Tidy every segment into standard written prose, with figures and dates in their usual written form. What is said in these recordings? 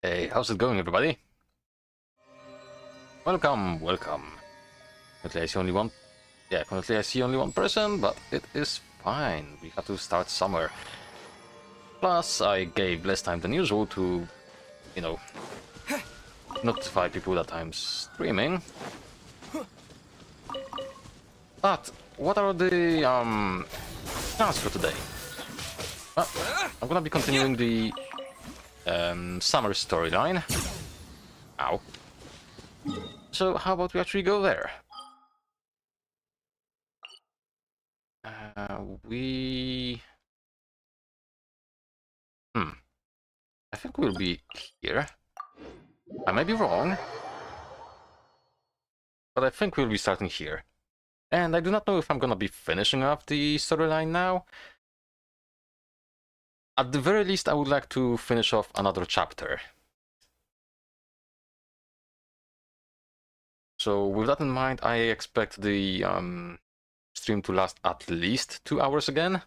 Hey, how's it going, everybody? Welcome, welcome. Currently I see only one... Yeah, currently I see only one person, but it is fine. We have to start somewhere. Plus, I gave less time than usual to, you know, notify people that I'm streaming. But, what are the, plans for today? Well, I'm gonna be continuing the, summer storyline. Ow. So, how about we actually go there? I think we'll be here. I may be wrong, but I think we'll be starting here. And I do not know if I'm gonna be finishing up the storyline now. At the very least, I would like to finish off another chapter. So with that in mind, I expect the stream to last at least 2 hours again.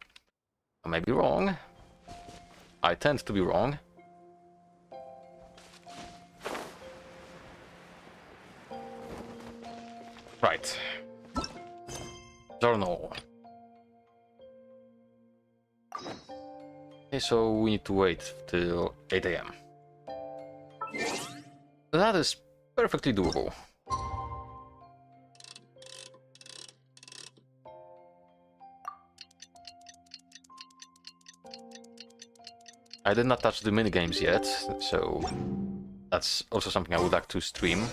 I may be wrong. I tend to be wrong. Right. Journal. so we need to wait till 8 AM. That is perfectly doable. I did not touch the minigames yet, so that's also something I would like to stream.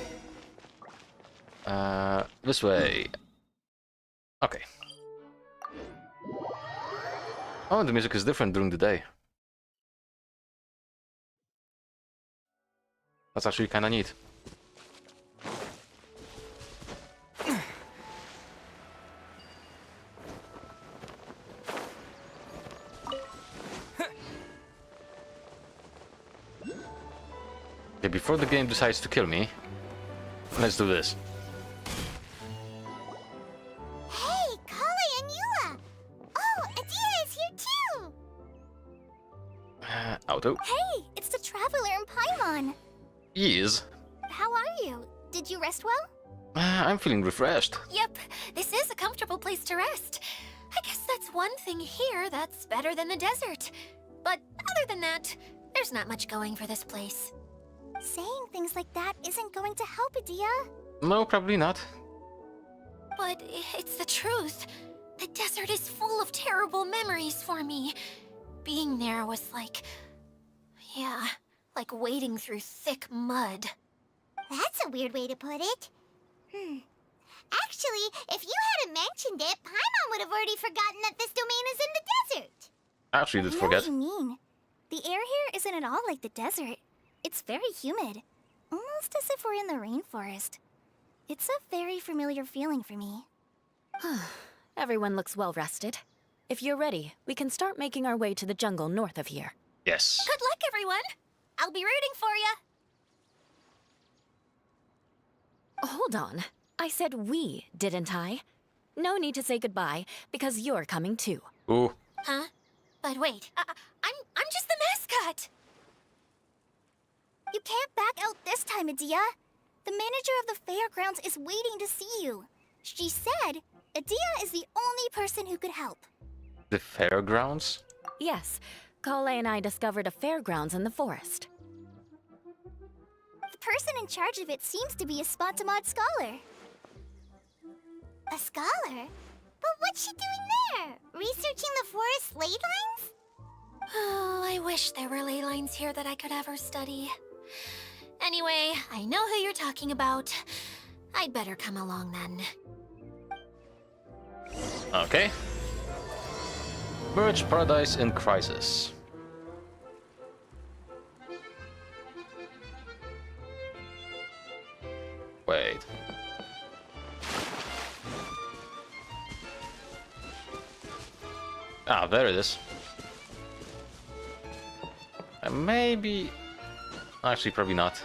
This way. Okay. Oh, the music is different during the day. That's actually kinda neat. Okay, before the game decides to kill me, let's do this. Hey, Kale and Eula! Oh, Adia is here too! Auto. Hey, it's the Traveler and Paimon! Yes. How are you? Did you rest well? I'm feeling refreshed. Yep, this is a comfortable place to rest. I guess that's one thing here that's better than the desert. But other than that, there's not much going for this place. Saying things like that isn't going to help, Adia. No, probably not. But it's the truth. The desert is full of terrible memories for me. Being there was like... yeah, like wading through thick mud. That's a weird way to put it. Actually, if you hadn't mentioned it, Paimon would have already forgotten that this domain is in the desert. I actually did I know forget. what you mean. The air here isn't at all like the desert. It's very humid. Almost as if we're in the rainforest. It's a very familiar feeling for me. Everyone looks well rested. If you're ready, we can start making our way to the jungle north of here. Yes. Good luck, everyone! I'll be rooting for you! Hold on. I said we, didn't I? No need to say goodbye, because you're coming too. Ooh. Huh? But wait, I'm just the mascot! You can't back out this time, Adia. The manager of the fairgrounds is waiting to see you. She said Adia is the only person who could help. The fairgrounds? Yes, Kale and I discovered a fairgrounds in the forest. The person in charge of it seems to be a Spontamod scholar. A scholar? But what's she doing there? Researching the forest ley lines? Oh, I wish there were ley lines here that I could ever study. Anyway, I know who you're talking about. I'd better come along then. Okay. Merge Paradise in Crisis. Wait. Ah, there it is. Maybe... Actually, probably not.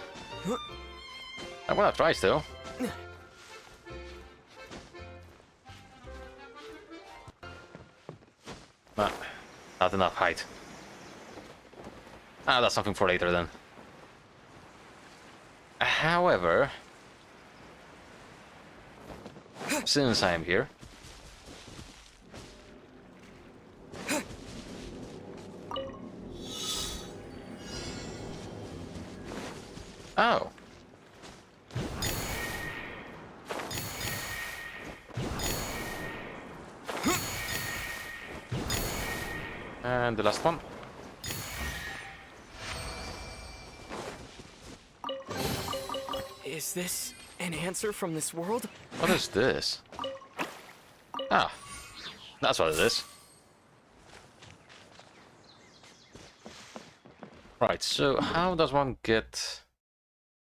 I wanna try still. Not enough height. Ah, that's something for later then. However, since I'm here, oh. And the last one. Is this an answer from this world? What is this? Ah, that's what it is. Right, so how does one get...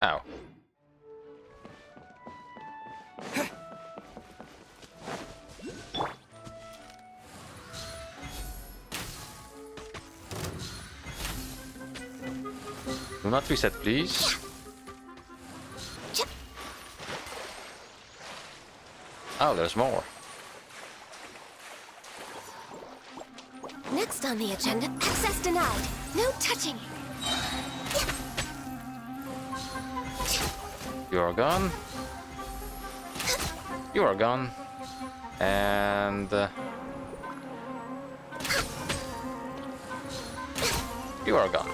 Ow. Do not reset, please. Oh, there's more. Next on the agenda, access denied. No touching. You are gone. You are gone. And... You are gone.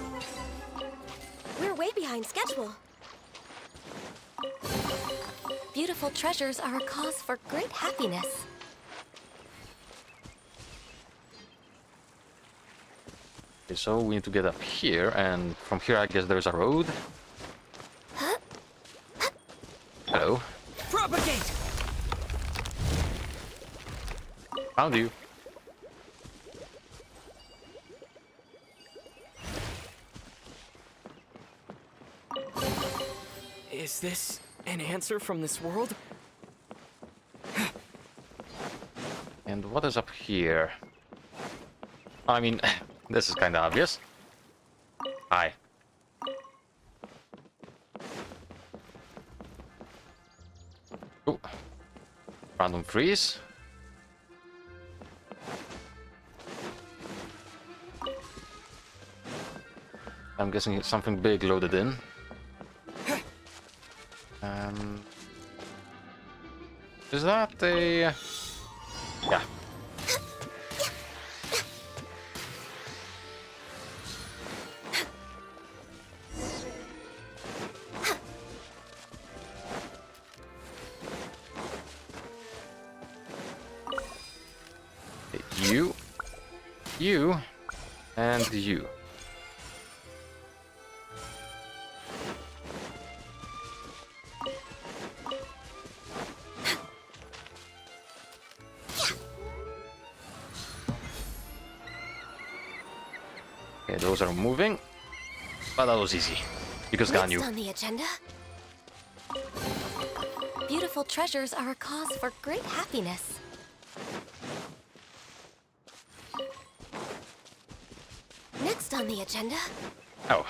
We're way behind schedule. Beautiful treasures are a cause for great happiness. Okay, so we need to get up here, and from here I guess there's a road. Hello. Propagate! Found you. Is this an answer from this world? And what is up here? I mean, this is kind of obvious. Hi. Ooh. Random freeze. I'm guessing it's something big loaded in. Is that a... Yeah. You, and you. Okay, those are moving, but that was easy because Next Ganyu. on the agenda. Beautiful treasures are a cause for great happiness. Next on the agenda. Oh,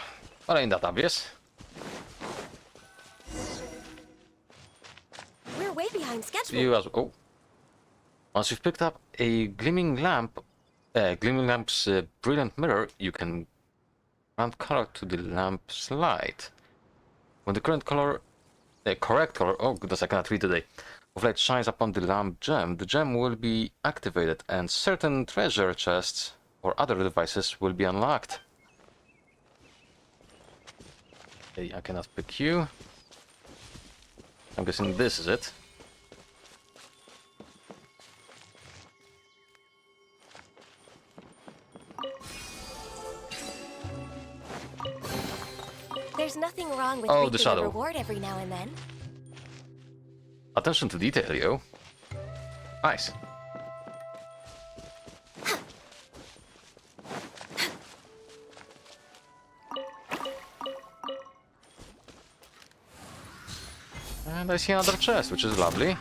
well, ain't that obvious? We're way behind schedule. You as oh. Once you've picked up a gleaming lamp's brilliant mirror, you can grant color to the lamp's light. When the correct color, oh goodness, I cannot read today, of light shines upon the lamp gem, the gem will be activated and certain treasure chests or other devices will be unlocked. Okay, I cannot pick you. I'm guessing this is it. There's nothing wrong with Oh, the reaping shadow. a reward every now and then. Attention to detail, yo. Nice. And I see another chest, which is lovely.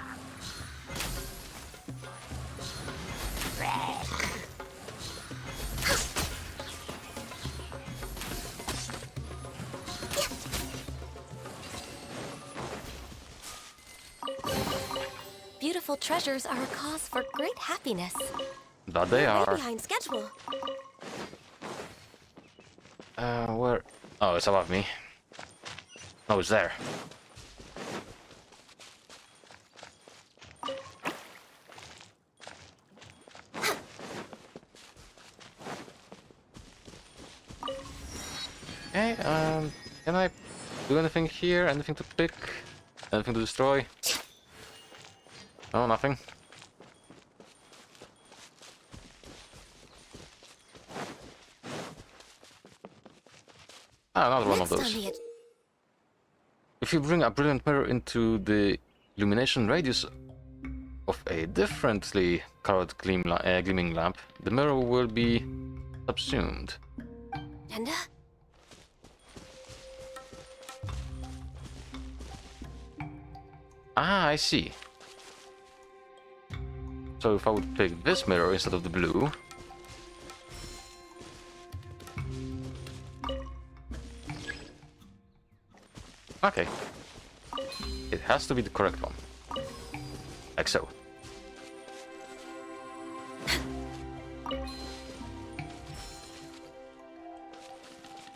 Beautiful treasures are a cause for great happiness. But they Way are. behind schedule. Where? Oh, it's above me. Oh, it's there. Okay, can I do anything here? Anything to pick? Anything to destroy? No, nothing. Ah, another one of Next on those. the If you bring a brilliant mirror into the illumination radius of a differently colored gleaming lamp, the mirror will be subsumed. agenda. Ah, I see. So if I would pick this mirror instead of the blue... Okay. It has to be the correct one. Like so.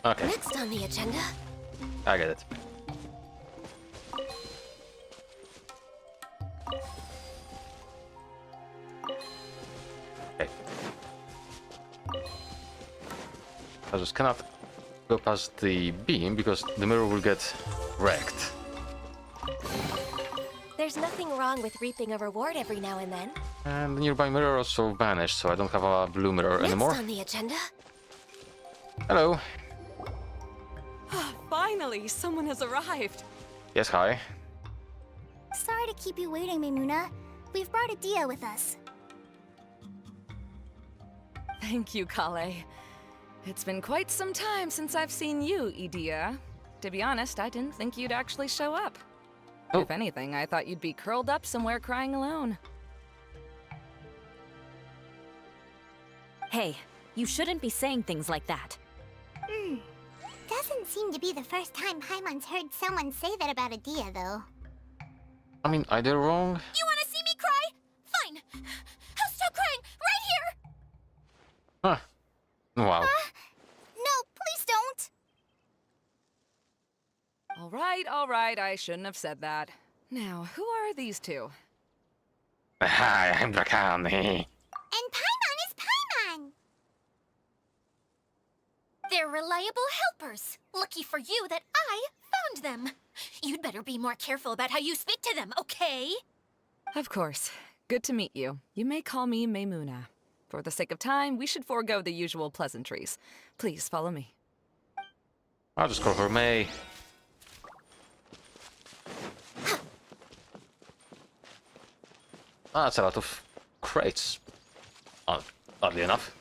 Okay, Next on the agenda. I get it. Okay. I just cannot go past the beam because the mirror will get wrecked. There's nothing wrong with reaping a reward every now and then. And the nearby mirror also vanished, so I don't have a blue mirror anymore. Next on the agenda. Hello. Finally, someone has arrived. Yes, hi. Sorry to keep you waiting, Maimuna. We've brought Adia with us. Thank you, Kale. It's been quite some time since I've seen you, Idia. To be honest, I didn't think you'd actually show up. Oh. If anything, I thought you'd be curled up somewhere crying alone. Hey, you shouldn't be saying things like that. Doesn't seem to be the first time Paimon's heard someone say that about Adia, though. I mean, I did wrong. You wanna see me cry? Fine. I'll stop crying right here! Huh. Wow. No, please don't! All right, I shouldn't have said that. Now, who are these two? Hi, I'm Drakan. And Paimon is Paimon! They're reliable helpers. Lucky for you that I found them. You'd better be more careful about how you speak to them, okay? Of course. Good to meet you. You may call me Maimuna. For the sake of time, we should forego the usual pleasantries. Please follow me. I'll just call her May. That's a lot of crates. Oddly enough.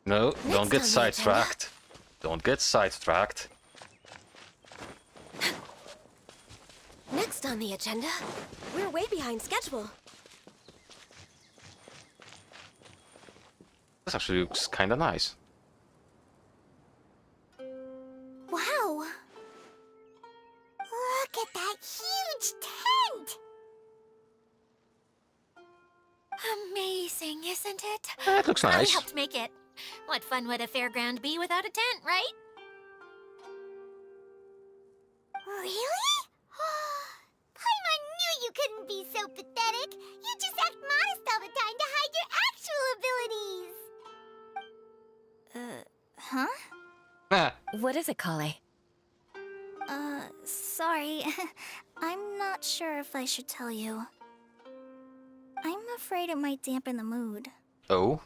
No, don't get sidetracked. Don't get sidetracked. Next on the agenda, we're way behind schedule. This actually looks kinda nice. Wow! Look at that huge tent! Amazing, isn't it? That looks I nice. helped make it. What fun would a fairground be without a tent, right? Really? Paimon knew you couldn't be so pathetic. You just act modest all the time to hide your actual abilities. Huh? Ah, What is it, Kale? Sorry. I'm not sure if I should tell you. I'm afraid it might dampen the mood. oh?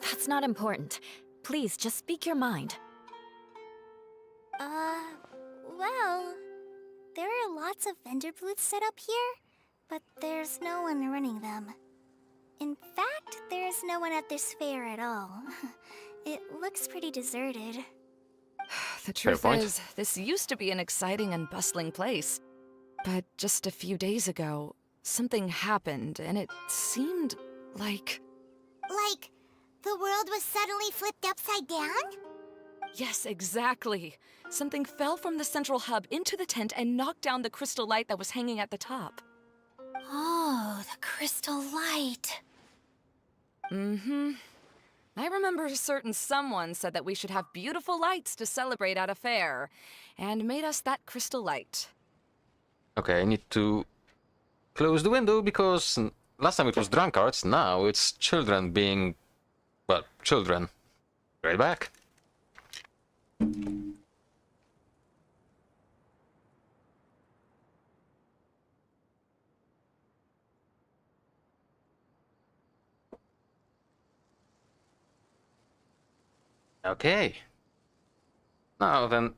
That's not important. Please, just speak your mind. Well, there are lots of vendor booths set up here, but there's no one running them. In fact, there's no one at this fair at all. It looks pretty deserted. The truth point. is, this used to be an exciting and bustling place. But just a few days ago, something happened, and it seemed like... Like, the world was suddenly flipped upside down? Yes, exactly. Something fell from the central hub into the tent and knocked down the crystal light that was hanging at the top. Oh, the crystal light. Mm-hmm. I remember a certain someone said that we should have beautiful lights to celebrate at a fair, and made us that crystal light. Okay, I need to close the window because last time it was drunkards, now it's children being... well, children. Right back. Okay. Now then,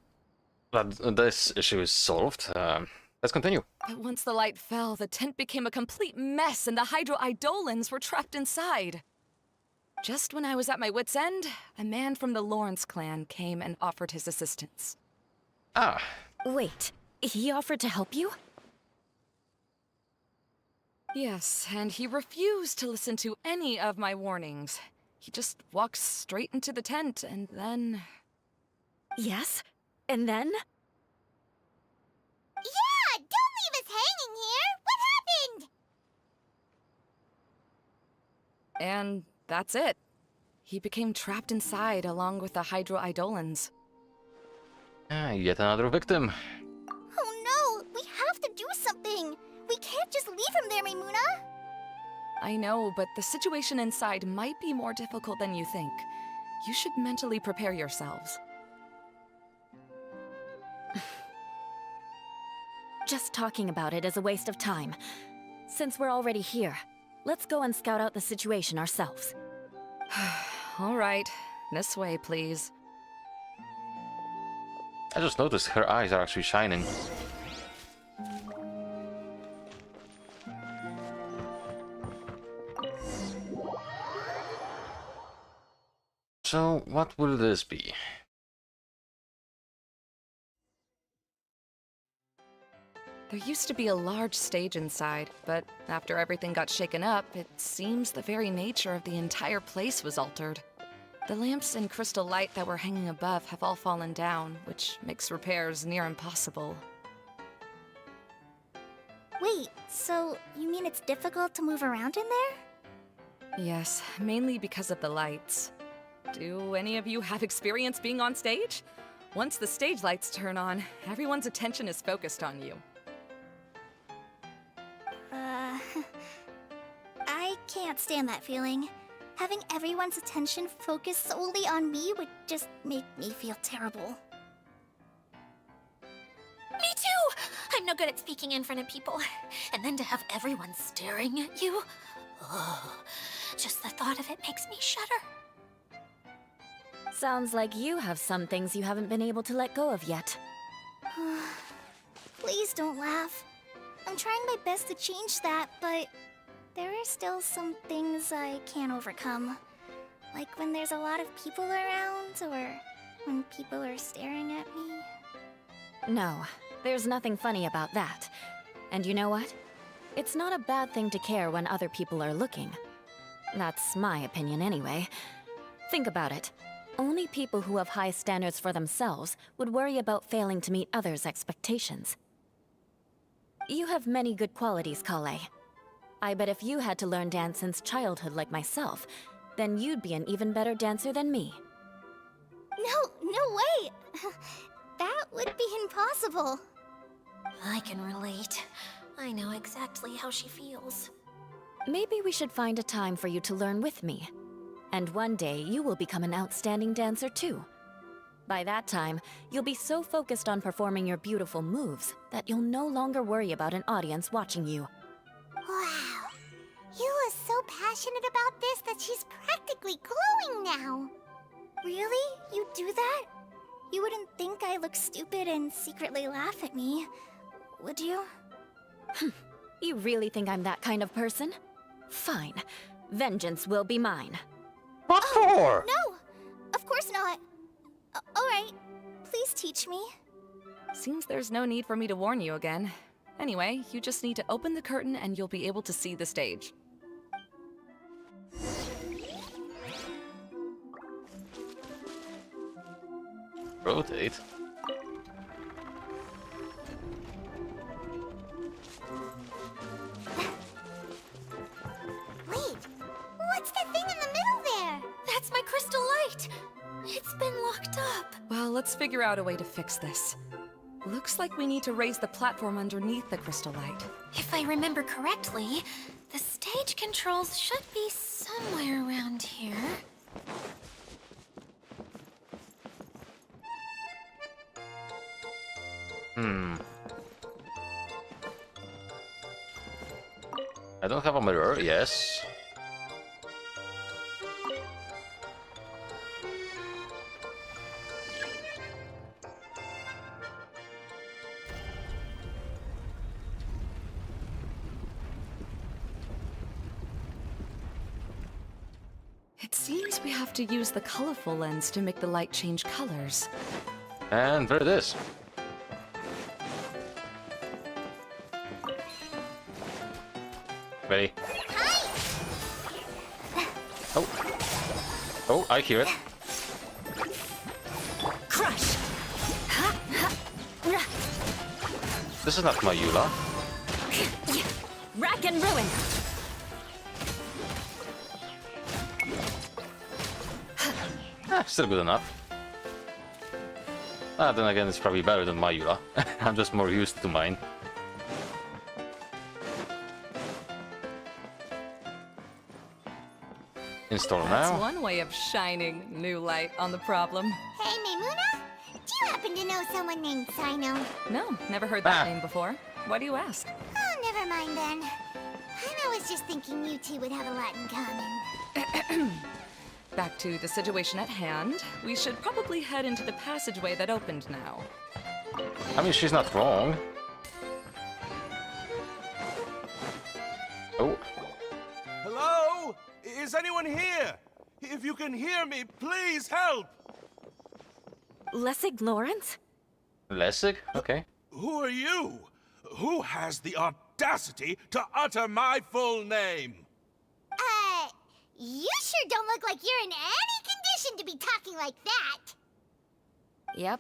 that this issue is solved, let's continue. But once the light fell, the tent became a complete mess and the Hydro-Eidolons were trapped inside. Just when I was at my wit's end, a man from the Lawrence clan came and offered his assistance. Ah, Wait, he offered to help you? Yes, and he refused to listen to any of my warnings. He just walked straight into the tent, and then... Yes? And then? Yeah, don't leave us hanging here! What happened? And that's it. He became trapped inside along with the Hydro-Eidolons. yet another victim. Oh no! We have to do something! We can't just leave him there, Maimuna! I know, but the situation inside might be more difficult than you think. You should mentally prepare yourselves. Just talking about it is a waste of time. Since we're already here, let's go and scout out the situation ourselves. All right, this way, please. I just noticed her eyes are actually shining. So, what will this be? There used to be a large stage inside, but after everything got shaken up, it seems the very nature of the entire place was altered. The lamps and crystal light that were hanging above have all fallen down, which makes repairs near impossible. Wait, so you mean it's difficult to move around in there? Yes, mainly because of the lights. Do any of you have experience being on stage? Once the stage lights turn on, everyone's attention is focused on you. I can't stand that feeling. Having everyone's attention focused solely on me would just make me feel terrible. Me too! I'm no good at speaking in front of people. And then to have everyone staring at you. Oh, just the thought of it makes me shudder. Sounds like you have some things you haven't been able to let go of yet. Please don't laugh. I'm trying my best to change that, but there are still some things I can't overcome. Like when there's a lot of people around, or when people are staring at me. No, there's nothing funny about that. And you know what? It's not a bad thing to care when other people are looking. That's my opinion anyway. Think about it. Only people who have high standards for themselves would worry about failing to meet others' expectations. You have many good qualities, Kale. I bet if you had to learn dance since childhood like myself, then you'd be an even better dancer than me. No way! That would be impossible. I can relate. I know exactly how she feels. Maybe we should find a time for you to learn with me. And one day, you will become an outstanding dancer too. By that time, you'll be so focused on performing your beautiful moves that you'll no longer worry about an audience watching you. Wow. You are so passionate about this that she's practically glowing now. Really? You do that? You wouldn't think I look stupid and secretly laugh at me, would you? You really think I'm that kind of person? Fine. Vengeance will be mine. What for? No! Of course not. Alright, please teach me. Seems there's no need for me to warn you again. Anyway, you just need to open the curtain and you'll be able to see the stage. Rotate. Wait, what's that thing in the middle there? That's my crystal light! It's been locked up. Well, let's figure out a way to fix this. Looks like we need to raise the platform underneath the crystal light. If I remember correctly, the stage controls should be somewhere around here. I don't have a mirror, yes. It seems we have to use the colorful lens to make the light change colors. And there it is. Ready? Oh. Oh, I hear it. Crush! This is not my Eula. Rack and ruin! Still good enough. Then again, it's probably better than my Eula. I'm just more used to mine. Install That's now. one way of shining new light on the problem. Hey, Maimuna? Do you happen to know someone named Sino? No, never heard that Ah. name before. Why do you ask? Oh, never mind then. I was just thinking you two would have a lot in common. Back to the situation at hand. We should probably head into the passageway that opened now. I mean, she's not wrong. Oh, Hello? Is anyone here? If you can hear me, please help! Lessig Lawrence? Lessig? Okay. Who are you? Who has the audacity to utter my full name? You sure don't look like you're in any condition to be talking like that. Yep.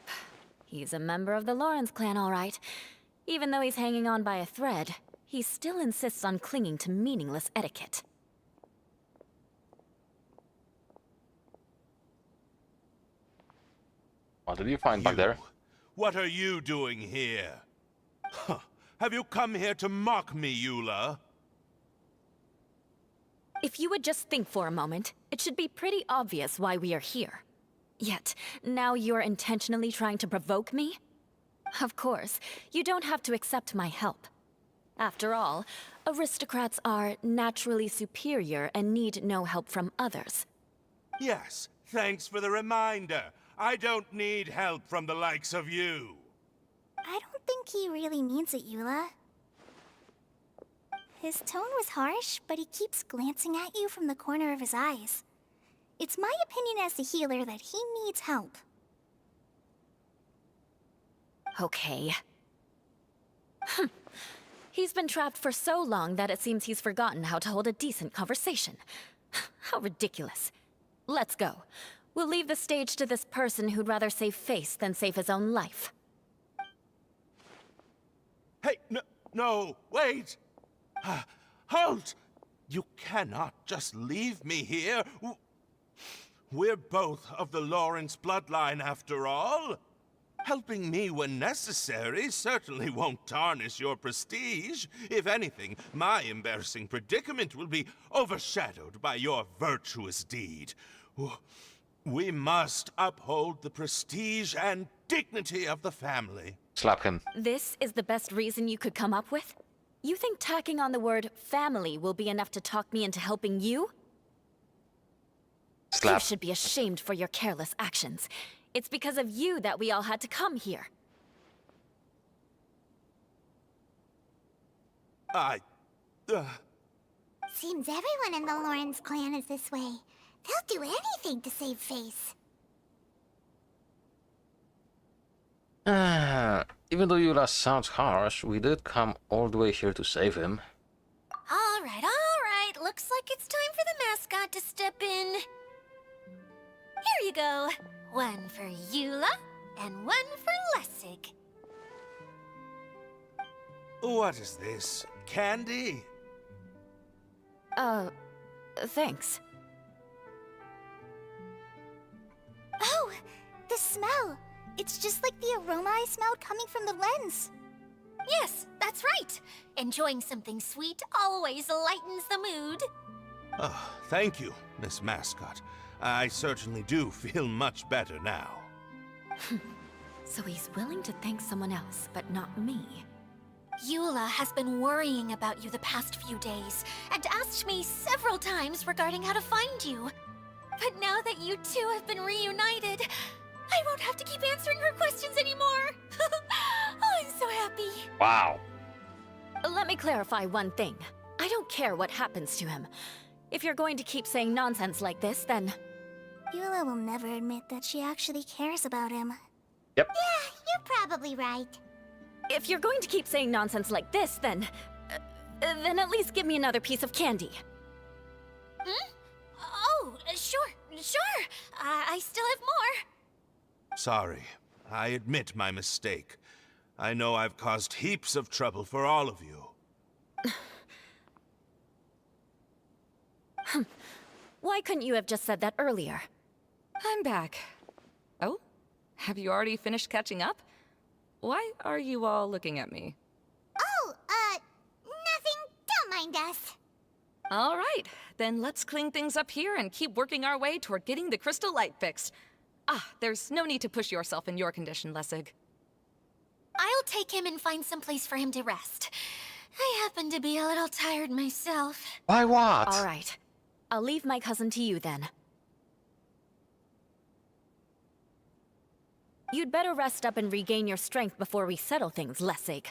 He's a member of the Lawrence clan, all right. Even though he's hanging on by a thread, he still insists on clinging to meaningless etiquette. What did you find back there? What are you doing here? Huh. Have you come here to mock me, Eula? If you would just think for a moment, it should be pretty obvious why we are here. Yet, now you're intentionally trying to provoke me? Of course, you don't have to accept my help. After all, aristocrats are naturally superior and need no help from others. Yes, thanks for the reminder. I don't need help from the likes of you. I don't think he really means it, Eula. His tone was harsh, but he keeps glancing at you from the corner of his eyes. It's my opinion as the healer that he needs help. Okay. He's been trapped for so long that it seems he's forgotten how to hold a decent conversation. How ridiculous. Let's go. We'll leave the stage to this person who'd rather save face than save his own life. Hey, no, wait! Halt! You cannot just leave me here. We're both of the Lawrence bloodline, after all. Helping me when necessary certainly won't tarnish your prestige. If anything, my embarrassing predicament will be overshadowed by your virtuous deed. We must uphold the prestige and dignity of the family. Slap him. This is the best reason you could come up with? You think tacking on the word family will be enough to talk me into helping you? You Slap. should be ashamed for your careless actions. It's because of you that we all had to come here. Seems everyone in the Lawrence clan is this way. They'll do anything to save face. Even though Eula sounds harsh, we did come all the way here to save him. All right. Looks like it's time for the mascot to step in. Here you go. One for Eula, and one for Lessig. What is this? Candy? Thanks. Oh, the smell! It's just like the aroma I smelled coming from the lens. Yes, that's right. Enjoying something sweet always lightens the mood. Oh, thank you, Miss Mascot. I certainly do feel much better now. So he's willing to thank someone else, but not me. Eula has been worrying about you the past few days, and asked me several times regarding how to find you. But now that you two have been reunited, I won't have to keep answering her questions anymore. Oh, I'm so happy. Wow. Let me clarify one thing. I don't care what happens to him. If you're going to keep saying nonsense like this, then... Eula will never admit that she actually cares about him. Yep. You're probably right. If you're going to keep saying nonsense like this, then at least give me another piece of candy. Oh, sure. I still have more. Sorry. I admit my mistake. I know I've caused heaps of trouble for all of you. Why couldn't you have just said that earlier? I'm back. Oh? Have you already finished catching up? Why are you all looking at me? Oh, nothing. Don't mind us. All right, then let's clean things up here and keep working our way toward getting the crystal light fixed. Ah, there's no need to push yourself in your condition, Lessig. I'll take him and find some place for him to rest. I happen to be a little tired myself. Why what? All right. I'll leave my cousin to you then. You'd better rest up and regain your strength before we settle things, Lessig.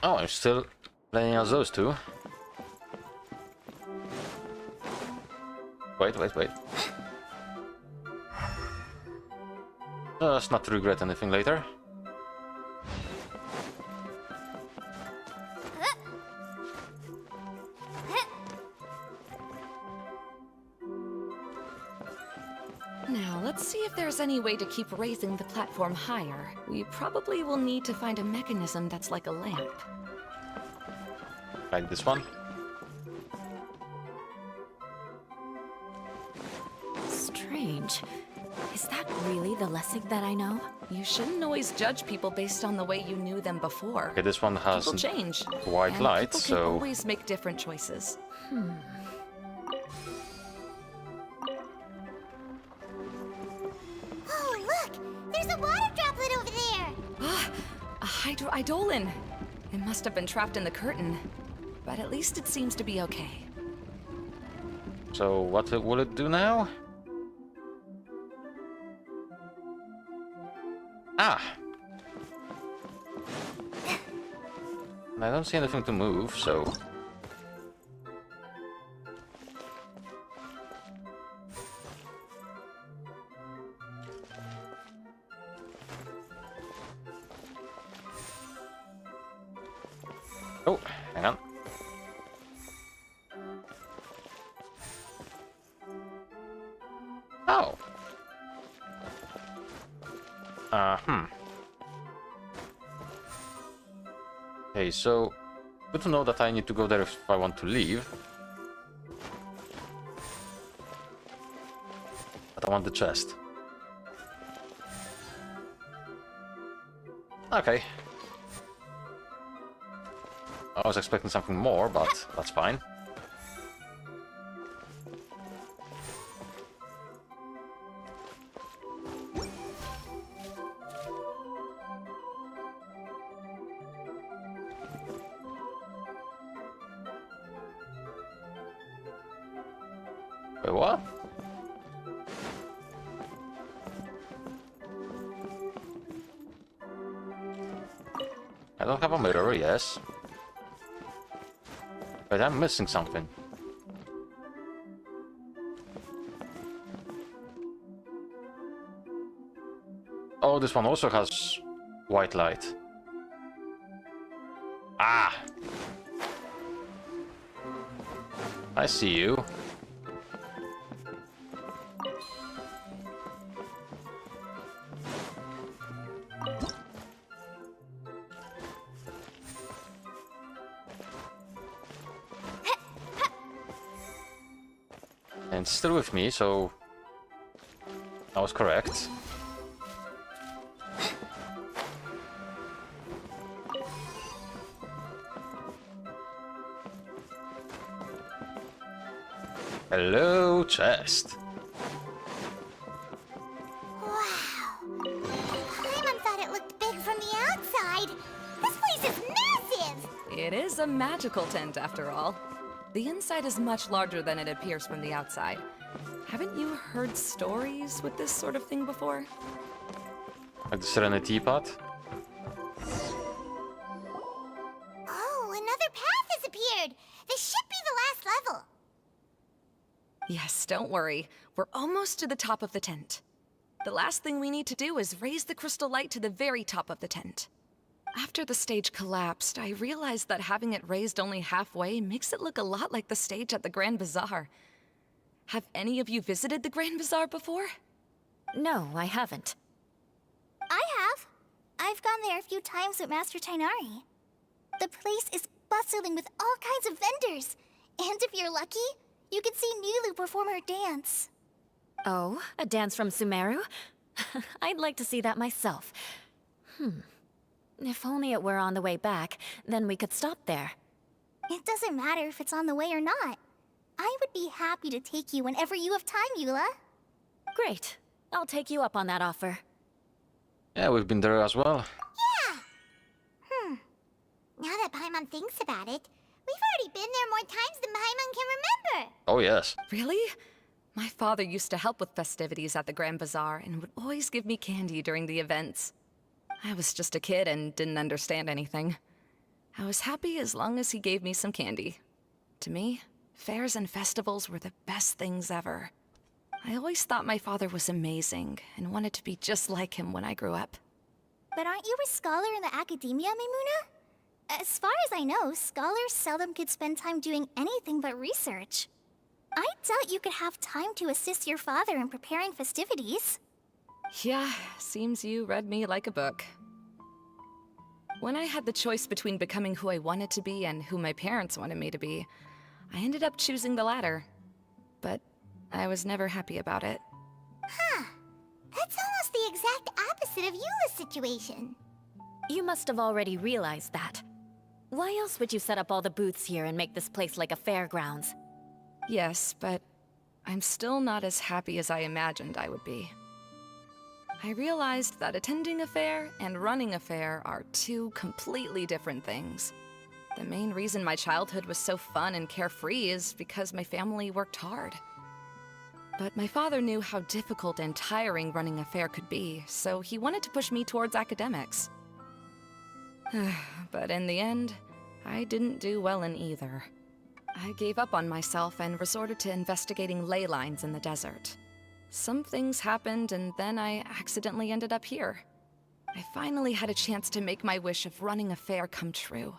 Oh, I'm still playing as those two. Wait. Just not to regret anything later. Now, let's see if there's any way to keep raising the platform higher. We probably will need to find a mechanism that's like a lamp. Like this one. Strange. Is that really the Lessig that I know? You shouldn't always judge people based on the way you knew them before. Okay, this one has People change. white and light, people so can always make different choices. Oh, look! There's a water droplet over there! Ah, a hydroidolin. It must have been trapped in the curtain. But at least it seems to be okay. So what will it do now? Ah! And I don't see anything to move, so... Oh, hang on. Oh. Okay, so good to know that I need to go there if I want to leave. But I want the chest. Okay. I was expecting something more, but that's fine. Wait, what? I don't have a mirror, yes. But I'm missing something. Oh, this one also has white light. Ah! I see you. And it's still with me, so I was correct. Hello, chest. Wow! Paimon thought it looked big from the outside! This place is massive! It is a magical tent, after all. The inside is much larger than it appears from the outside. Haven't you heard stories with this sort of thing before? Like the Serenity Pot. Oh, another path has appeared! This should be the last level! Yes, don't worry. We're almost to the top of the tent. The last thing we need to do is raise the crystal light to the very top of the tent. After the stage collapsed, I realized that having it raised only halfway makes it look a lot like the stage at the Grand Bazaar. Have any of you visited the Grand Bazaar before? No, I haven't. I have. I've gone there a few times with Master Tainari. The place is bustling with all kinds of vendors. And if you're lucky, you can see Nulu perform her dance. Oh, a dance from Sumeru? I'd like to see that myself. If only it were on the way back, then we could stop there. It doesn't matter if it's on the way or not. I would be happy to take you whenever you have time, Eula. Great. I'll take you up on that offer. Yeah, we've been there as well. Now that Paimon thinks about it, we've already been there more times than Paimon can remember. Oh yes. Really? My father used to help with festivities at the Grand Bazaar and would always give me candy during the events. I was just a kid and didn't understand anything. I was happy as long as he gave me some candy. To me, fairs and festivals were the best things ever. I always thought my father was amazing and wanted to be just like him when I grew up. But aren't you a scholar in the academia, Maimuna? As far as I know, scholars seldom could spend time doing anything but research. I doubt you could have time to assist your father in preparing festivities. Yeah, seems you read me like a book. When I had the choice between becoming who I wanted to be and who my parents wanted me to be, I ended up choosing the latter. But I was never happy about it. That's almost the exact opposite of Eula's situation. You must have already realized that. Why else would you set up all the booths here and make this place like a fairgrounds? Yes, but I'm still not as happy as I imagined I would be. I realized that attending a fair and running a fair are two completely different things. The main reason my childhood was so fun and carefree is because my family worked hard. But my father knew how difficult and tiring running a fair could be, so he wanted to push me towards academics. But in the end, I didn't do well in either. I gave up on myself and resorted to investigating ley lines in the desert. Some things happened, and then I accidentally ended up here. I finally had a chance to make my wish of running a fair come true.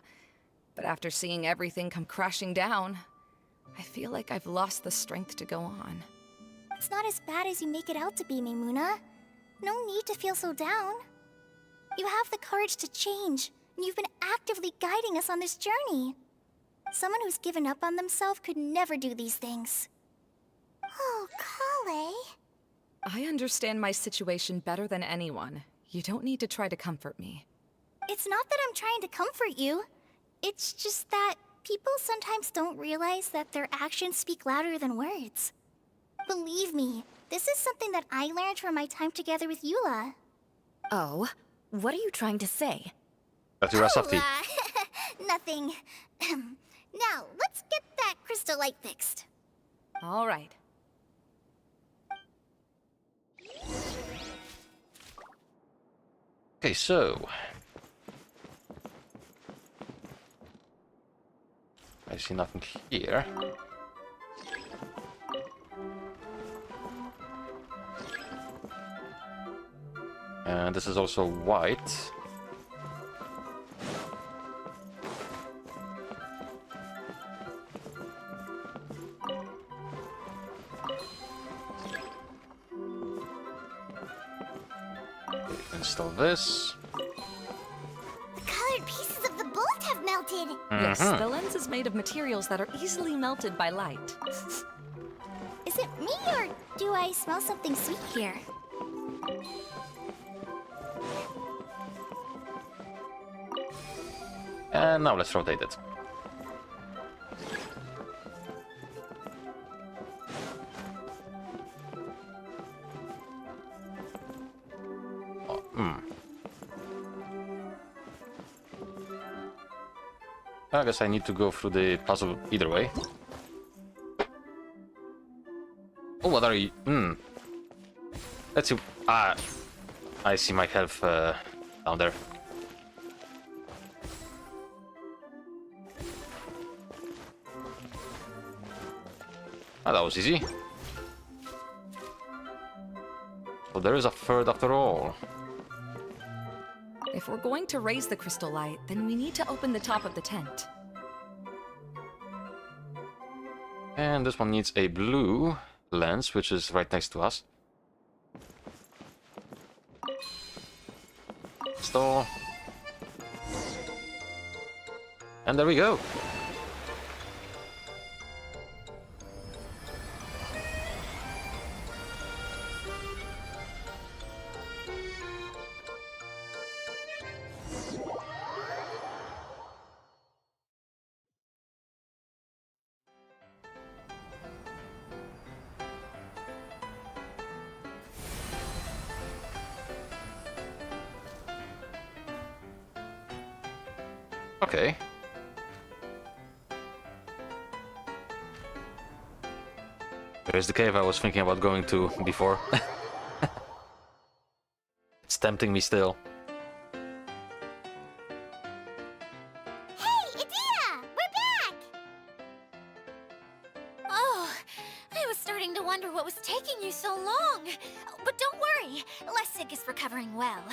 But after seeing everything come crashing down, I feel like I've lost the strength to go on. It's not as bad as you make it out to be, Maimuna. No need to feel so down. You have the courage to change, and you've been actively guiding us on this journey. Someone who's given up on themselves could never do these things. Oh, Kale. I understand my situation better than anyone. You don't need to try to comfort me. It's not that I'm trying to comfort you. It's just that people sometimes don't realize that their actions speak louder than words. Believe me, this is something that I learned from my time together with Eula. Oh? What are you trying to say? That you are softy. Nothing. Now, let's get that crystal light fixed. All right. Okay, so I see nothing here. And this is also white. Install this. The colored pieces of the bolt have melted. Yes, the lens is made of materials that are easily melted by light. Is it me, or do I smell something sweet here? And now let's rotate it. I guess I need to go through the puzzle either way. Oh, what are you? Let's see. I see my health down there. Ah, that was easy. So there is a third after all. If we're going to raise the crystal light, then we need to open the top of the tent. And this one needs a blue lens, which is right next to us. Install. And there we go. Okay. There's the cave I was thinking about going to before. It's tempting me still. Hey, Adina! We're back! Oh, I was starting to wonder what was taking you so long. But don't worry, Lessig is recovering well.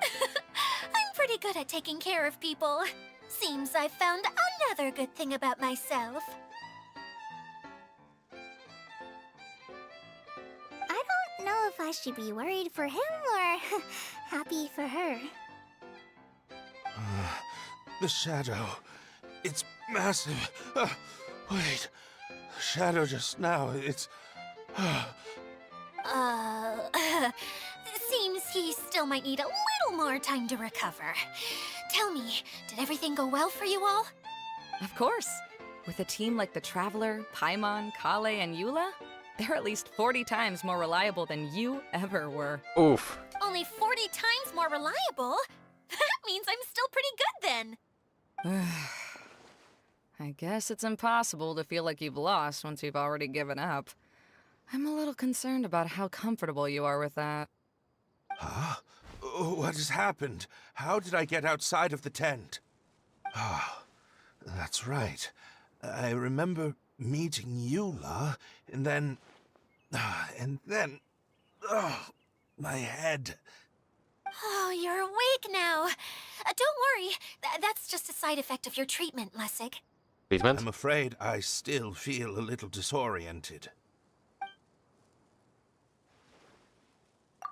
I'm pretty good at taking care of people. Seems I've found another good thing about myself. I don't know if I should be worried for him or happy for her. The shadow. It's massive. Wait. The shadow just now. It's. Seems he still might need a little more time to recover. Tell me, did everything go well for you all? Of course. With a team like the Traveler, Paimon, Kale, and Eula, they're at least 40 times more reliable than you ever were. Oof. Only 40 times more reliable? That means I'm still pretty good then. I guess it's impossible to feel like you've lost once you've already given up. I'm a little concerned about how comfortable you are with that. Huh? What has happened? How did I get outside of the tent? Ah, that's right. I remember meeting Eula, and then... my head. Oh, you're awake now. Don't worry, that's just a side effect of your treatment, Lessig. Treatment? I'm afraid I still feel a little disoriented.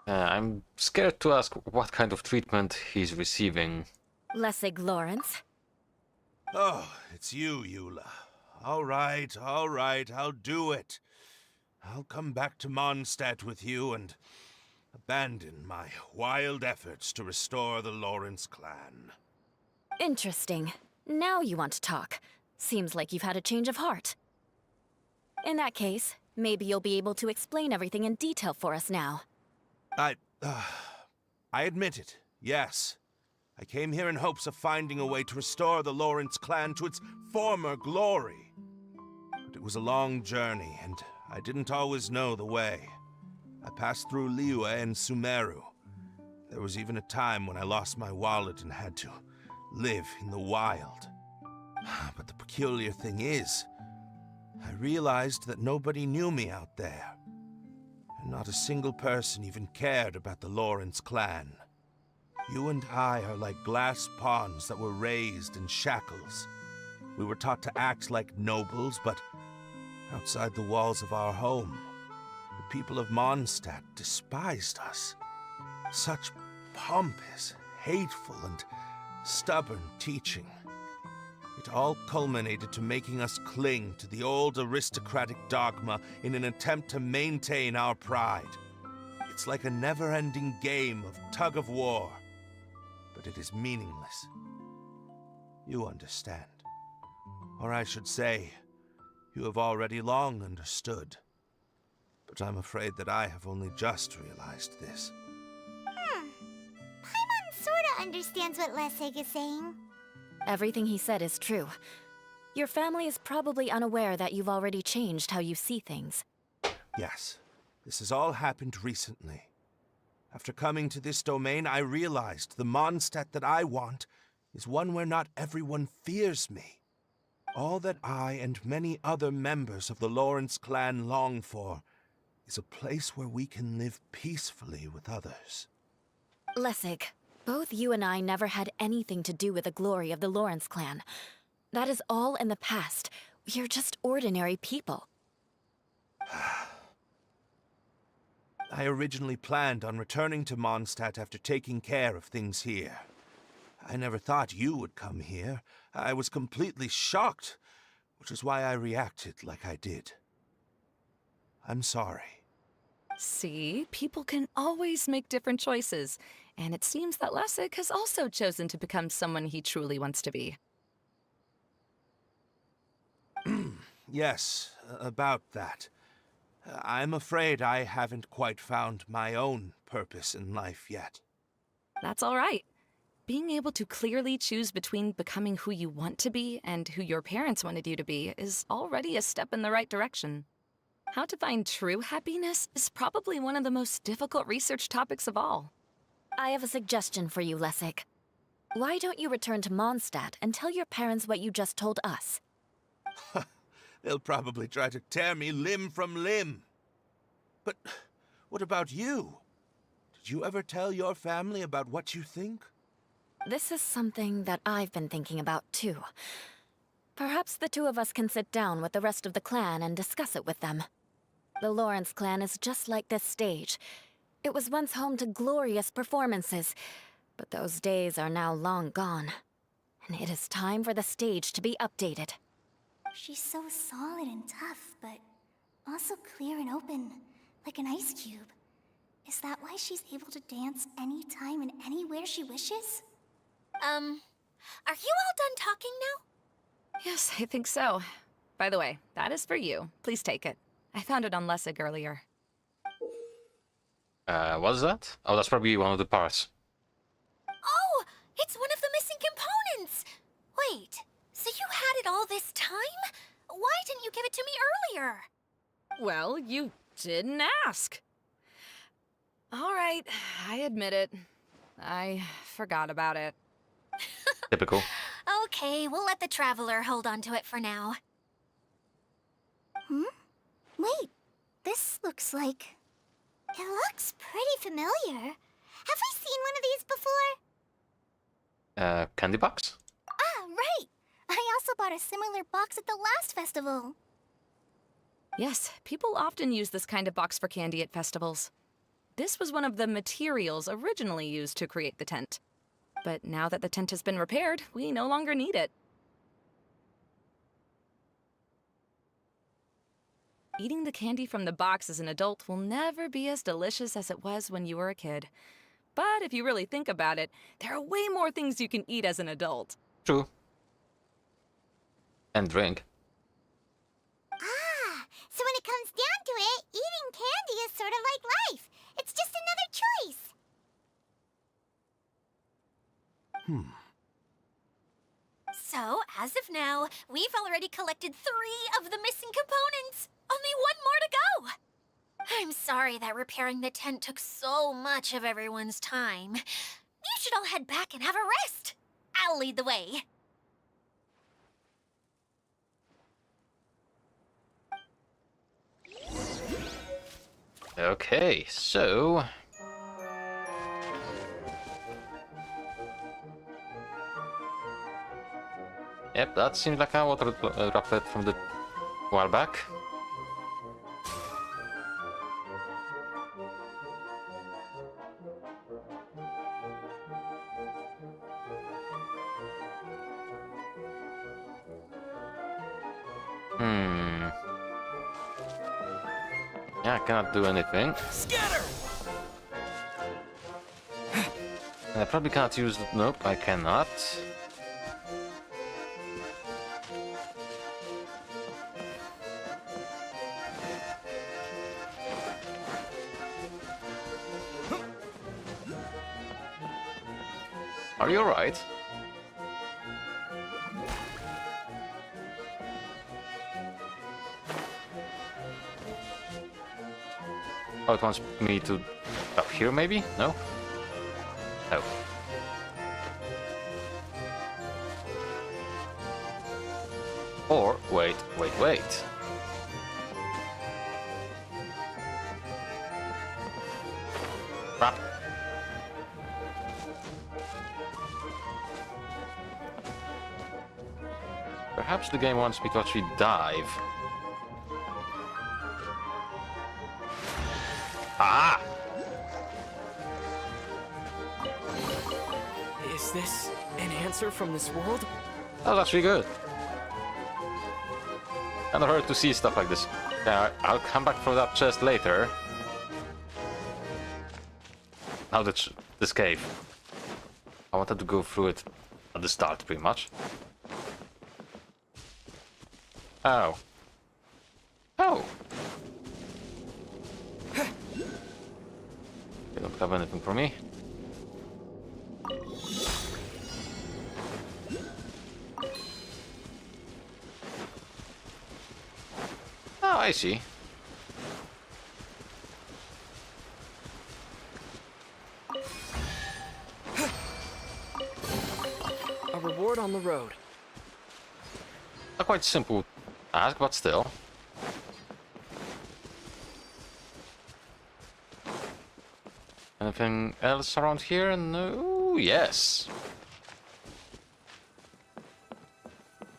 I'm scared to ask what kind of treatment he's receiving. Lessig Lawrence. Oh, it's you, Eula. All right, I'll do it. I'll come back to Mondstadt with you and abandon my wild efforts to restore the Lawrence clan. Interesting. Now you want to talk. Seems like you've had a change of heart. In that case, maybe you'll be able to explain everything in detail for us now. I admit it, yes. I came here in hopes of finding a way to restore the Lawrence clan to its former glory. But it was a long journey, and I didn't always know the way. I passed through Liyue and Sumeru. There was even a time when I lost my wallet and had to live in the wild. But the peculiar thing is, I realized that nobody knew me out there. And not a single person even cared about the Lawrence clan. You and I are like glass pawns that were raised in shackles. We were taught to act like nobles, but outside the walls of our home, the people of Mondstadt despised us. Such pompous, hateful, and stubborn teaching. It all culminated to making us cling to the old aristocratic dogma in an attempt to maintain our pride. It's like a never-ending game of tug-of-war, but it is meaningless. You understand. Or I should say, you have already long understood. But I'm afraid that I have only just realized this. Paimon sorta understands what Lessig is saying. Everything he said is true. Your family is probably unaware that you've already changed how you see things. Yes, this has all happened recently. After coming to this domain, I realized the Mondstadt that I want is one where not everyone fears me. All that I and many other members of the Lawrence clan long for is a place where we can live peacefully with others. Lessig, both you and I never had anything to do with the glory of the Lawrence clan. That is all in the past. We are just ordinary people. I originally planned on returning to Mondstadt after taking care of things here. I never thought you would come here. I was completely shocked, which is why I reacted like I did. I'm sorry. See, people can always make different choices, and it seems that Lessig has also chosen to become someone he truly wants to be. Yes, about that. I'm afraid I haven't quite found my own purpose in life yet. That's all right. being able to clearly choose between becoming who you want to be and who your parents wanted you to be is already a step in the right direction. How to find true happiness is probably one of the most difficult research topics of all. I have a suggestion for you, Lessig. Why don't you return to Mondstadt and tell your parents what you just told us? They'll probably try to tear me limb from limb. But what about you? Did you ever tell your family about what you think? This is something that I've been thinking about, too. Perhaps the two of us can sit down with the rest of the clan and discuss it with them. The Lawrence clan is just like this stage. It was once home to glorious performances, but those days are now long gone. And it is time for the stage to be updated. She's so solid and tough, but also clear and open, like an ice cube. Is that why she's able to dance anytime and anywhere she wishes? Are you all done talking now? Yes, I think so. By the way, that is for you. Please take it. I found it on Lessig earlier. What is that? Oh, that's probably one of the parts. Oh, it's one of the missing components! Wait, so you had it all this time? Why didn't you give it to me earlier? Well, you didn't ask. All right, I admit it. I forgot about it. Typical. Okay, we'll let the Traveler hold on to it for now. Wait, this looks like... It looks pretty familiar. Have we seen one of these before? Candy box? Ah, right! I also bought a similar box at the last festival. Yes, people often use this kind of box for candy at festivals. This was one of the materials originally used to create the tent. But now that the tent has been repaired, we no longer need it. Eating the candy from the box as an adult will never be as delicious as it was when you were a kid. But if you really think about it, there are way more things you can eat as an adult. True. And drink. Ah, so when it comes down to it, eating candy is sort of like life. It's just another choice. So, as of now, we've already collected 3 of the missing components. Only one more to go. I'm sorry that repairing the tent took so much of everyone's time. You should all head back and have a rest. I'll lead the way. Okay, so... Yep, that seems like a water droplet from the while back. Yeah, I cannot do anything. Scatter! I probably cannot use... Nope, I cannot. Are you alright? Oh, it wants me to... up here, maybe? No? No. Or, wait. Crap. Perhaps the game wants me to actually dive. Ah! Is this an answer from this world? That was actually good. Kinda hard to see stuff like this. Yeah, I'll come back for that chest later. Now this cave. I wanted to go through it at the start, pretty much. Oh. Oh! They don't have anything for me. I see. A reward on the road. A quite simple task, but still. Anything else around here? No. Yes.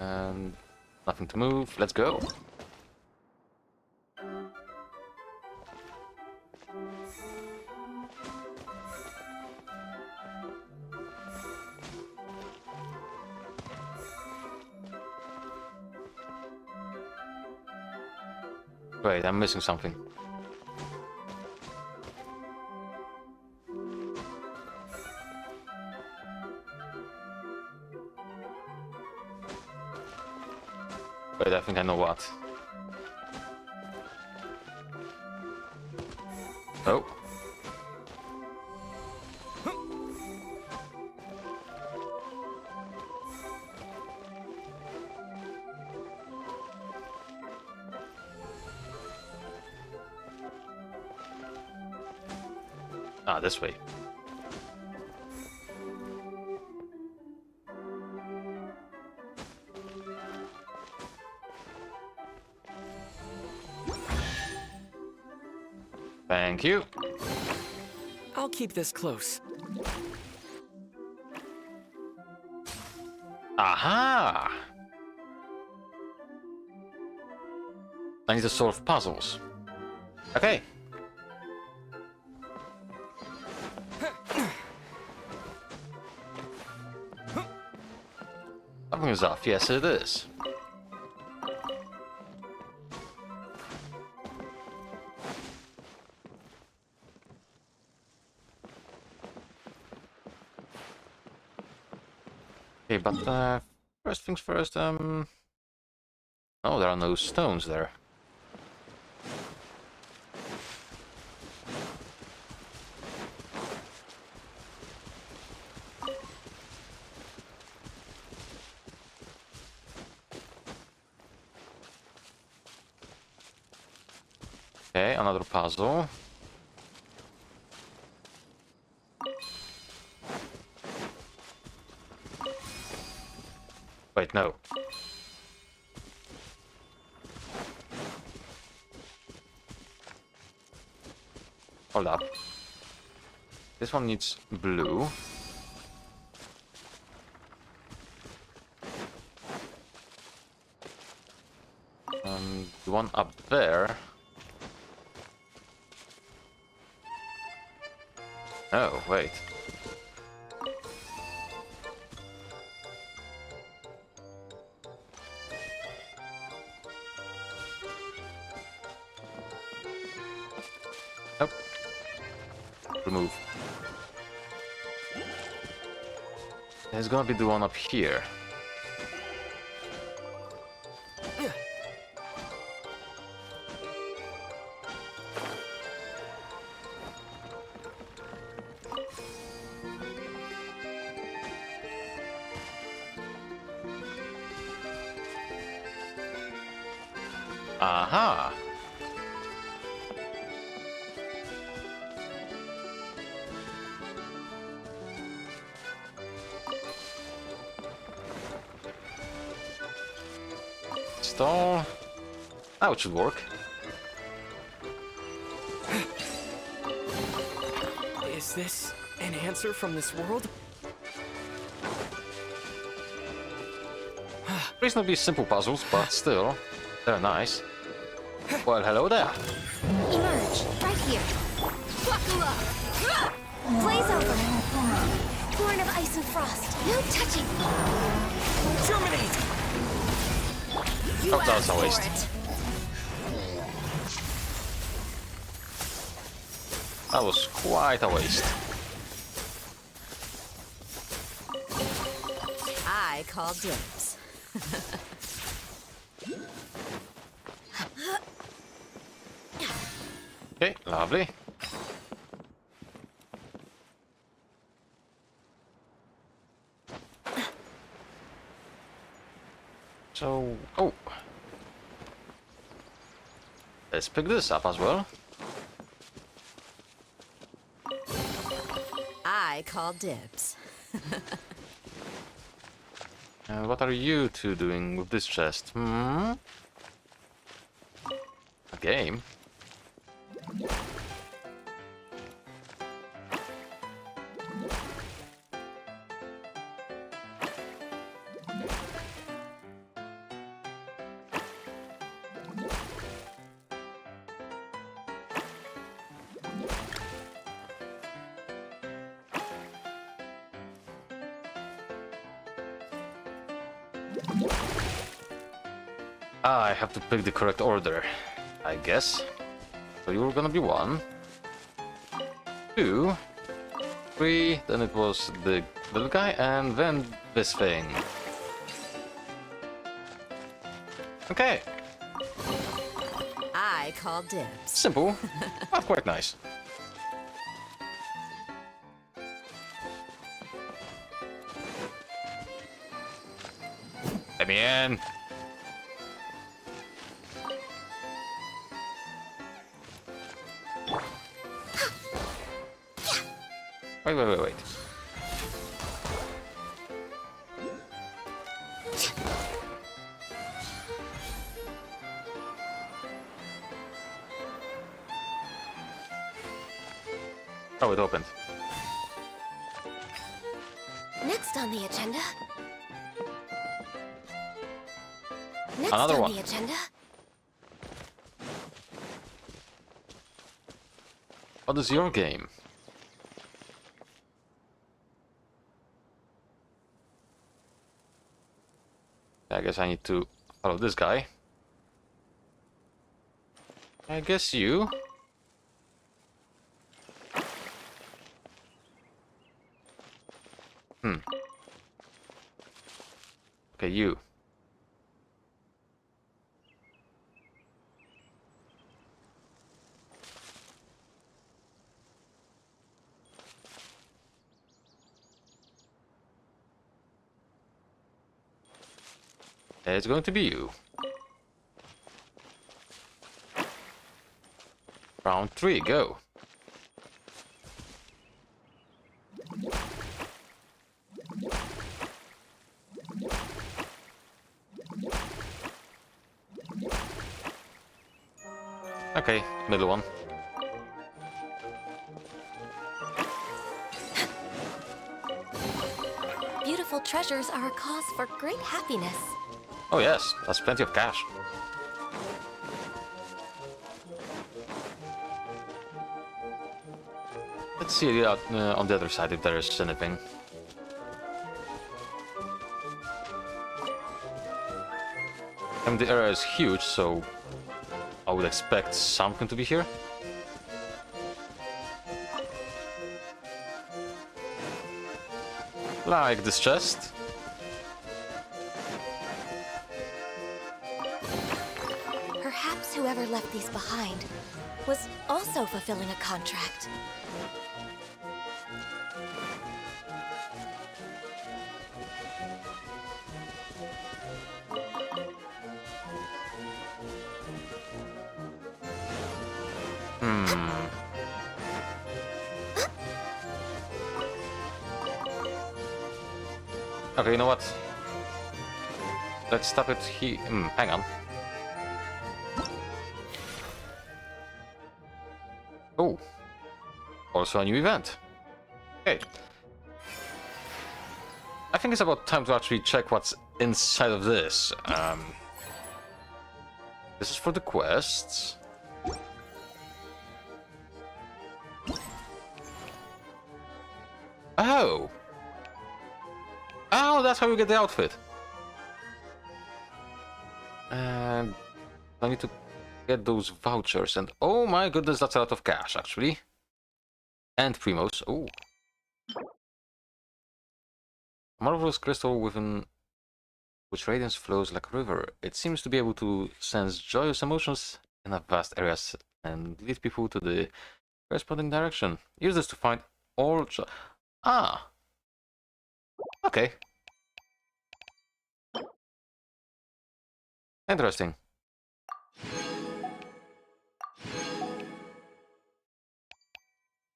And nothing to move. Let's go. Wait, I'm missing something. Wait, I think I know what. Oh. Ah, this way. Thank you. I'll keep this close. Aha! I need to solve puzzles. Okay. Something is off. Yes, it is. Okay, but first things first, oh, there are no stones there. Okay, another puzzle. Wait, no. Hold up. This one needs blue. The one up there. Oh, wait. Nope. Remove. There's gonna be the one up here. Aha! Stall. Now it should work. Is this an answer from this world? Reasonably simple puzzles, but still, they're nice. Well, hello there. Emerge, right here. Bakula! Blaze over. Born of ice and frost. No touching. Terminate! Oh, that was a waste. That was quite a waste. I call dibs. Okay, lovely. So, oh. Let's pick this up as well. I call dibs. And what are you two doing with this chest? Hmm? A game? I have to pick the correct order, I guess. So you're gonna be 1, 2, 3, then it was the little guy, and then this thing. Okay, I call dibs. simple, but quite nice. Let me in. Wait. Oh, it opened. Next on the agenda. Another one. The agenda. What is your game? I guess I need to follow this guy. I guess you. Okay, you. It's going to be you. Round 3, go. Okay, middle one. Beautiful treasures are a cause for great happiness. Oh yes, that's plenty of cash. Let's see on the other side if there is anything. And the area is huge, so I would expect something to be here. Like this chest. Perhaps whoever left these behind was also fulfilling a contract. Okay, you know what? Let's stop it here. Hang on. Oh. Also a new event. Okay. I think it's about time to actually check what's inside of this. This is for the quests. Oh! Oh, that's how you get the outfit. And I need to get those vouchers, and oh my goodness, that's a lot of cash, actually. And Primos. Oh. A marvelous crystal within which radiance flows like a river. It seems to be able to sense joyous emotions in a vast areas and lead people to the corresponding direction. Use this to find all Ah! Okay. Interesting.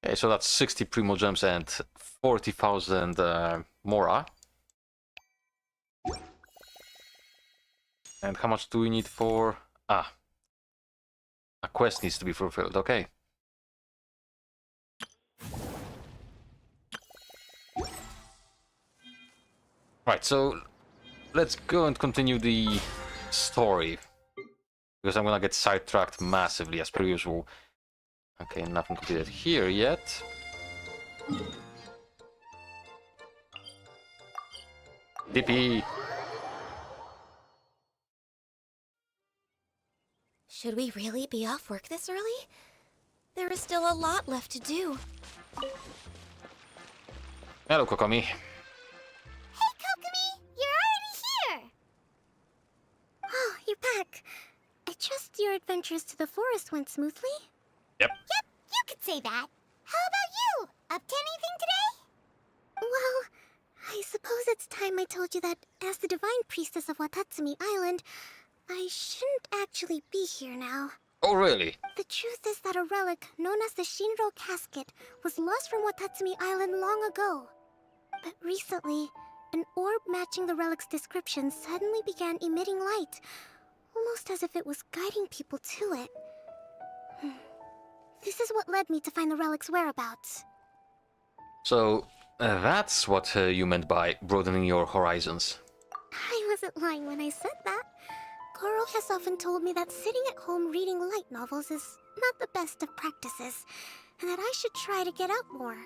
Okay, so that's 60 Primo Gems and 40,000 Mora. And how much do we need for... Ah. A quest needs to be fulfilled, okay. Right, so let's go and continue the story. Because I'm gonna get sidetracked massively as per usual. Okay, nothing completed here yet. DP! Should we really be off work this early? There is still a lot left to do. Hello, Kokomi. Hey, Kokomi! You're already here! Oh, you're back. I trust your adventures to the forest went smoothly? Yep. Yep, you could say that. How about you? Up to anything today? Well, I suppose it's time I told you that as the divine priestess of Watatsumi Island, I shouldn't actually be here now. Oh, really? The truth is that a relic known as the Shinro Casket was lost from Watatsumi Island long ago. But recently, an orb matching the relic's description suddenly began emitting light, almost as if it was guiding people to it. This is what led me to find the relic's whereabouts. So, that's what you meant by broadening your horizons. I wasn't lying when I said that. Goro has often told me that sitting at home reading light novels is not the best of practices, and that I should try to get out more.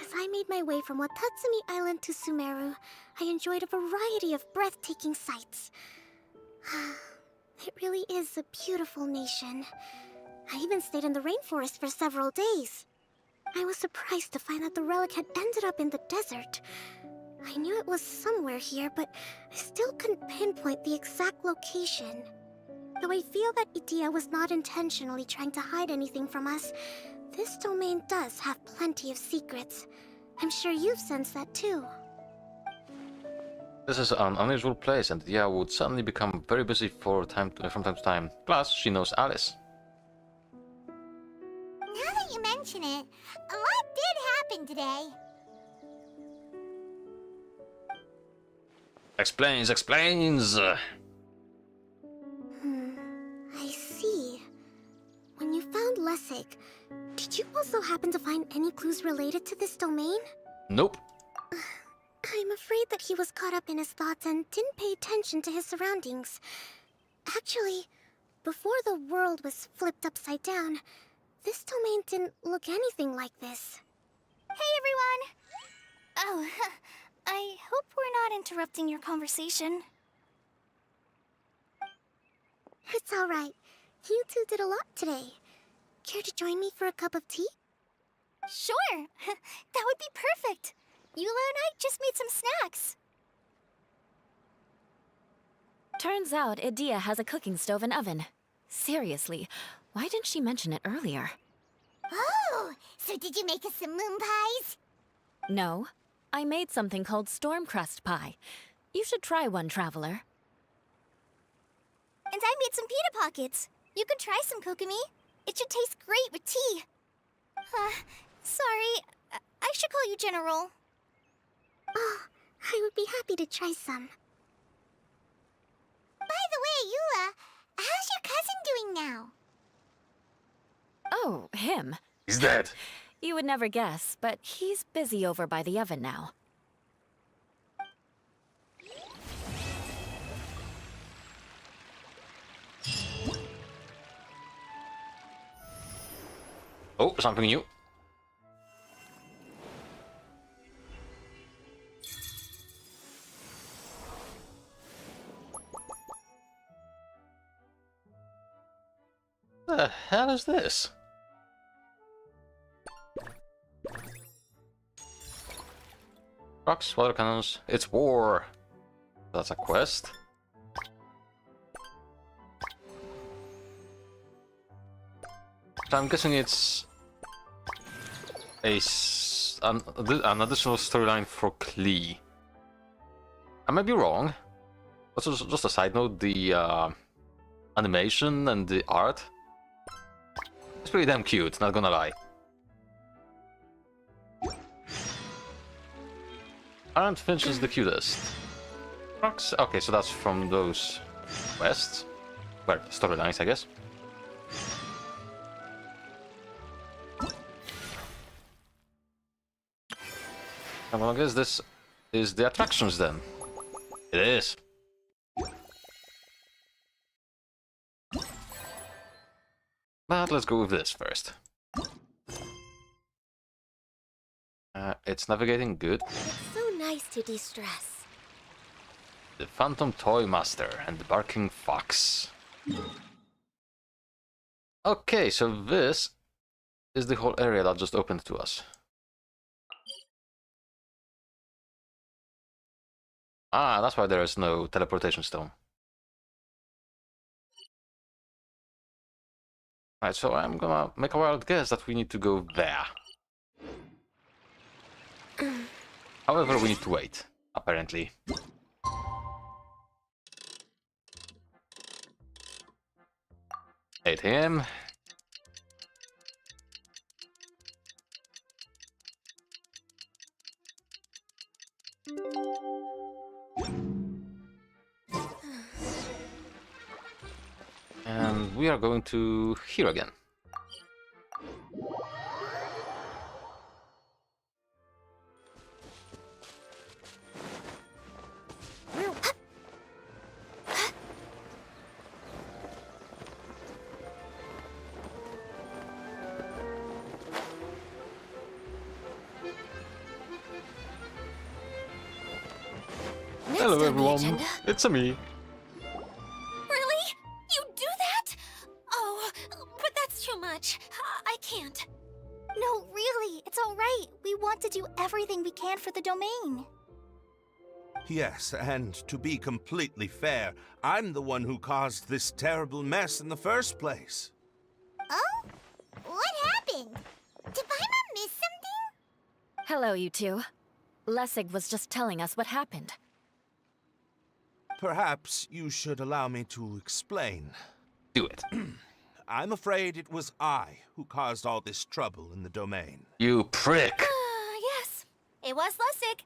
As I made my way from Watatsumi Island to Sumeru, I enjoyed a variety of breathtaking sights. It really is a beautiful nation. I even stayed in the rainforest for several days. I was surprised to find that the relic had ended up in the desert. I knew it was somewhere here, but I still couldn't pinpoint the exact location. Though I feel that Idia was not intentionally trying to hide anything from us, this domain does have plenty of secrets. I'm sure you've sensed that too. This is an unusual place, and Dia would suddenly become very busy from time to time. Plus, she knows Alice. Now that you mention it, a lot did happen today. Explains. I see. When you found Lessig, did you also happen to find any clues related to this domain? Nope. I'm afraid that he was caught up in his thoughts and didn't pay attention to his surroundings. Actually, before the world was flipped upside down, this domain didn't look anything like this. Hey, everyone! Oh, I hope we're not interrupting your conversation. It's all right. You two did a lot today. Care to join me for a cup of tea? Sure! That would be perfect! Eula and I just made some snacks. Turns out Idia has a cooking stove and oven. Seriously, why didn't she mention it earlier? Oh, so did you make us some moon pies? No, I made something called storm crust pie. You should try one, traveler. And I made some pita pockets. You can try some, Kokomi. It should taste great with tea. Sorry, I should call you General. Oh, I would be happy to try some. By the way, Eula, how's your cousin doing now? Oh, him. He's dead. You would never guess, but he's busy over by the oven now. Oh, something new. The hell is this? Rocks, water cannons, it's war. That's a quest. So I'm guessing it's an additional storyline for Klee. I might be wrong. Also, just a side note, the animation and the art, it's pretty damn cute, not gonna lie. Aren't finches the cutest? Rocks? Okay, so that's from those quests. Well, storylines, I guess. Well, I guess this is the attractions then. It is. But let's go with this first. It's navigating good. It's so nice to de-stress. The Phantom Toy Master and the Barking Fox. Okay, so this is the whole area that just opened to us. Ah, that's why there is no teleportation stone. Right, so I'm gonna make a wild guess that we need to go there. However, we need to wait, apparently. Eight AM. And we are going to here again. Hello everyone, it's me. Really? You do that? Oh, but that's too much. I can't. No, really, it's alright. We want to do everything we can for the domain. Yes, and to be completely fair, I'm the one who caused this terrible mess in the first place. Oh? What happened? Did Paimon miss something? Hello, you two. Lessig was just telling us what happened. Perhaps you should allow me to explain. Do it. I'm afraid it was I who caused all this trouble in the domain. You prick! Yes, it was Lessig.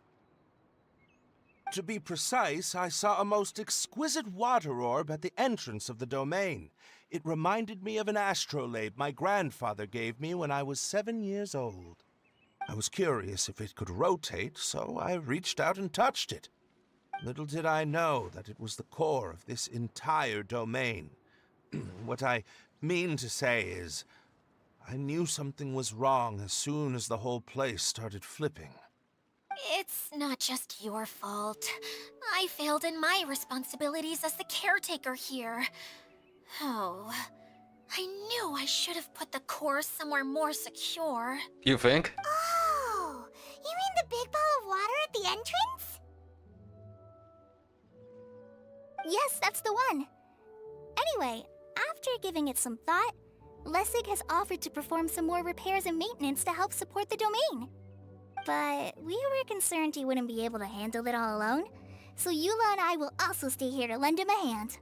To be precise, I saw a most exquisite water orb at the entrance of the domain. It reminded me of an astrolabe my grandfather gave me when I was 7 years old. I was curious if it could rotate, so I reached out and touched it. Little did I know that it was the core of this entire domain. What I mean to say is, I knew something was wrong as soon as the whole place started flipping. It's not just your fault. I failed in my responsibilities as the caretaker here. Oh, I knew I should have put the core somewhere more secure. You think? Oh, you mean the big ball of water at the entrance? Yes, that's the one. Anyway, after giving it some thought, Lessig has offered to perform some more repairs and maintenance to help support the domain. But we were concerned he wouldn't be able to handle it all alone, so Eula and I will also stay here to lend him a hand.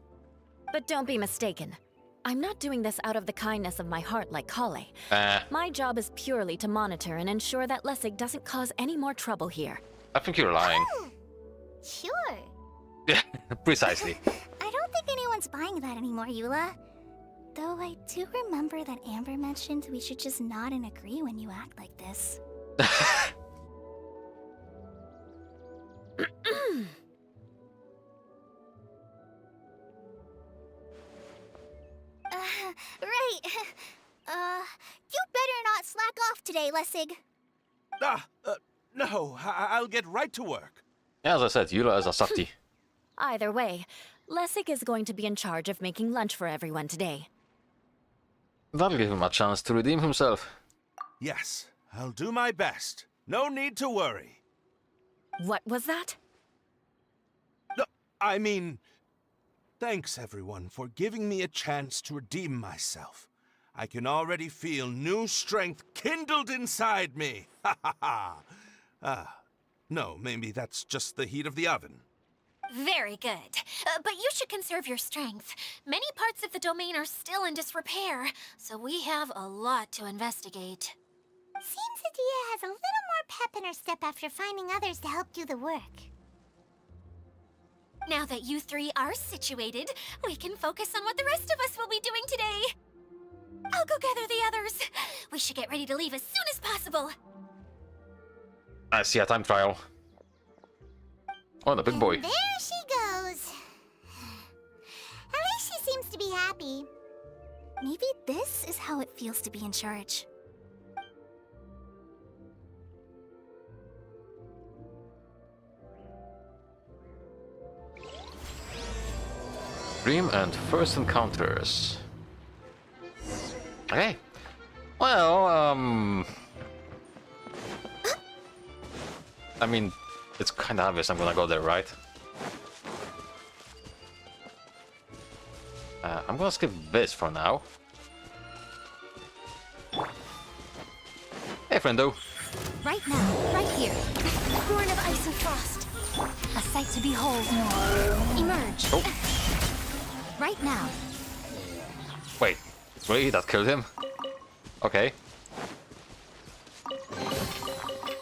But don't be mistaken. I'm not doing this out of the kindness of my heart like Kale. I My job is purely to monitor and ensure that Lessig doesn't cause any more trouble here. think you're lying. Sure. Yeah, precisely. I don't think anyone's buying that anymore, Eula. Though I do remember that Amber mentioned we should just nod and agree when you act like this. Right. You better not slack off today, Lessig. No, I'll get right to work. Yeah, as I said, Yula is a softie. Either way, Lessig is going to be in charge of making lunch for everyone today. That'll give him a chance to redeem himself. Yes, I'll do my best. No need to worry. What was that? No, I mean, thanks everyone for giving me a chance to redeem myself. I can already feel new strength kindled inside me. Ha ha ha. No, maybe that's just the heat of the oven. Very good. But you should conserve your strength. Many parts of the domain are still in disrepair, so we have a lot to investigate. Seems Adia has a little more pep in her step after finding others to help do the work. Now that you three are situated, we can focus on what the rest of us will be doing today. I'll go gather the others. We should get ready to leave as soon as possible. I see a time trial. Oh, the big boy. And there she goes. At least she seems to be happy. Maybe this is how it feels to be in charge. Dream and first encounters. Okay. Well, I mean, it's kind of obvious I'm gonna go there, right? I'm gonna skip this for now. Hey, friendo. Right now, right here. Born of ice and frost. A sight to behold. Emerge. Oh. Right now. Wait, really? That killed him? Okay.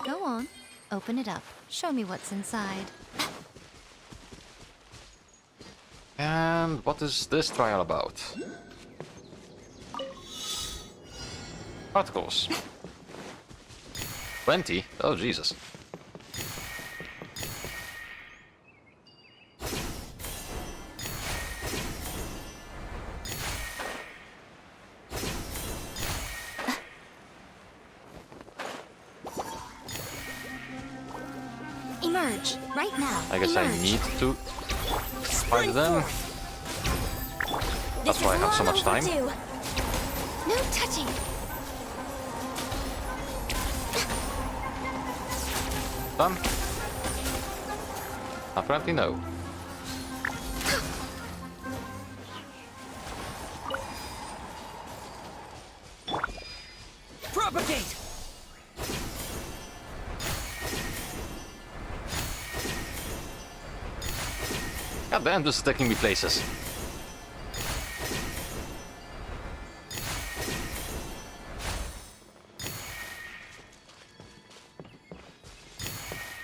Go on. Open it up. Show me what's inside. And what is this trial about? Particles. 20? Oh, Jesus. Emerge. Right now. I guess I need to fight them. That's why I have so much time. No touching. Done? Apparently no. Propagate! God damn, this is taking me places.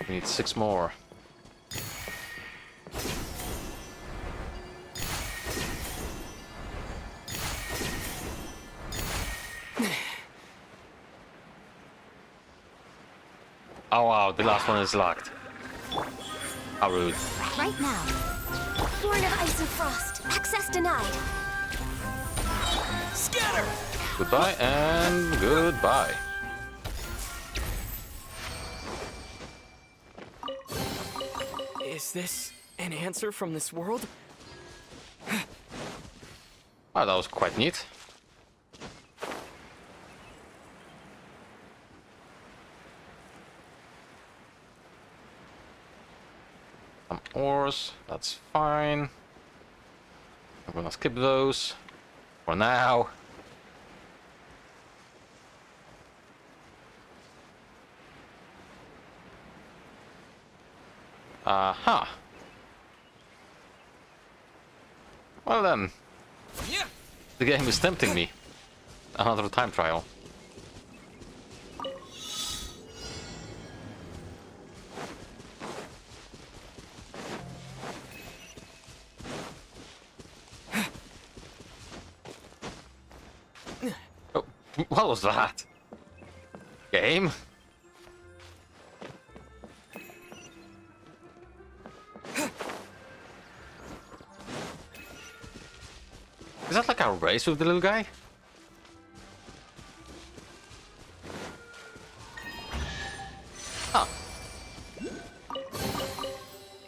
We need 6 more. Oh wow, the last one is locked. How rude. Right now. Born of ice and frost. Access denied. Scatter! Goodbye and goodbye. Is this an answer from this world? Oh, that was quite neat. Some ores, that's fine. I'm gonna skip those for now. Aha. Well then, Yeah! the game is tempting me. Another time trial. Oh, what was that? Game? Is that like a race with the little guy? Huh.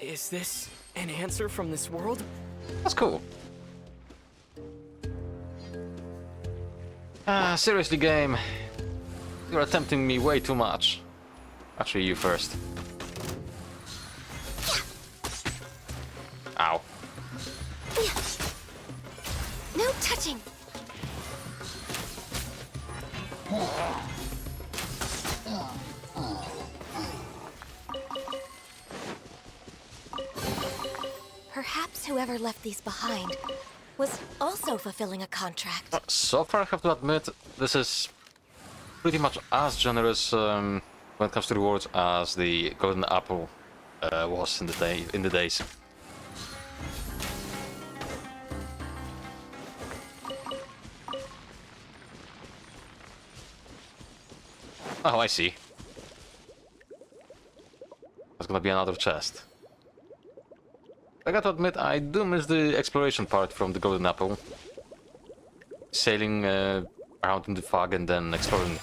Is this an answer from this world? That's cool. Seriously, game. You're attempting me way too much. Actually, you first. Ow. No touching. Perhaps whoever left these behind was also fulfilling a contract. So far, I have to admit, this is pretty much as generous when it comes to rewards as the Golden Apple was in the days. Oh, I see. There's gonna be another chest. I gotta admit, I do miss the exploration part from the Golden Apple. Sailing around in the fog and then exploring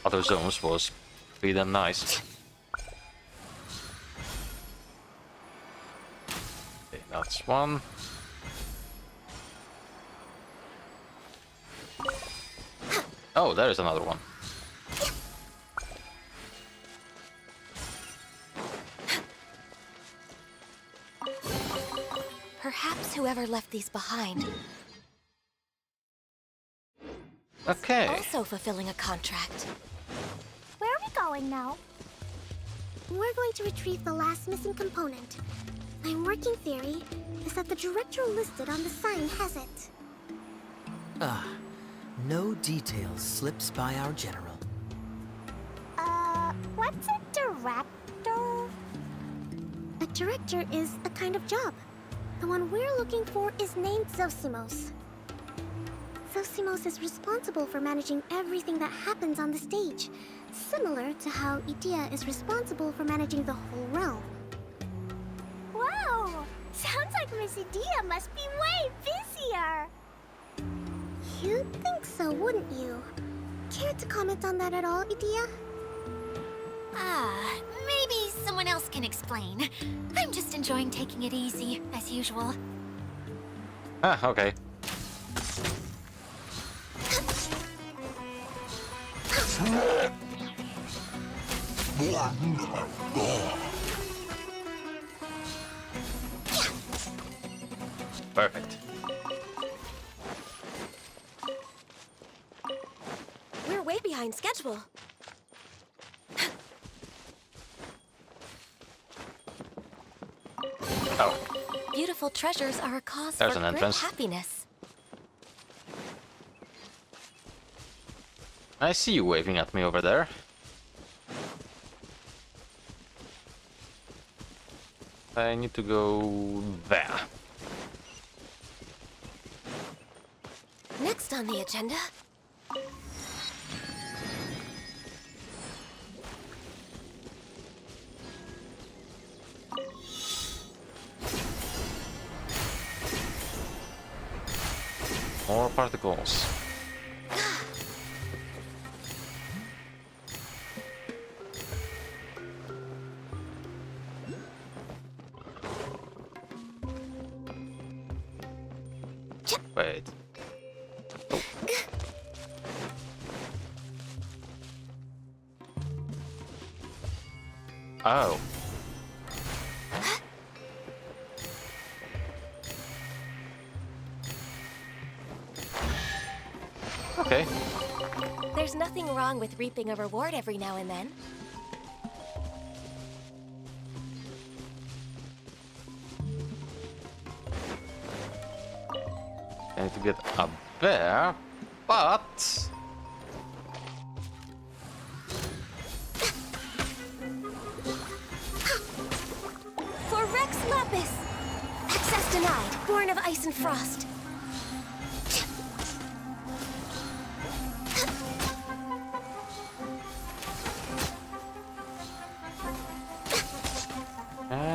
other zones was pretty damn nice. Okay, that's one. Oh, there is another one. Perhaps whoever left these behind Okay. also fulfilling a contract. Where are we going now? We're going to retrieve the last missing component. My working theory is that the director listed on the sign has it. Ah, no details slips by our general. What's a director? A director is a kind of job. The one we're looking for is named Zosimos. Zosimos is responsible for managing everything that happens on the stage, similar to how Idea is responsible for managing the whole realm. Wow! Sounds like Miss Idea must be way busier. You'd think so, wouldn't you? Care to comment on that at all, Idea? Maybe someone else can explain. I'm just enjoying taking it easy, as usual. Ah, okay. Perfect. We're way behind schedule. Oh, Beautiful treasures are a cause There's for an great entrance. happiness. I see you waving at me over there. I need to go there. Next on the agenda, More particles. Wait. Oh. Okay. there's nothing wrong with reaping a reward every now and then. I need to get a bear, but For Rex Lapis! Access denied, born of ice and frost.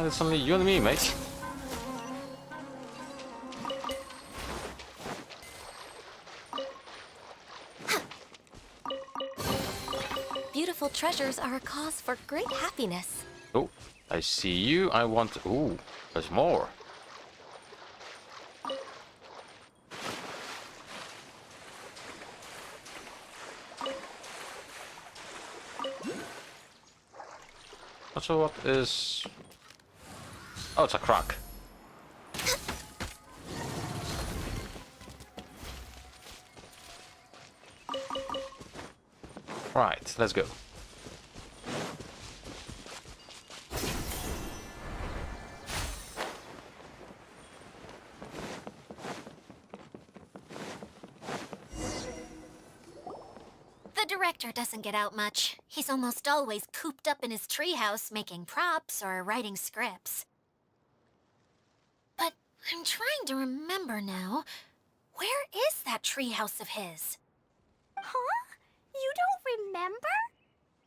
it's only you and me, mate. Beautiful treasures are a cause for great happiness. Oh, I see you. I want. Ooh, there's more. So what is? Oh, it's a crack. Right, let's go. The The director doesn't get out much. He's almost always cooped up in his treehouse making props or writing scripts. But I'm trying to remember now. Where is that treehouse of his? Huh? You don't remember?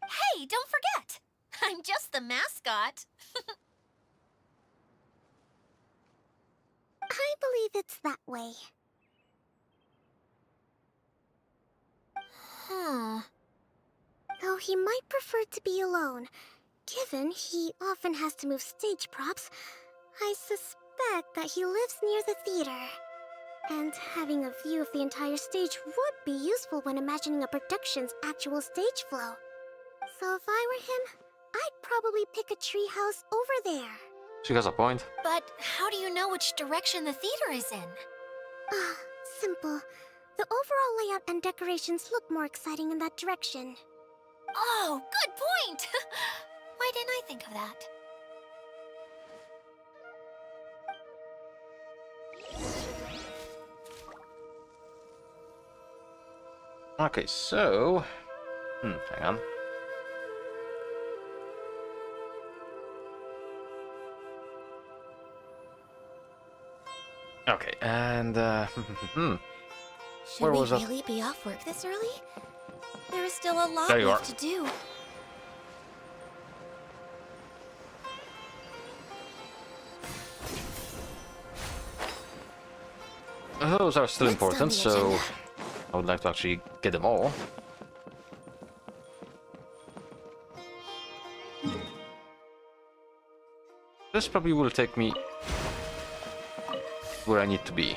Hey, don't forget! I'm just the mascot. I believe it's that way. Huh. Though he might prefer to be alone, given he often has to move stage props, I suspect that he lives near the theater. And having a view of the entire stage would be useful when imagining a production's actual stage flow. So if I were him, I'd probably pick a treehouse over there. She has a point. But how do you know which direction the theater is in? Ah, simple. The overall layout and decorations look more exciting in that direction. Oh, good point! Why didn't I think of that? Okay, so... hang on. Okay, and Should Where we was it? really be off work this early? There is still a lot There you left are. to do. those are still Next on important, the so agenda. I would like to actually get them all. This probably will take me where I need to be.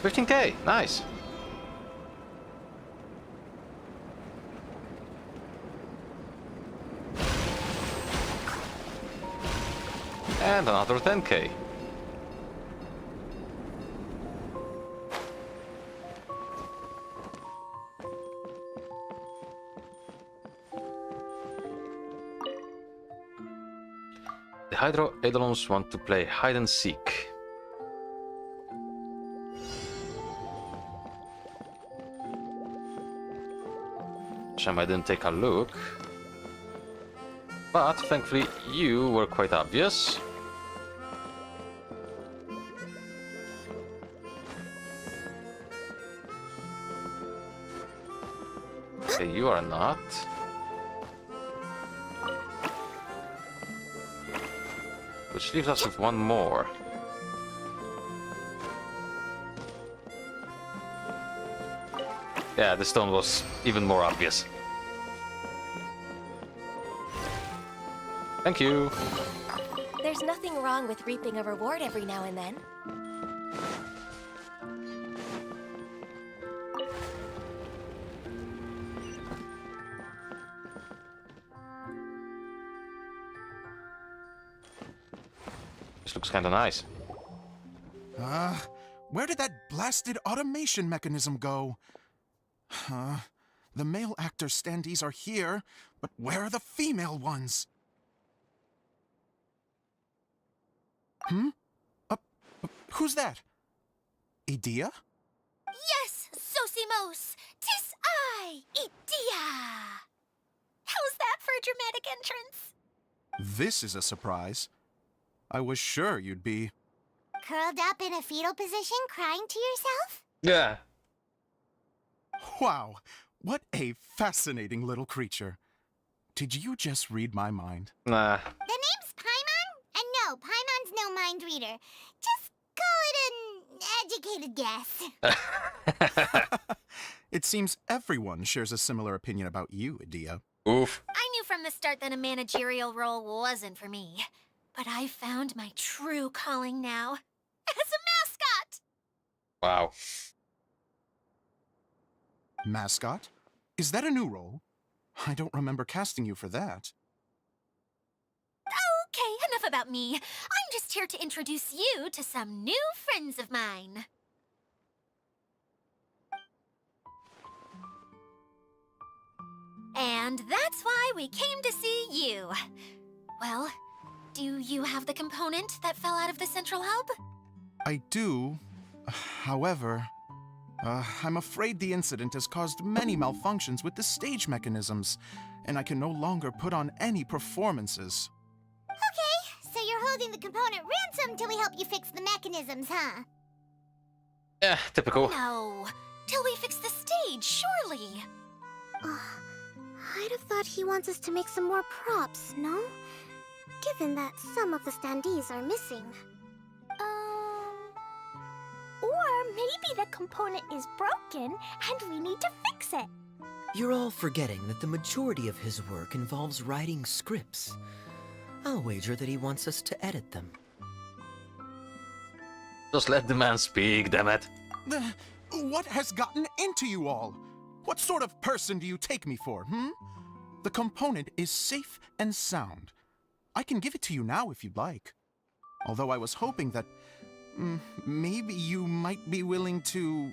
$15K, nice. And another 10K. The Hydro Eidolons want to play hide and seek. Shame I didn't take a look. But thankfully you were quite obvious. Okay, you are not. Which leaves us with one more. Yeah, the stone was even more obvious. Thank you. There's nothing wrong with reaping a reward every now and then. This looks kinda nice. Where did that blasted automation mechanism go? The male actor standees are here, but where are the female ones? Who's that? Idea? Yes, Sosimos! 'Tis I, Idia! How's that for a dramatic entrance? This is a surprise. I was sure you'd be... Curled up in a fetal position, crying to yourself? Yeah. Wow, what a fascinating little creature. Did you just read my mind? Nah. The name's Paimon? And no, Paimon's no mind reader. Just call it an educated guess. It seems everyone shares a similar opinion about you, Idea. Oof. I knew from the start that a managerial role wasn't for me. But I found my true calling now. As a mascot! Wow. Mascot? Is that a new role? I don't remember casting you for that. Okay, enough about me. I'm just here to introduce you to some new friends of mine. And that's why we came to see you. Well, do you have the component that fell out of the central hub? I do. However, I'm afraid the incident has caused many malfunctions with the stage mechanisms, and I can no longer put on any performances. Okay, so you're holding the component ransom till we help you fix the mechanisms, huh? Yeah, typical. No, till we fix the stage, surely. I'd have thought he wants us to make some more props, no? Given that some of the standees are missing. Or maybe the component is broken and we need to fix it. You're all forgetting that the majority of his work involves writing scripts. I'll wager that he wants us to edit them. Just let the man speak, damn it. What has gotten into you all? What sort of person do you take me for, The component is safe and sound. I can give it to you now if you'd like. Although I was hoping that maybe you might be willing to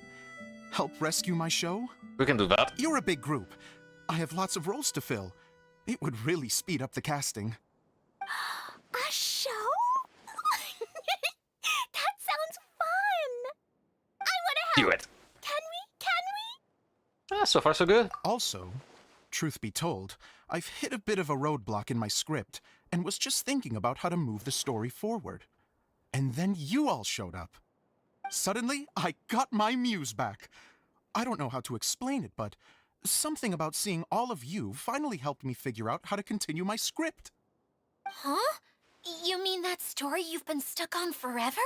help rescue my show? We can do that. You're a big group. I have lots of roles to fill. It would really speed up the casting. A show? That sounds fun! I wanna help! Do it. Can we? So far so good. Also, truth be told, I've hit a bit of a roadblock in my script and was just thinking about how to move the story forward. And then you all showed up. Suddenly, I got my muse back. I don't know how to explain it, but something about seeing all of you finally helped me figure out how to continue my script. Huh? You mean that story you've been stuck on forever?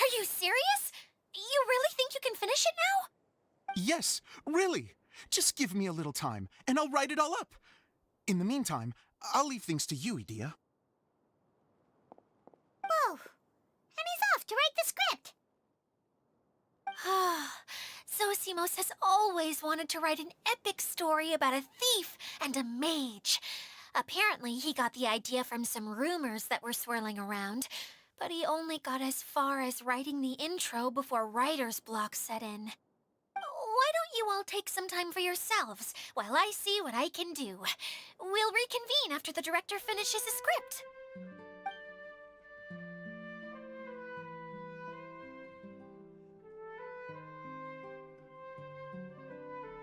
Are you serious? You really think you can finish it now? Yes, really. Just give me a little time, and I'll write it all up. In the meantime, I'll leave things to you, Edea. Whoa! And he's off to write the script! Zosimos has always wanted to write an epic story about a thief and a mage. Apparently, he got the idea from some rumors that were swirling around, but he only got as far as writing the intro before writer's block set in. Why don't you all take some time for yourselves while I see what I can do? We'll reconvene after the director finishes his script.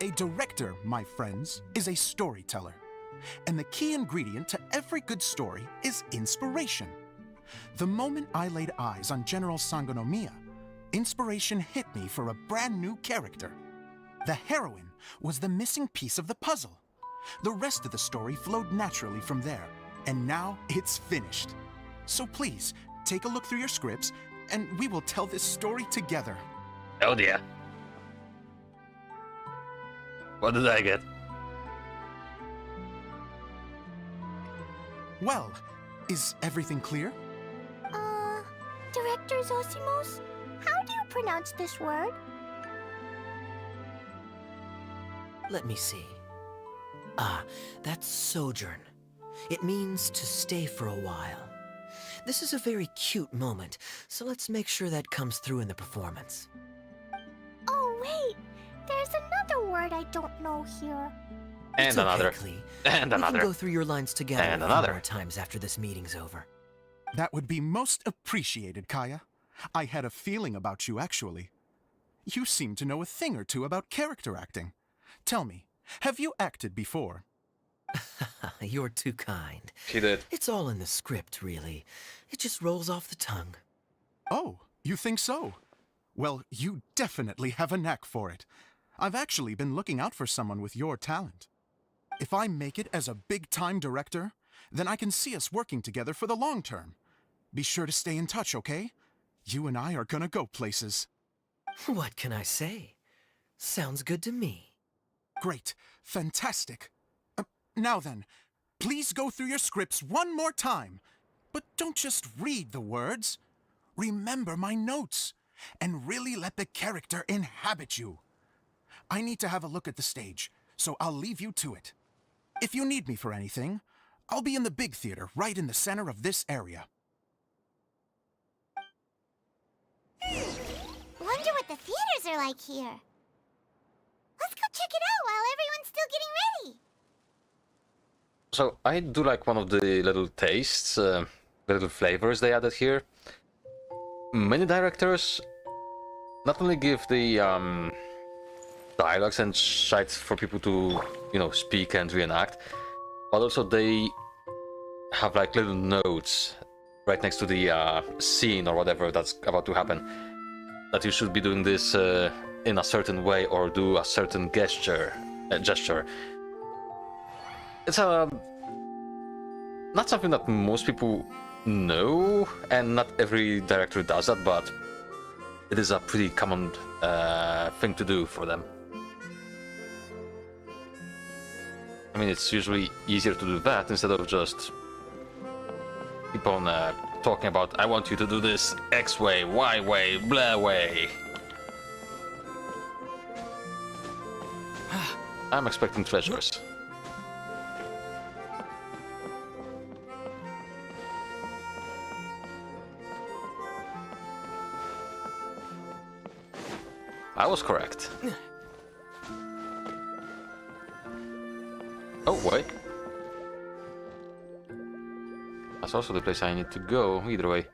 A director, my friends, is a storyteller. And the key ingredient to every good story is inspiration. The moment I laid eyes on General Sangonomiya, inspiration hit me for a brand new character. The heroine was the missing piece of the puzzle. The rest of the story flowed naturally from there, and now it's finished. So please, take a look through your scripts, and we will tell this story together. Oh dear. What did I get? Well, is everything clear? Director Zosimos, how do you pronounce this word? Let me see. Ah, that's sojourn. It means to stay for a while. This is a very cute moment, so let's make sure that comes through in the performance. Oh, wait. There's another word I don't know here. And It's another. Okay, Klee. And We another. can go through your lines together And a few another. more times after this meeting's over. That would be most appreciated, Kaya. I had a feeling about you, actually. You seem to know a thing or two about character acting. Tell me, have you acted before? You're too kind. She did. It's all in the script, really. It just rolls off the tongue. Oh, you think so? Well, you definitely have a knack for it. I've actually been looking out for someone with your talent. If I make it as a big-time director, then I can see us working together for the long term. Be sure to stay in touch, okay? You and I are gonna go places. What can I say? Sounds good to me. Great. Fantastic. Now then, please go through your scripts one more time. But don't just read the words. Remember my notes, and really let the character inhabit you. I need to have a look at the stage, so I'll leave you to it. If you need me for anything, I'll be in the big theater right in the center of this area. Wonder what the theaters are like here. Let's go check it out while everyone's still getting ready. So I do like one of the little tastes, the little flavors they added here. Many directors not only give the dialogues and shit for people to, you know, speak and reenact, but also they have like little notes right next to the scene or whatever that's about to happen, that you should be doing this in a certain way or do a certain gesture. It's not something that most people know, and not every director does that, but it is a pretty common thing to do for them. I mean, it's usually easier to do that instead of just keep on talking about, I want you to do this X way, Y way, blah way. I'm expecting treasures. I was correct. Oh, wait. That's also the place I need to go, either way.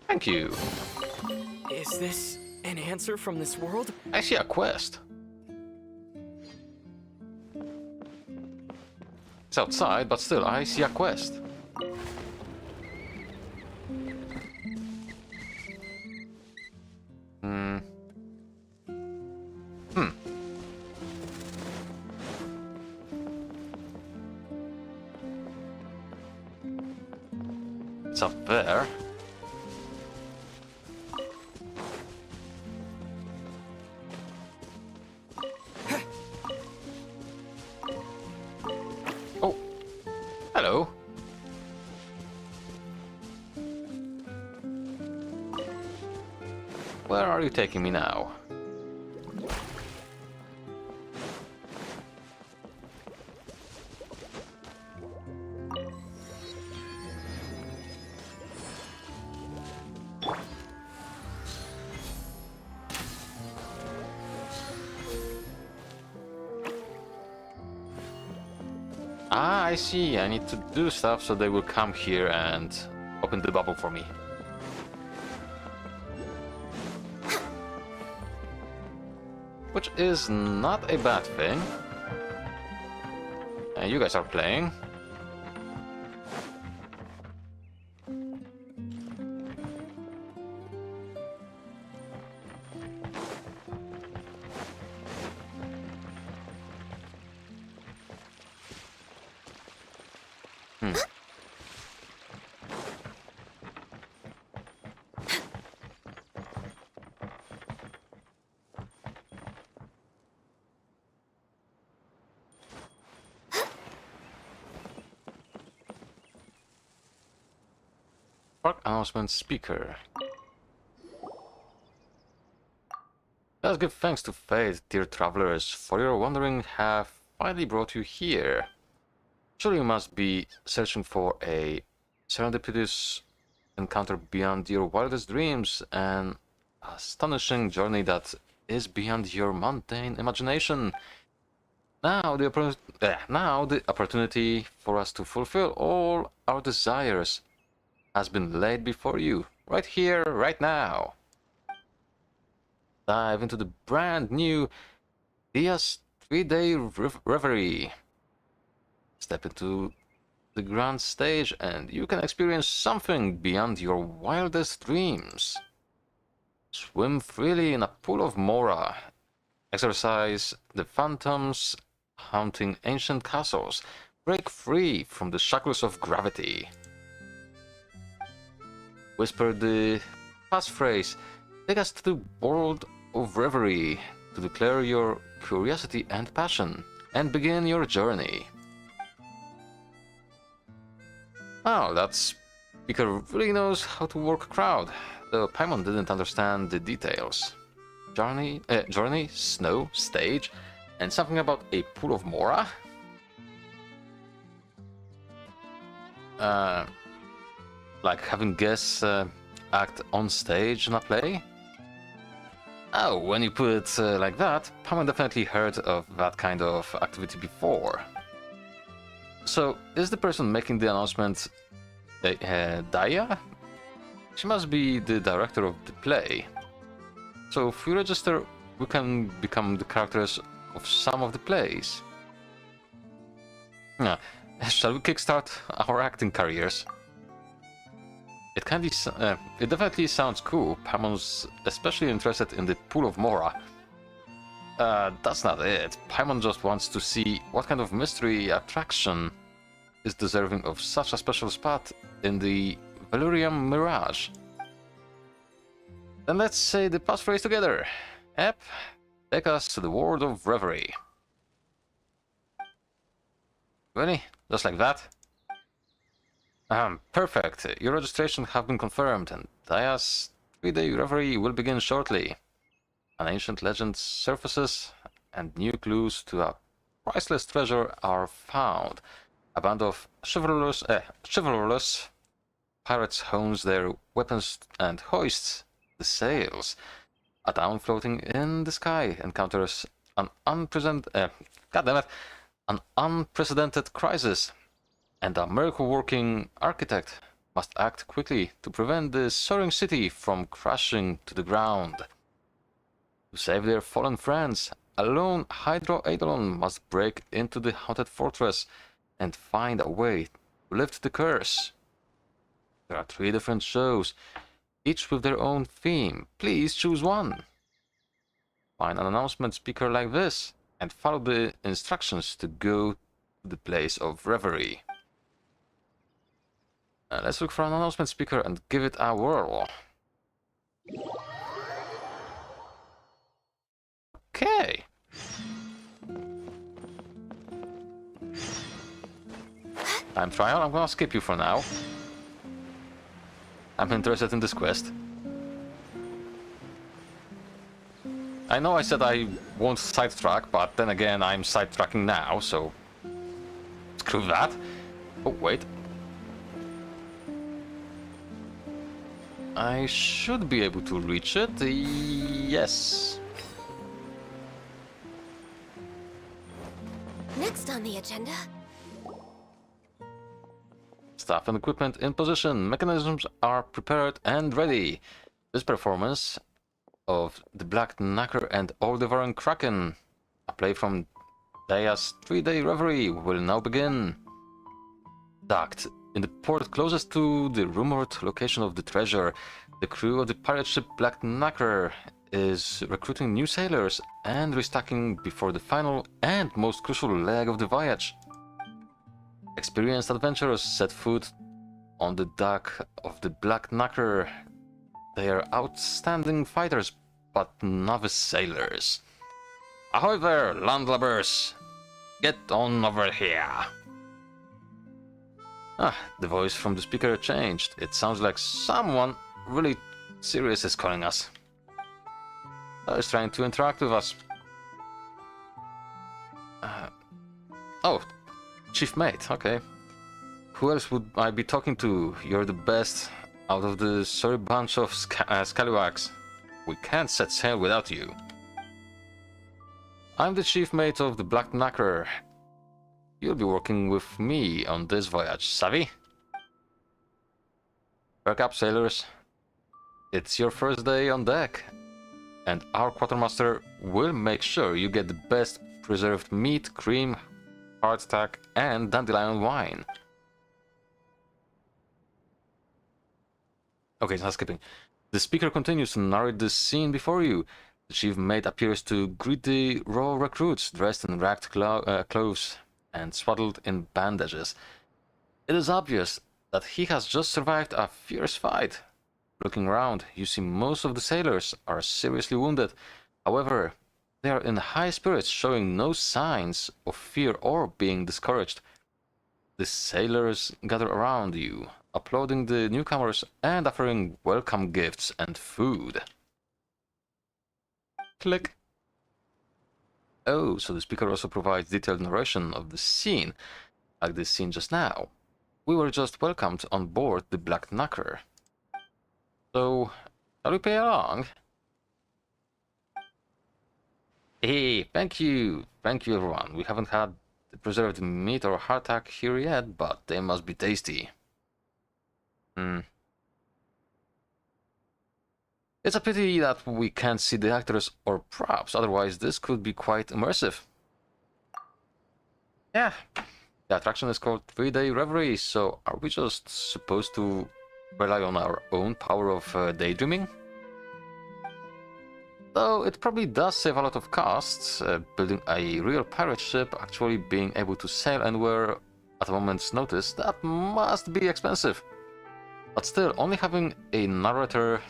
Thank you. Is this an answer from this world? I see a quest. It's outside, but still, I see a quest. It's up there. Oh, hello. Where are you taking me now? Ah, I see. I need to do stuff so they will come here and open the bubble for me. Which is not a bad thing. And you guys are playing. Park announcement speaker. Let's give thanks to fate, dear travelers, for your wandering have finally brought you here. Surely you must be searching for a serendipitous encounter beyond your wildest dreams, an astonishing journey that is beyond your mundane imagination. Now the opportunity for us to fulfill all our desires has been laid before you, right here, right now. Dive into the brand new Dia's 3-day reverie. Step into the grand stage and you can experience something beyond your wildest dreams. Swim freely in a pool of Mora. Exercise the phantoms haunting ancient castles. Break free from the shackles of gravity. Whisper the passphrase. Take us to the world of reverie to declare your curiosity and passion and begin your journey. Wow, that speaker really knows how to work a crowd, though Paimon didn't understand the details. Journey, snow, stage, and something about a pool of Mora? Like having guests act on stage in a play? Oh, when you put it like that, Paimon definitely heard of that kind of activity before. So, is the person making the announcement Daya? She must be the director of the play. So, if we register, we can become the characters of some of the plays. Yeah. Shall we kickstart our acting careers? It definitely sounds cool. Paimon's especially interested in the Pool of Mora. That's not it. Paimon just wants to see what kind of mystery attraction is deserving of such a special spot in the Valurium Mirage. Then let's say the passphrase together. Ep, take us to the world of reverie. Really? Just like that? Perfect. Your registration have been confirmed, and Daya's 3-day reverie will begin shortly. An ancient legend surfaces, and new clues to a priceless treasure are found. A band of chivalrous pirates hones their weapons and hoists the sails. A town floating in the sky encounters an unprecedented crisis, and a miracle-working architect must act quickly to prevent the soaring city from crashing to the ground. To save their fallen friends, a lone Hydro Eidolon must break into the haunted fortress and find a way to lift the curse. There are 3 different shows, each with their own theme. Please choose one. Find an announcement speaker like this and follow the instructions to go to the place of reverie. Let's look for an announcement speaker and give it a whirl. Okay. Time trial, I'm gonna skip you for now. I'm interested in this quest. I know I said I won't sidetrack, but then again I'm sidetracking now, so screw that. Oh, wait. I should be able to reach it. Yes. Next on the agenda. Staff and equipment in position. Mechanisms are prepared and ready. This performance of the Black Knacker and All-Devouring Kraken, a play from Daya's 3-day reverie, will now begin. Docked in the port closest to the rumored location of the treasure, the crew of the pirate ship Black Knacker is recruiting new sailors and restocking before the final and most crucial leg of the voyage. Experienced adventurers set foot on the deck of the Black Knacker. They are outstanding fighters, but novice sailors. Ahoy there, landlubbers! Get on over here! The voice from the speaker changed. It sounds like someone really serious is calling us. Is trying to interact with us. Oh, chief mate, okay. Who else would I be talking to? You're the best out of the sorry bunch of scallywags. We can't set sail without you. I'm the chief mate of the Black Knacker. You'll be working with me on this voyage, savvy? Perk up, sailors. It's your first day on deck, and our quartermaster will make sure you get the best preserved meat, cream, hardtack, and dandelion wine. Okay, it's not skipping. The speaker continues to narrate the scene before you. The chief mate appears to greet the raw recruits dressed in ragged clothes and swaddled in bandages. It is obvious that he has just survived a fierce fight. Looking around, you see most of the sailors are seriously wounded. However, they are in high spirits, showing no signs of fear or being discouraged. The sailors gather around you, applauding the newcomers and offering welcome gifts and food. Click. Oh, so the speaker also provides detailed narration of the scene, like this scene just now. we were just welcomed on board the Black Knacker. So, shall we play along? Hey, thank you everyone. We haven't had the preserved meat or hardtack here yet, but they must be tasty. It's a pity that we can't see the actors or props, otherwise this could be quite immersive. Yeah, the attraction is called 3-Day Reverie, so are we just supposed to rely on our own power of daydreaming? Though it probably does save a lot of costs, building a real pirate ship, actually being able to sail anywhere at a moment's notice, that must be expensive. But still, only having a narrator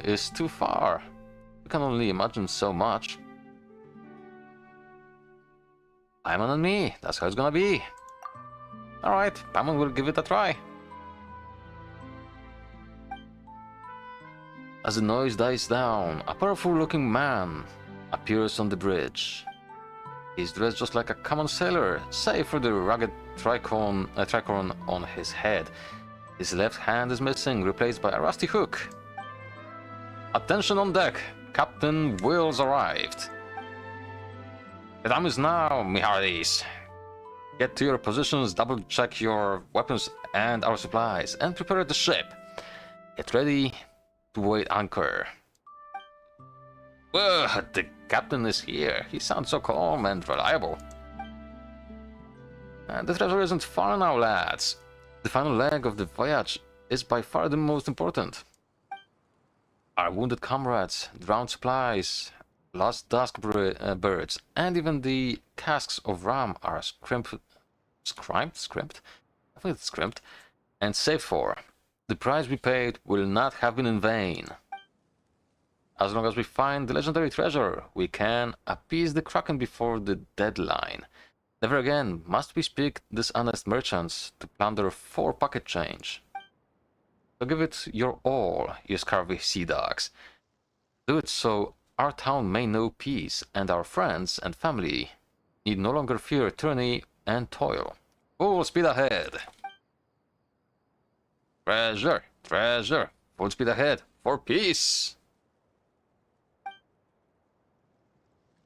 is too far. We can only imagine so much. Paimon and me, that's how it's gonna be. Alright, Paimon will give it a try. As the noise dies down, a powerful-looking man appears on the bridge. He's dressed just like a common sailor, save for the rugged tricorn on his head. His left hand is missing, replaced by a rusty hook. Attention on deck! Captain Will's arrived. The time is now, me hearties. Get to your positions, double-check your weapons and our supplies, and prepare the ship. Get ready to weigh anchor. Whoa, the captain is here. He sounds so calm and reliable. The treasure isn't far now, lads. The final leg of the voyage is by far the most important. Our wounded comrades, drowned supplies, lost dusk birds, and even the casks of rum are scrimped, I think it's scrimped, and saved for. The price we paid will not have been in vain. As long as we find the legendary treasure, we can appease the Kraken before the deadline. Never again must we speak dishonest merchants to plunder 4 pocket change. So give it your all, you scurvy sea dogs. Do it so our town may know peace, and our friends and family need no longer fear tyranny and toil. Full speed ahead! Treasure! Treasure! Full speed ahead! For peace!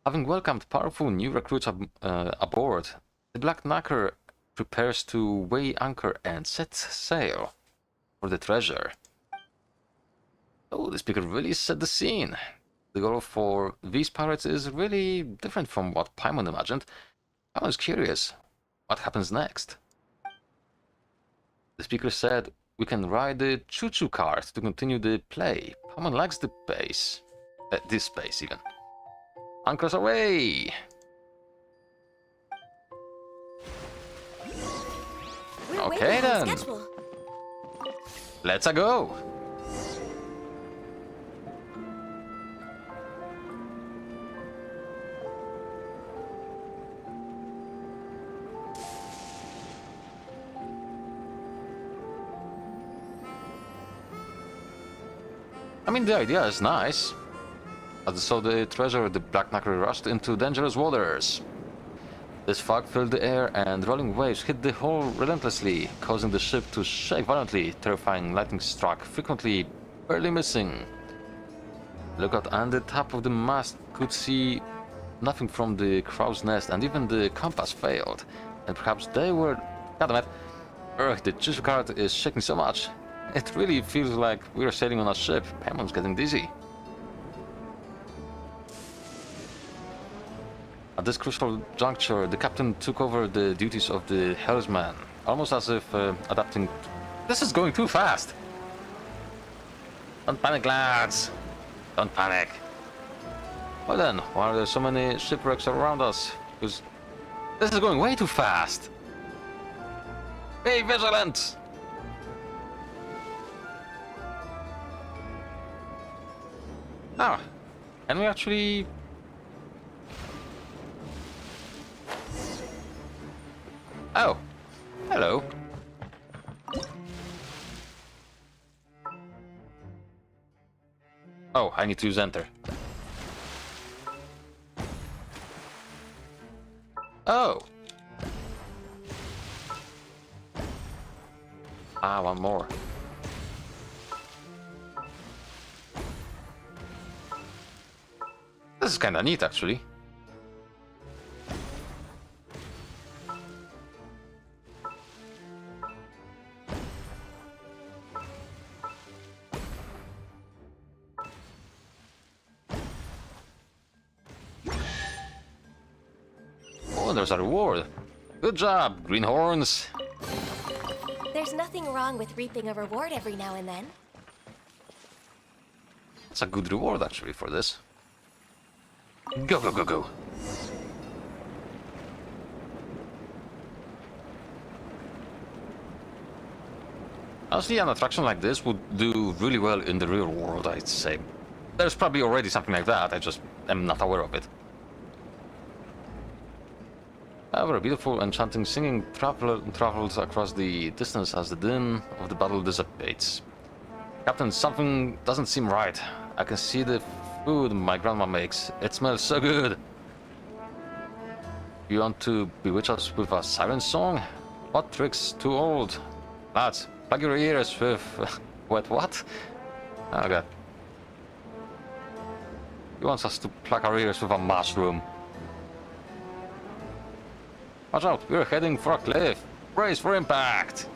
Having welcomed powerful new recruits aboard, the Black Knacker prepares to weigh anchor and set sail for the treasure. Oh, the speaker really set the scene. The goal for these pirates is really different from what Paimon imagined. I was curious, what happens next? The speaker said we can ride the choo-choo cart to continue the play. Paimon likes the pace. This pace, even. Anchors away! Okay then. Let's go. I mean, the idea is nice. As they saw the treasure, the Black Knacker rushed into dangerous waters. This fog filled the air, and rolling waves hit the hull relentlessly, causing the ship to shake violently. Terrifying lightning struck, frequently barely missing. Lookout on the top of the mast could see nothing from the crow's nest, and even the compass failed. And perhaps they were... Goddammit! Ugh, the choo-choo cart is shaking so much. It really feels like we're sailing on a ship. Paimon's getting dizzy. At this crucial juncture, the captain took over the duties of the helmsman, almost as if adapting... This is going too fast! Don't panic, lads! Don't panic! Well then, why are there so many shipwrecks around us? Because this is going way too fast! Be vigilant! Now, can we actually... Oh, hello. Oh, I need to use enter. Oh. Ah, one more. This is kinda neat, actually. Oh, there's a reward. Good job, greenhorns. There's nothing wrong with reaping a reward every now and then. It's a good reward, actually, for this. Go, go, go, go. Honestly, an attraction like this would do really well in the real world, I'd say. There's probably already something like that, I just am not aware of it. However, a beautiful, enchanting singing travels across the distance as the din of the battle dissipates. Captain, something doesn't seem right. I can see the food my grandma makes. It smells so good. You want to bewitch us with a siren song? What trick's too old? Lads, plug your ears with... Wait, what? Oh god. He wants us to plug our ears with a mushroom. Watch out, we're heading for a cliff. Brace for impact.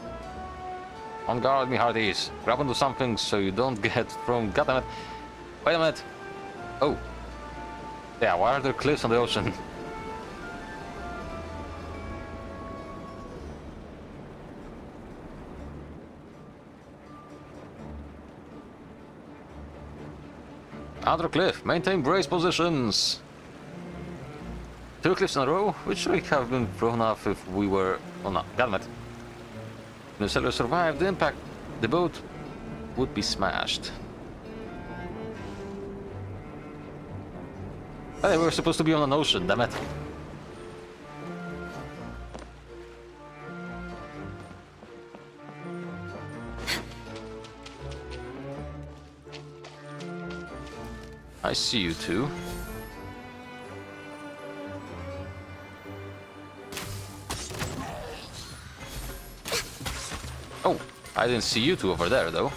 On guard, me hearties. Grab onto something so you don't get thrown. Goddammit. Wait a minute. Oh. Yeah, why are there cliffs on the ocean? Another cliff. Maintain brace positions. 2 cliffs in a row, which should have been thrown off if we were... Oh no, goddammit. If the sailor survived the impact, the boat would be smashed. Hey, we were supposed to be on an ocean, damn it. I see you two. Oh, I didn't see you two over there, though.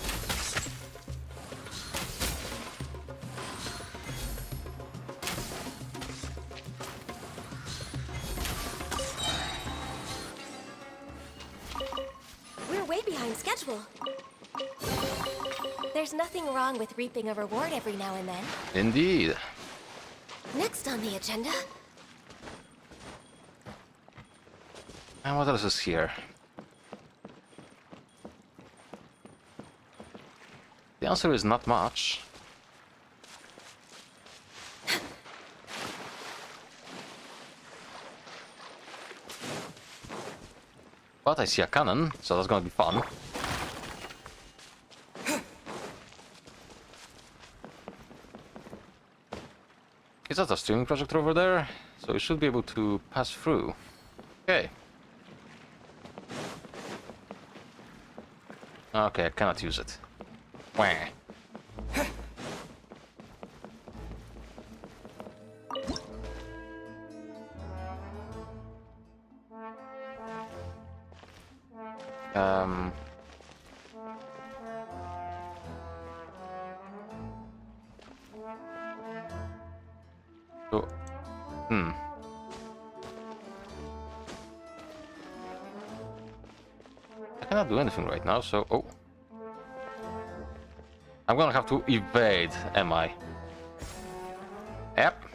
We're way behind schedule. There's nothing wrong with reaping a reward every now and then. Indeed. Next on the agenda... And what else is here? The answer is not much. But I see a cannon, so that's gonna be fun. Is that a streaming projector over there? So we should be able to pass through. Okay. Okay, I cannot use it. Wah. So, I cannot do anything right now, so... Oh. I'm gonna have to evade, am I? Yep.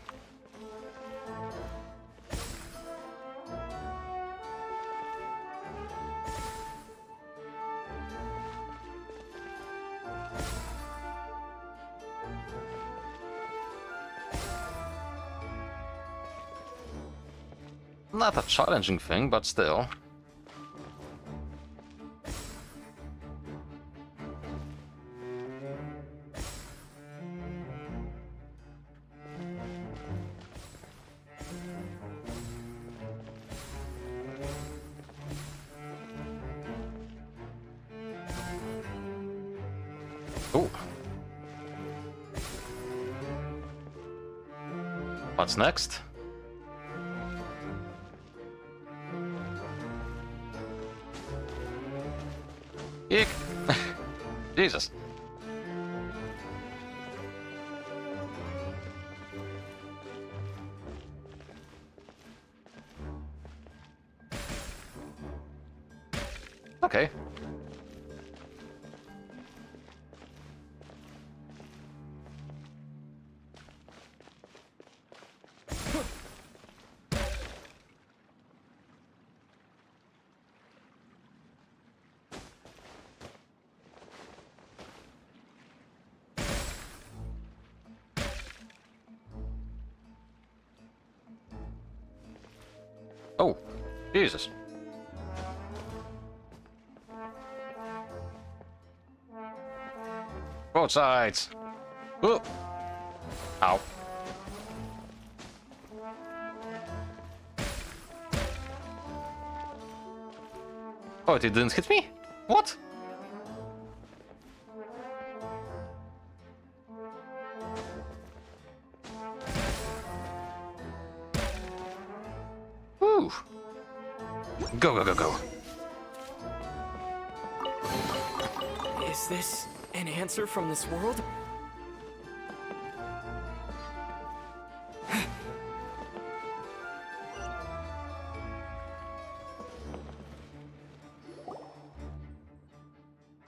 Not a challenging thing, but still. Oh. What's next? Eek. Jesus. Okay. Oh, Jesus. Both sides. Oh. Ow. Oh, it didn't hit me? What? Woo. Go, go, go, go. Is this an answer from this world?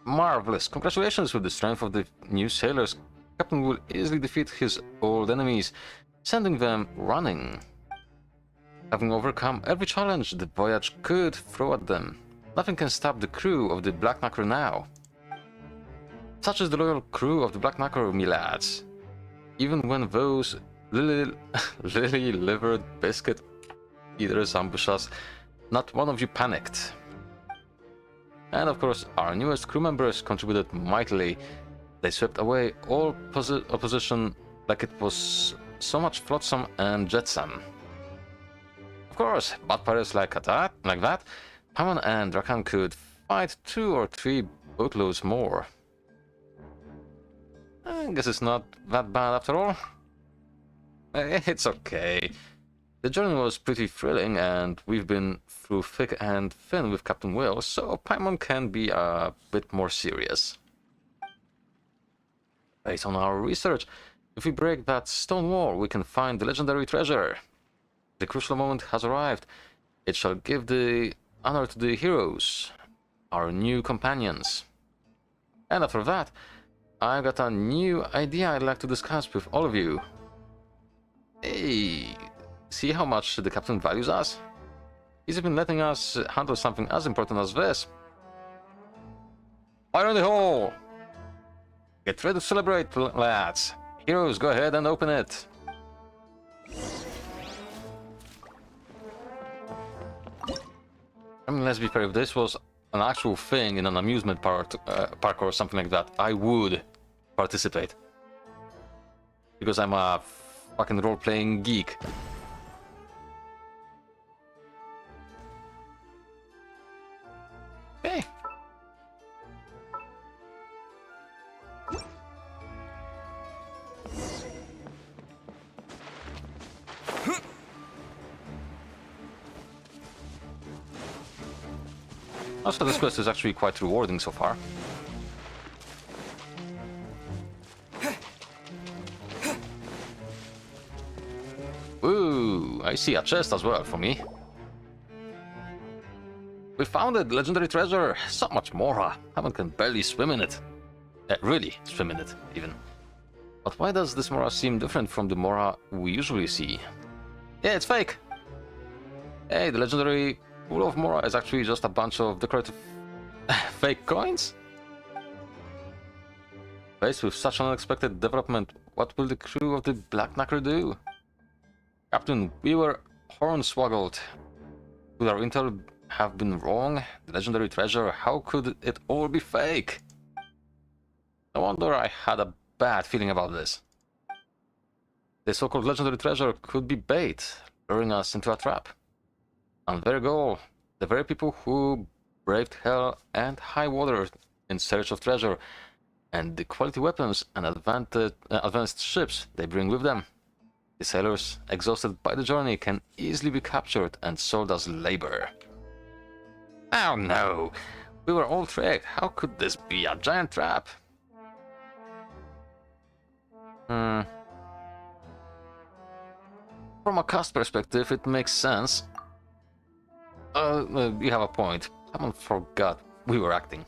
Marvelous. Congratulations with the strength of the new sailors. Captain will easily defeat his old enemies, sending them running. Having overcome every challenge the voyage could throw at them, nothing can stop the crew of the Black Knacker now. Such is the loyal crew of the Black Knacker, me lads. Even when those lily-livered biscuit eaters ambush us, not one of you panicked. And of course, our newest crew members contributed mightily. They swept away all opposition like it was so much flotsam and jetsam. Of course, bad pirates like that, Paimon and Rakan could fight 2 or 3 boatloads more. I guess it's not that bad after all. It's okay. The journey was pretty thrilling, and we've been through thick and thin with Captain Will, so Paimon can be a bit more serious. Based on our research, if we break that stone wall, we can find the legendary treasure. The crucial moment has arrived. It shall give the honor to the heroes, our new companions. And after that, I've got a new idea I'd like to discuss with all of you. Hey, see how much the captain values us? He's even letting us handle something as important as this. Fire in the hole! Get ready to celebrate, lads. Heroes, go ahead and open it. I mean, let's be fair, if this was an actual thing in an amusement park or something like that, I would participate. Because I'm a fucking role-playing geek. Okay. Also, this quest is actually quite rewarding so far. Ooh, I see a chest as well for me. We found it, legendary treasure. So much more. Hammond can barely swim in it. Really swim in it, even. But why does this Mora seem different from the Mora we usually see? Yeah, it's fake. Hey, the legendary pool of Mora is actually just a bunch of decorative fake coins? Faced with such an unexpected development, what will the crew of the Black Knacker do? Captain, we were hornswoggled. Could our intel have been wrong? The legendary treasure, how could it all be fake? No wonder I had a bad feeling about this. The so-called legendary treasure could be bait, luring us into a trap. And their goal, the very people who braved hell and high water in search of treasure, and the quality weapons and advanced ships they bring with them. The sailors, exhausted by the journey, can easily be captured and sold as labor. Oh no! We were all tricked. How could this be a giant trap? From a cost perspective, it makes sense. You have a point. Someone forgot we were acting.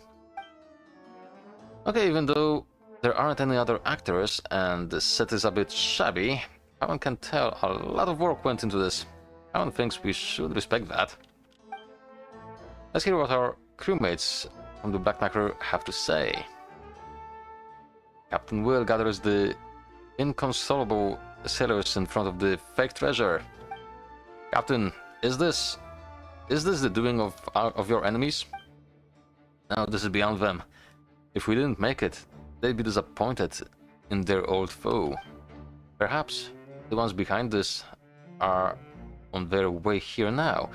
Okay, even though there aren't any other actors and the set is a bit shabby, Paimon can tell a lot of work went into this. Paimon thinks we should respect that. Let's hear what our crewmates from the Black Knicker have to say. Captain Will gathers the inconsolable sailors in front of the fake treasure. Captain, is this the doing of your enemies? No, this is beyond them. If we didn't make it, they'd be disappointed in their old foe. Perhaps the ones behind this are on their way here now.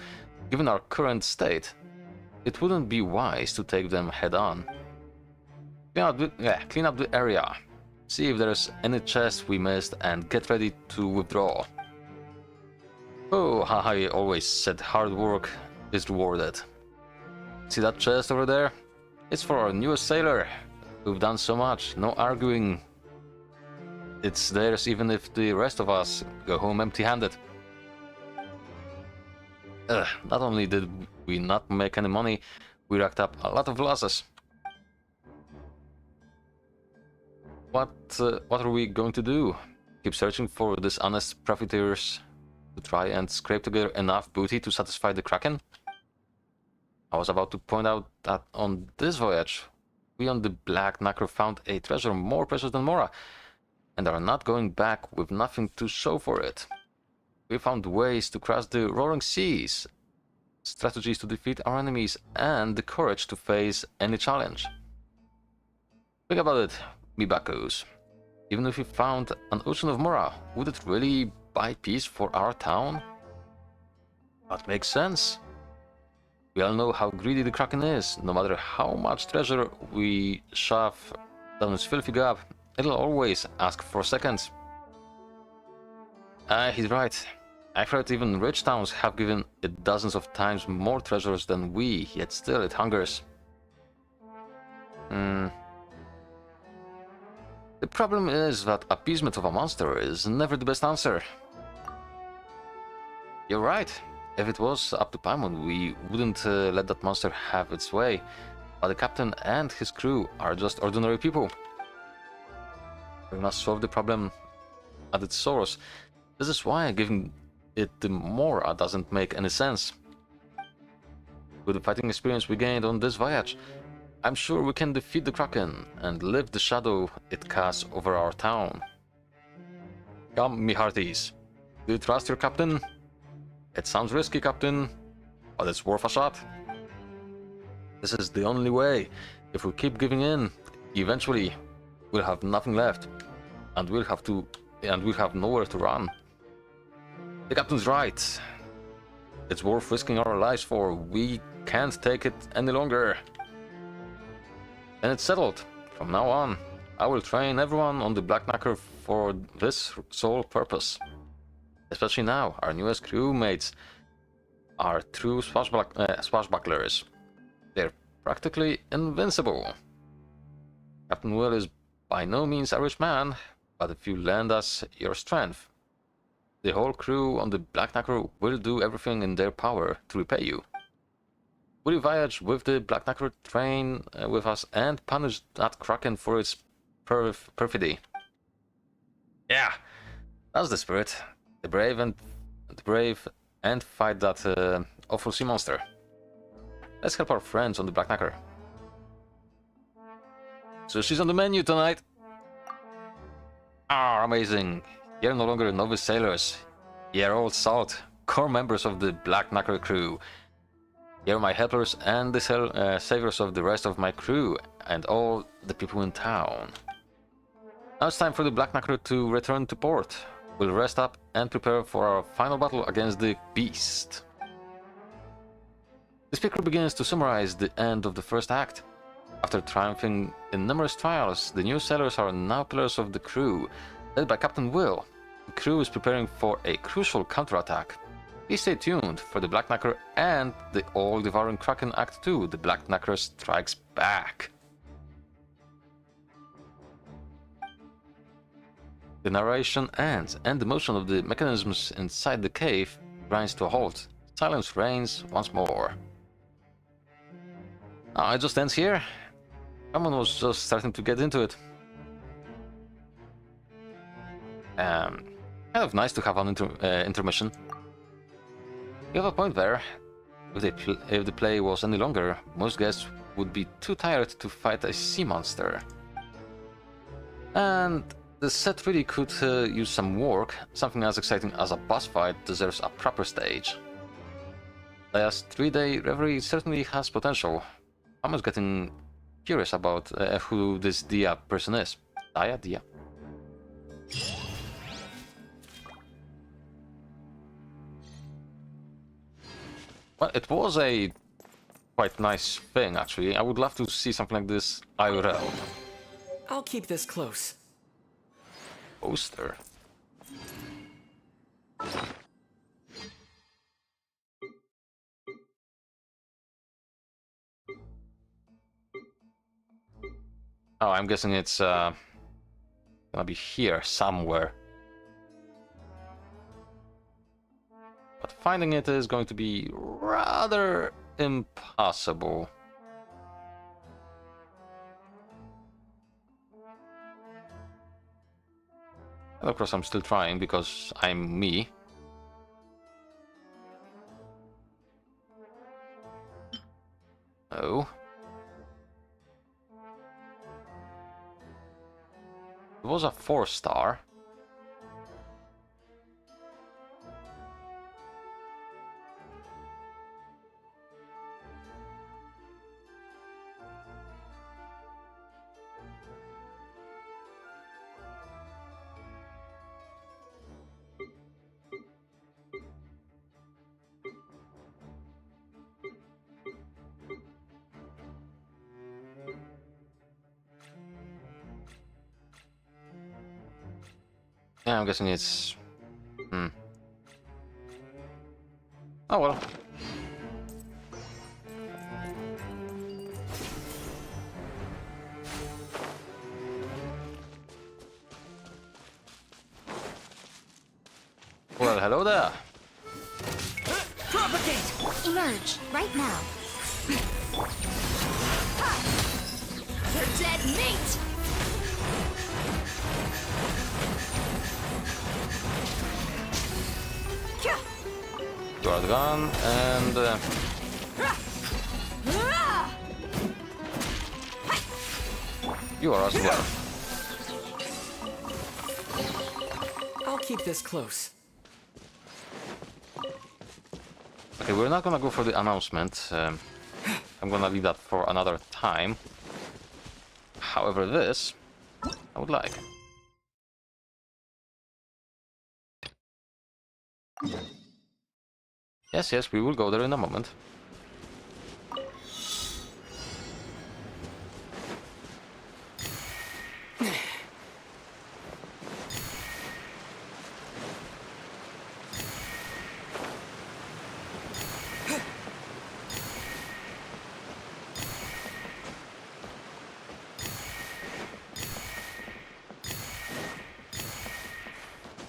Given our current state, it wouldn't be wise to take them head-on. Clean up the area. See if there's any chest we missed and get ready to withdraw. Oh, I always said hard work is rewarded. See that chest over there? It's for our newest sailor. We've done so much, no arguing. It's theirs even if the rest of us go home empty-handed. Not only did we not make any money, we racked up a lot of losses. What are we going to do? Keep searching for dishonest profiteers to try and scrape together enough booty to satisfy the Kraken? I was about to point out that on this voyage, we on the Black Knicker found a treasure more precious than Mora, and are not going back with nothing to show for it. We found ways to cross the roaring seas, strategies to defeat our enemies, and the courage to face any challenge. Think about it, me buckos. Even if we found an ocean of Mora, would it really buy peace for our town? That makes sense. We all know how greedy the Kraken is. No matter how much treasure we shove down his filthy gob, it'll always ask for seconds. He's right. I've heard even rich towns have given it dozens of times more treasures than we, yet still it hungers. The problem is that appeasement of a monster is never the best answer. You're right. If it was up to Paimon, we wouldn't let that monster have its way. But the captain and his crew are just ordinary people. We must solve the problem at its source. This is why giving it the Mora doesn't make any sense. With the fighting experience we gained on this voyage, I'm sure we can defeat the Kraken and lift the shadow it casts over our town. Come, me hearties. Do you trust your captain? It sounds risky, Captain, but it's worth a shot. This is the only way. If we keep giving in, eventually we'll have nothing left, and we'll have nowhere to run. The captain's right. It's worth risking our lives for. We can't take it any longer. And it's settled. From now on, I will train everyone on the Black Knicker for this sole purpose. Especially now, our newest crewmates are true swashbucklers. They're practically invincible. Captain Will is by no means a rich man, but if you lend us your strength, the whole crew on the Black Knicker will do everything in their power to repay you. Will you voyage with the Black Knicker, train with us, and punish that Kraken for its perfidy? Yeah, that's the spirit. The brave and fight that awful sea monster. Let's help our friends on the Black Knicker. Sushi's on the menu tonight. Ah, amazing. You're no longer novice sailors. You're all salt, core members of the Black Knicker crew. You're my helpers and the saviors of the rest of my crew and all the people in town. Now it's time for the Black Knicker to return to port. We'll rest up and prepare for our final battle against the beast. The speaker begins to summarize the end of the first act. After triumphing in numerous trials, the new sailors are now pillars of the crew, led by Captain Will. The crew is preparing for a crucial counterattack. Please stay tuned for the Black Knacker and the all-devouring Kraken Act 2. The Black Knacker strikes back. The narration ends, and the motion of the mechanisms inside the cave grinds to a halt. Silence reigns once more. It just ends here. Someone was just starting to get into it. Kind of nice to have an intermission. You have a point there. If the play was any longer, most guests would be too tired to fight a sea monster. And the set really could use some work. Something as exciting as a boss fight deserves a proper stage. Leia's 3-day reverie certainly has potential. I'm just getting curious about who this Dia person is. Dia? Well, it was a quite nice thing, actually. I would love to see something like this IRL. I'll keep this close. Poster. Oh, I'm guessing it's gonna be here somewhere. But finding it is going to be rather impossible. And of course, I'm still trying because I'm me. Oh. It was a 4-star. Yeah, I'm guessing it's... Oh well. Well, hello there. Propagate! Emerge, right now. You're dead meat! You are gone, and... you are as well. I'll keep this close. Okay, we're not gonna go for the announcement. I'm gonna leave that for another time. However, this I would like. Yes, we will go there in a moment.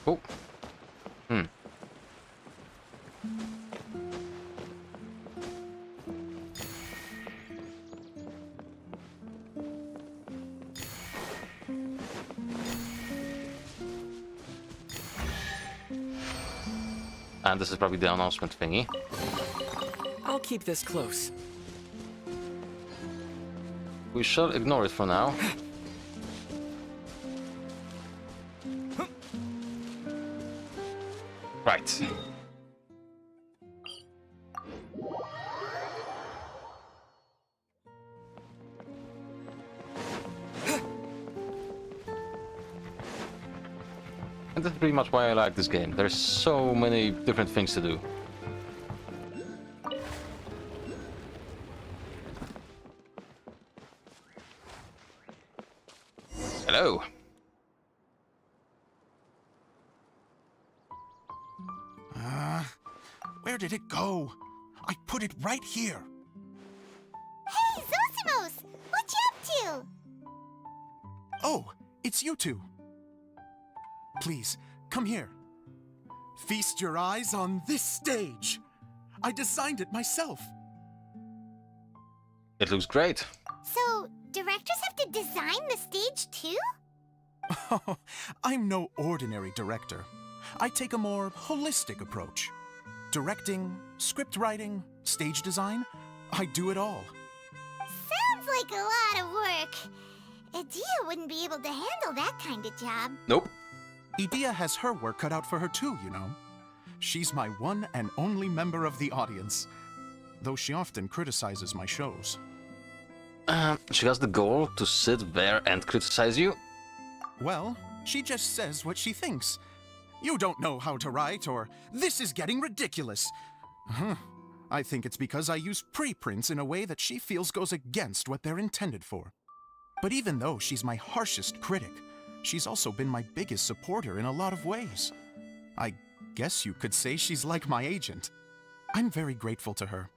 Oh. And this is probably the announcement thingy. I'll keep this close. We shall ignore it for now. Right. And that's pretty much why I like this game. There's so many different things to do. Hello. did it go? I put it right here. Hey, Zosimos! What you up to? Oh, it's you two. Please, come here. Feast your eyes on this stage. I designed it myself. It looks great. So, directors have to design the stage too? Oh, I'm no ordinary director. I take a more holistic approach. Directing, script writing, stage design, I do it all. Sounds like a lot of work. Adia wouldn't be able to handle that kind of job. Nope. Edea has her work cut out for her too, you know. She's my one and only member of the audience, though she often criticizes my shows. She has the goal to sit there and criticize you? Well, she just says what she thinks. You don't know how to write, or this is getting ridiculous. I think it's because I use preprints in a way that she feels goes against what they're intended for. But even though she's my harshest critic, she's also been my biggest supporter in a lot of ways. I guess you could say she's like my agent. I'm very grateful to her.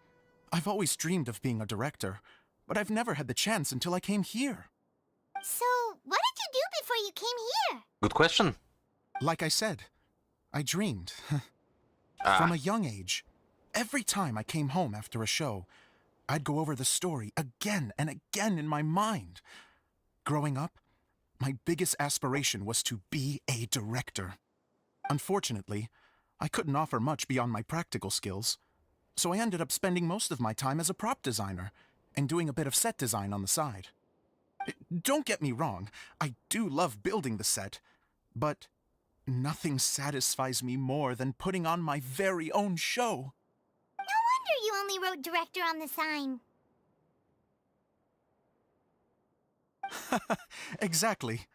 I've always dreamed of being a director, but I've never had the chance until I came here. So, what did you do before you came here? Good question. Like I said, I dreamed. Ah. From a young age, every time I came home after a show, I'd go over the story again and again in my mind. Growing up, my biggest aspiration was to be a director. Unfortunately, I couldn't offer much beyond my practical skills, so I ended up spending most of my time as a prop designer and doing a bit of set design on the side. Don't get me wrong, I do love building the set, but nothing satisfies me more than putting on my very own show. No wonder you only wrote director on the sign. Exactly.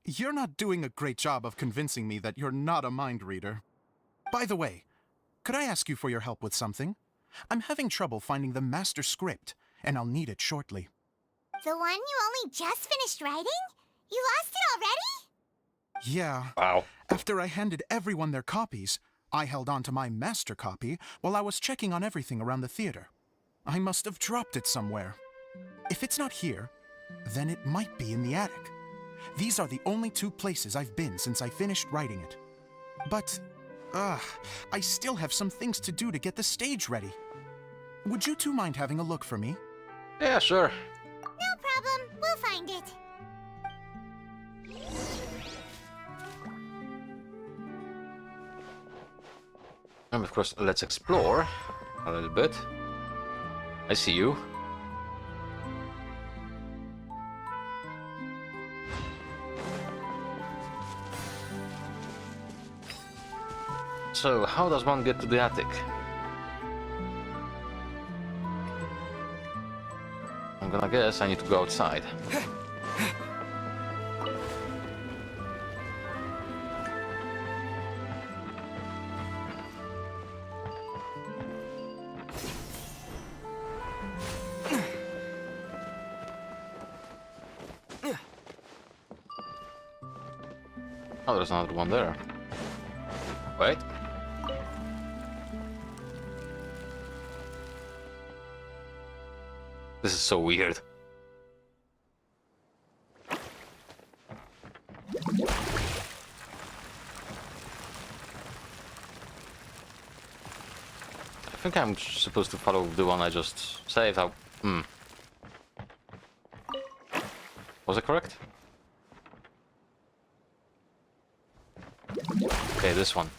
You're not doing a great job of convincing me that you're not a mind reader. By the way, could I ask you for your help with something? I'm having trouble finding the master script, and I'll need it shortly. The one you only just finished writing? You lost it already? Yeah. Wow. After I handed everyone their copies, I held on to my master copy while I was checking on everything around the theater. I must have dropped it somewhere. If it's not here, then it might be in the attic. These are the only two places I've been since I finished writing it. But, I still have some things to do to get the stage ready. Would you two mind having a look for me? Yeah, sure. No problem, we'll find it. And of course, let's explore a little bit. I see you. So, how does one get to the attic? I'm gonna guess I need to go outside. Oh, there's another one there. Wait. This is so weird. I think I'm supposed to follow the one I just saved. Was it correct? Okay, this one.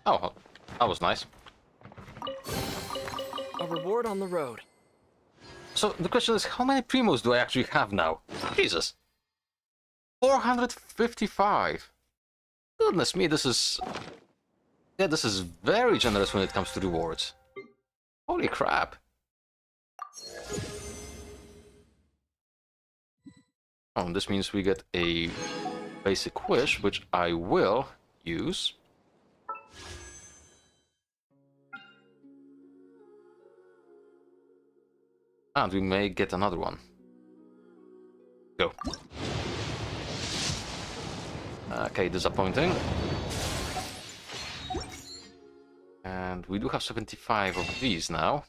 Oh, that was nice. A reward on the road. So the question is, how many primos do I actually have now? Jesus. 455. Goodness me, this is... Yeah, this is very generous when it comes to rewards. Holy crap. Oh, this means we get a basic wish, which I will use. And we may get another one. Go. Okay, disappointing. And we do have 75 of these now.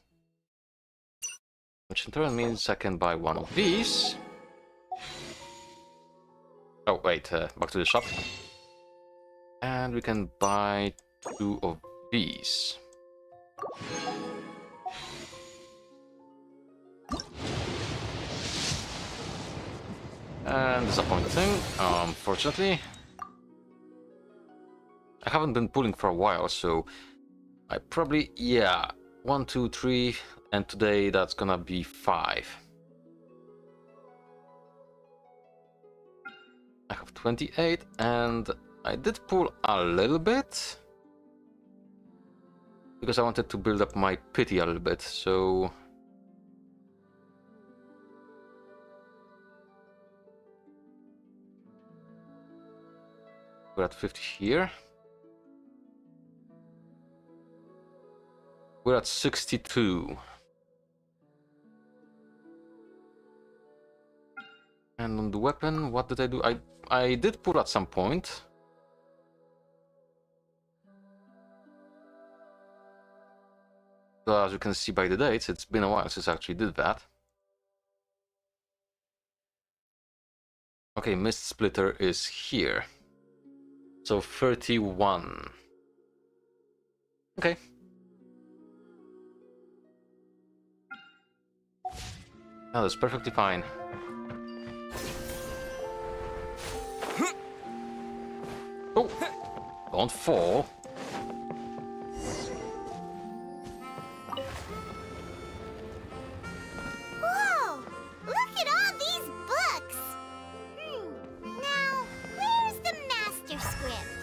Which in turn means I can buy one of these. Oh, wait, back to the shop. And we can buy 2 of these. And disappointing, unfortunately. I haven't been pulling for a while, so I probably, yeah, 1, 2, 3, and today that's gonna be 5. I have 28, and I did pull a little bit because I wanted to build up my pity a little bit, so we're at 50 here. We're at 62. And on the weapon, what did I do? I did pull at some point. So as you can see by the dates, it's been a while since I actually did that. Okay, Mist Splitter is here. So 31. Okay. Now that's perfectly fine. Oh! Don't fall. Whoa! Look at all these books! Now, where's the master script?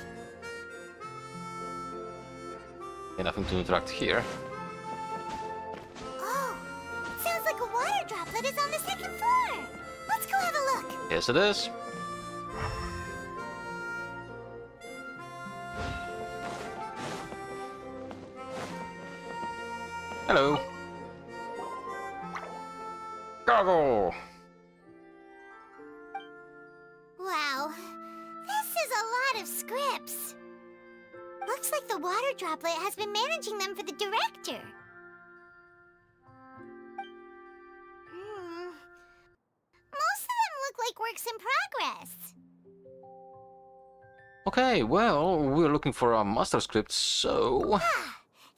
Okay, nothing to interact here. Oh, it sounds like a water droplet is on the second floor. Let's go have a look. Yes, it is. Hello. Gargle! Wow, this is a lot of scripts. Looks like the water droplet has been managing them for the director. Most of them look like works in progress. Okay, well, we're looking for a master script, so...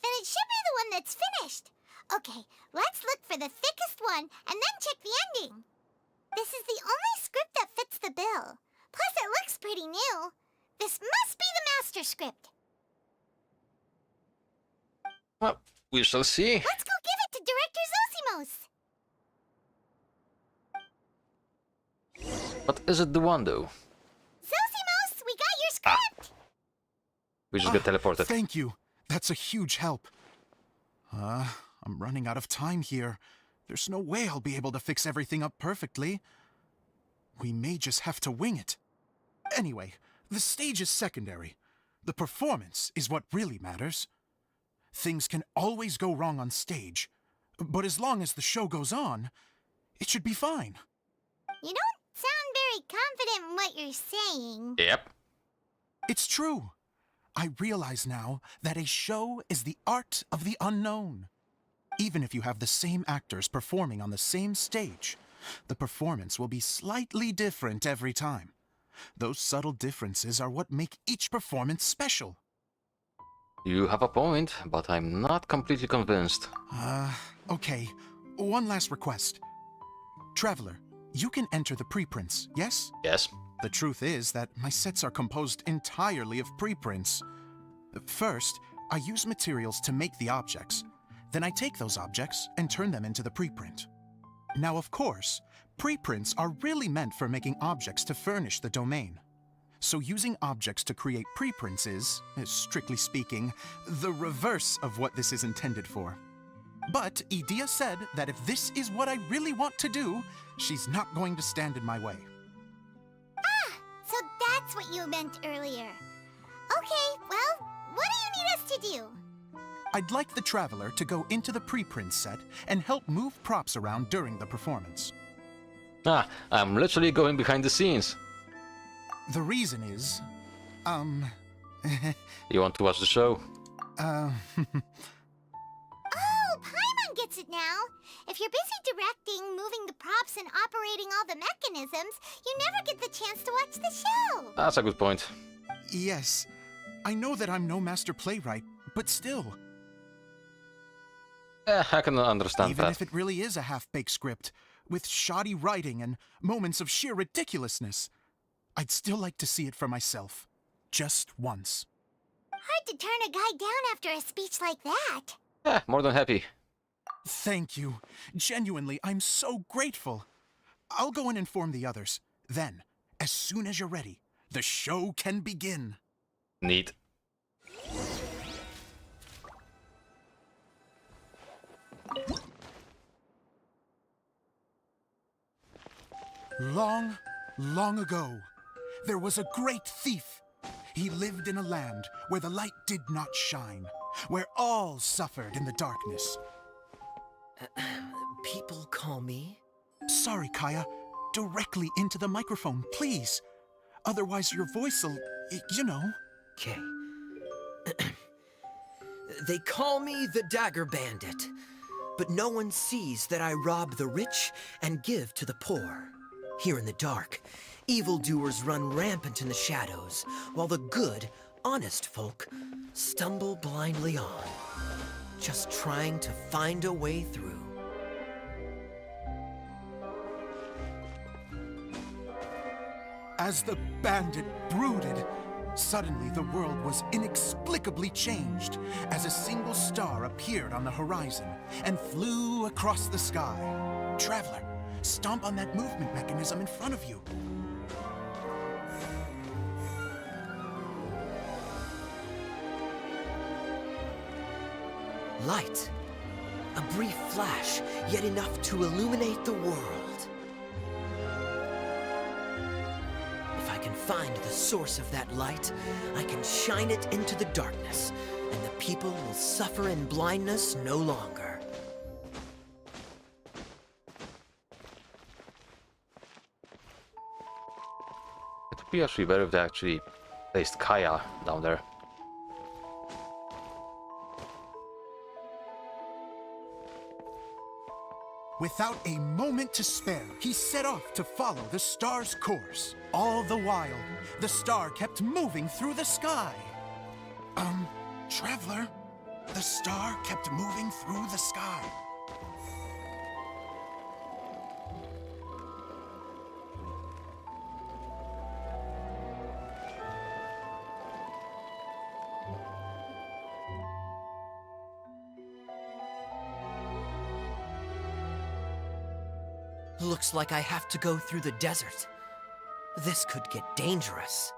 Then it should be the one that's finished. Okay, let's look for the thickest one and then check the ending. This is the only script that fits the bill. Plus, it looks pretty new. This must be the master script. Well, we shall see. Let's go give it to Director Zosimos. But is it the one, though? Zosimos, we got your script. We just get teleported. Thank you. That's a huge help. I'm running out of time here. There's no way I'll be able to fix everything up perfectly. We may just have to wing it. Anyway, the stage is secondary. The performance is what really matters. Things can always go wrong on stage, but as long as the show goes on, it should be fine. You don't sound very confident in what you're saying. Yep. It's true. I realize now that a show is the art of the unknown. Even if you have the same actors performing on the same stage, the performance will be slightly different every time. Those subtle differences are what make each performance special. You have a point, but I'm not completely convinced. Okay. One last request. Traveler, you can enter the preprints, yes? Yes. The truth is that my sets are composed entirely of preprints. First, I use materials to make the objects. Then I take those objects and turn them into the preprint. Now, of course, preprints are really meant for making objects to furnish the domain. So using objects to create preprints is, strictly speaking, the reverse of what this is intended for. But Edea said that if this is what I really want to do, she's not going to stand in my way. So that's what you meant earlier. Okay, well, what do you need us to do? I'd like the Traveler to go into the preprint set and help move props around during the performance. Ah, I'm literally going behind the scenes. The reason is, You want to watch the show? Oh, Paimon gets it now. If you're busy directing, moving the props, and operating all the mechanisms, you never get the chance to watch the show. That's a good point. Yes, I know that I'm no master playwright, but still. I can understand Even that. if it really is a half-baked script, with shoddy writing and moments of sheer ridiculousness, I'd still like to see it for myself. Just once. Hard to turn a guy down after a speech like that. More than happy. Thank you. Genuinely, I'm so grateful. I'll go and inform the others. Then, as soon as you're ready, the show can begin. Neat. Long, long ago, there was a great thief. He lived in a land where the light did not shine, where all suffered in the darkness. People call me? Sorry, Kaya. Directly into the microphone, please. Otherwise your voice'll, you know. Okay. They call me the Dagger Bandit, but no one sees that I rob the rich and give to the poor. Here in the dark, evildoers run rampant in the shadows, while the good, honest folk stumble blindly on, just trying to find a way through. As the bandit brooded, suddenly the world was inexplicably changed as a single star appeared on the horizon and flew across the sky. Traveler, stomp on that movement mechanism in front of you. Light. A brief flash, yet enough to illuminate the world. If I can find the source of that light, I can shine it into the darkness, and the people will suffer in blindness no longer. It would be actually better if they actually placed Kaya down there. Without a moment to spare, he set off to follow the star's course. All the while, the star kept moving through the sky. Traveler, the star kept moving through the sky. Looks like I have to go through the desert. This could get dangerous.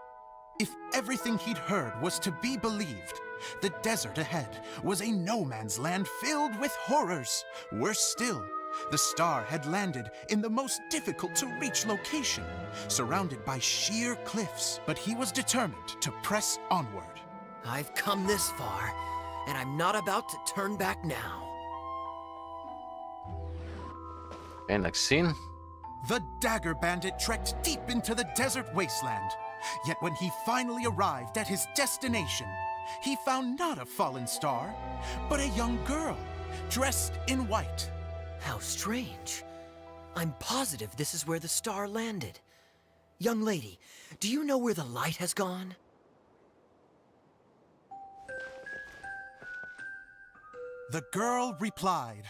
If everything he'd heard was to be believed, the desert ahead was a no-man's land filled with horrors. Worse still, the star had landed in the most difficult-to-reach location, surrounded by sheer cliffs. But he was determined to press onward. I've come this far, and I'm not about to turn back now. Okay, next scene. The Dagger Bandit trekked deep into the desert wasteland. Yet when he finally arrived at his destination, he found not a fallen star, but a young girl, dressed in white. How strange. I'm positive this is where the star landed. Young lady, do you know where the light has gone? The girl replied,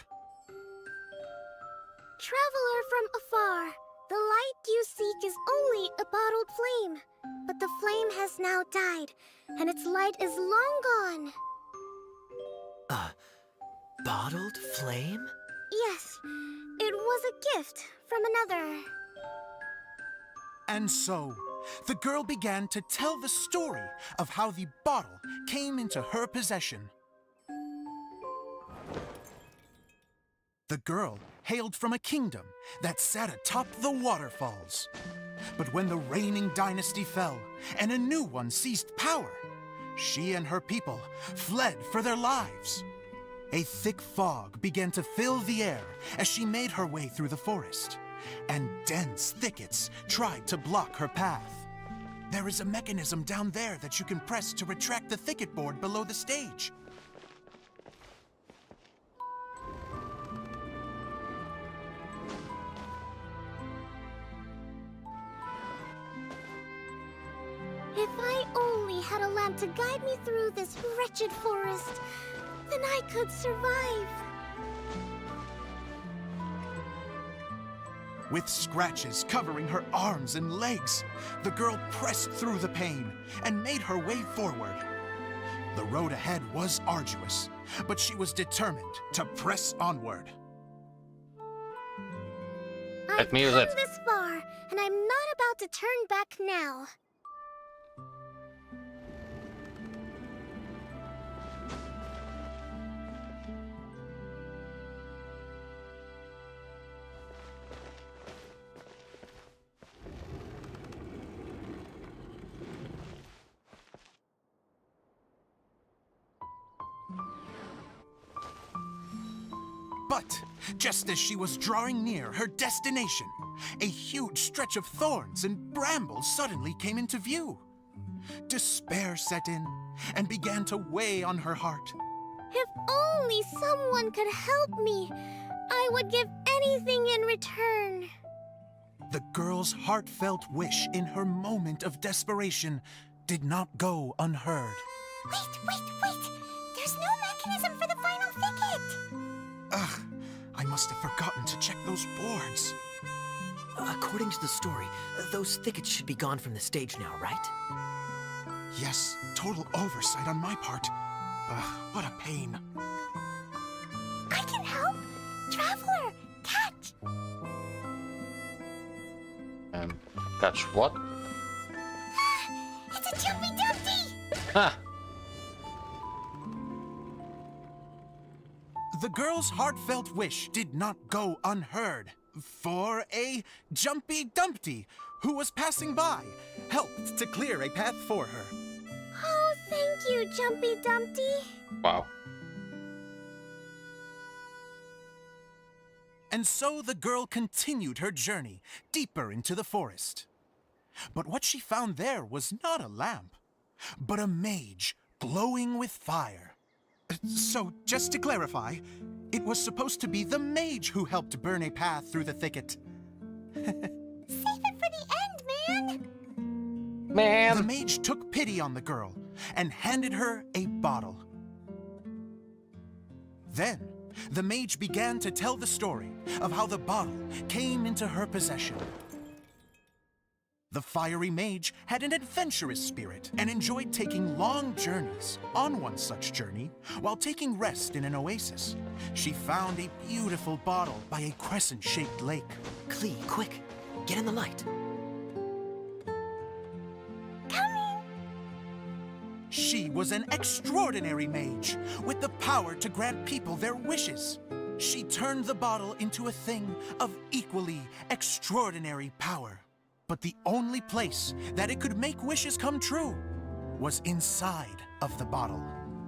Traveler from afar, the light you seek is only a bottled flame. But the flame has now died, and its light is long gone. A bottled flame? Yes, it was a gift from another. And so, the girl began to tell the story of how the bottle came into her possession. The girl hailed from a kingdom that sat atop the waterfalls. But when the reigning dynasty fell and a new one seized power, she and her people fled for their lives. A thick fog began to fill the air as she made her way through the forest, and dense thickets tried to block her path. There is a mechanism down there that you can press to retract the thicket board below the stage. If I only had a lamp to guide me through this wretched forest, then I could survive. With scratches covering her arms and legs, the girl pressed through the pain and made her way forward. The road ahead was arduous, but she was determined to press onward. I've come music. this far, and I'm not about to turn back now. But just as she was drawing near her destination, a huge stretch of thorns and brambles suddenly came into view. Despair set in and began to weigh on her heart. If only someone could help me, I would give anything in return. The girl's heartfelt wish in her moment of desperation did not go unheard. Wait! There's no mechanism for the final thicket! Ugh, I must have forgotten to check those boards. According to the story, those thickets should be gone from the stage now, right? Yes, total oversight on my part. Ugh, what a pain. I can help! Traveler, catch! Catch what? It's a Jumpy Dumpty! Ha! The girl's heartfelt wish did not go unheard, for a Jumpy Dumpty, who was passing by, helped to clear a path for her. Oh, thank you, Jumpy Dumpty. Wow. And so the girl continued her journey deeper into the forest. But what she found there was not a lamp, but a mage glowing with fire. So, just to clarify, it was supposed to be the mage who helped burn a path through the thicket. Save it for the end, man! Man! The mage took pity on the girl and handed her a bottle. Then, the mage began to tell the story of how the bottle came into her possession. The fiery mage had an adventurous spirit and enjoyed taking long journeys. On one such journey, while taking rest in an oasis, she found a beautiful bottle by a crescent-shaped lake. Klee, quick, get in the light. She was an extraordinary mage with the power to grant people their wishes. She turned the bottle into a thing of equally extraordinary power. But the only place that it could make wishes come true was inside of the bottle.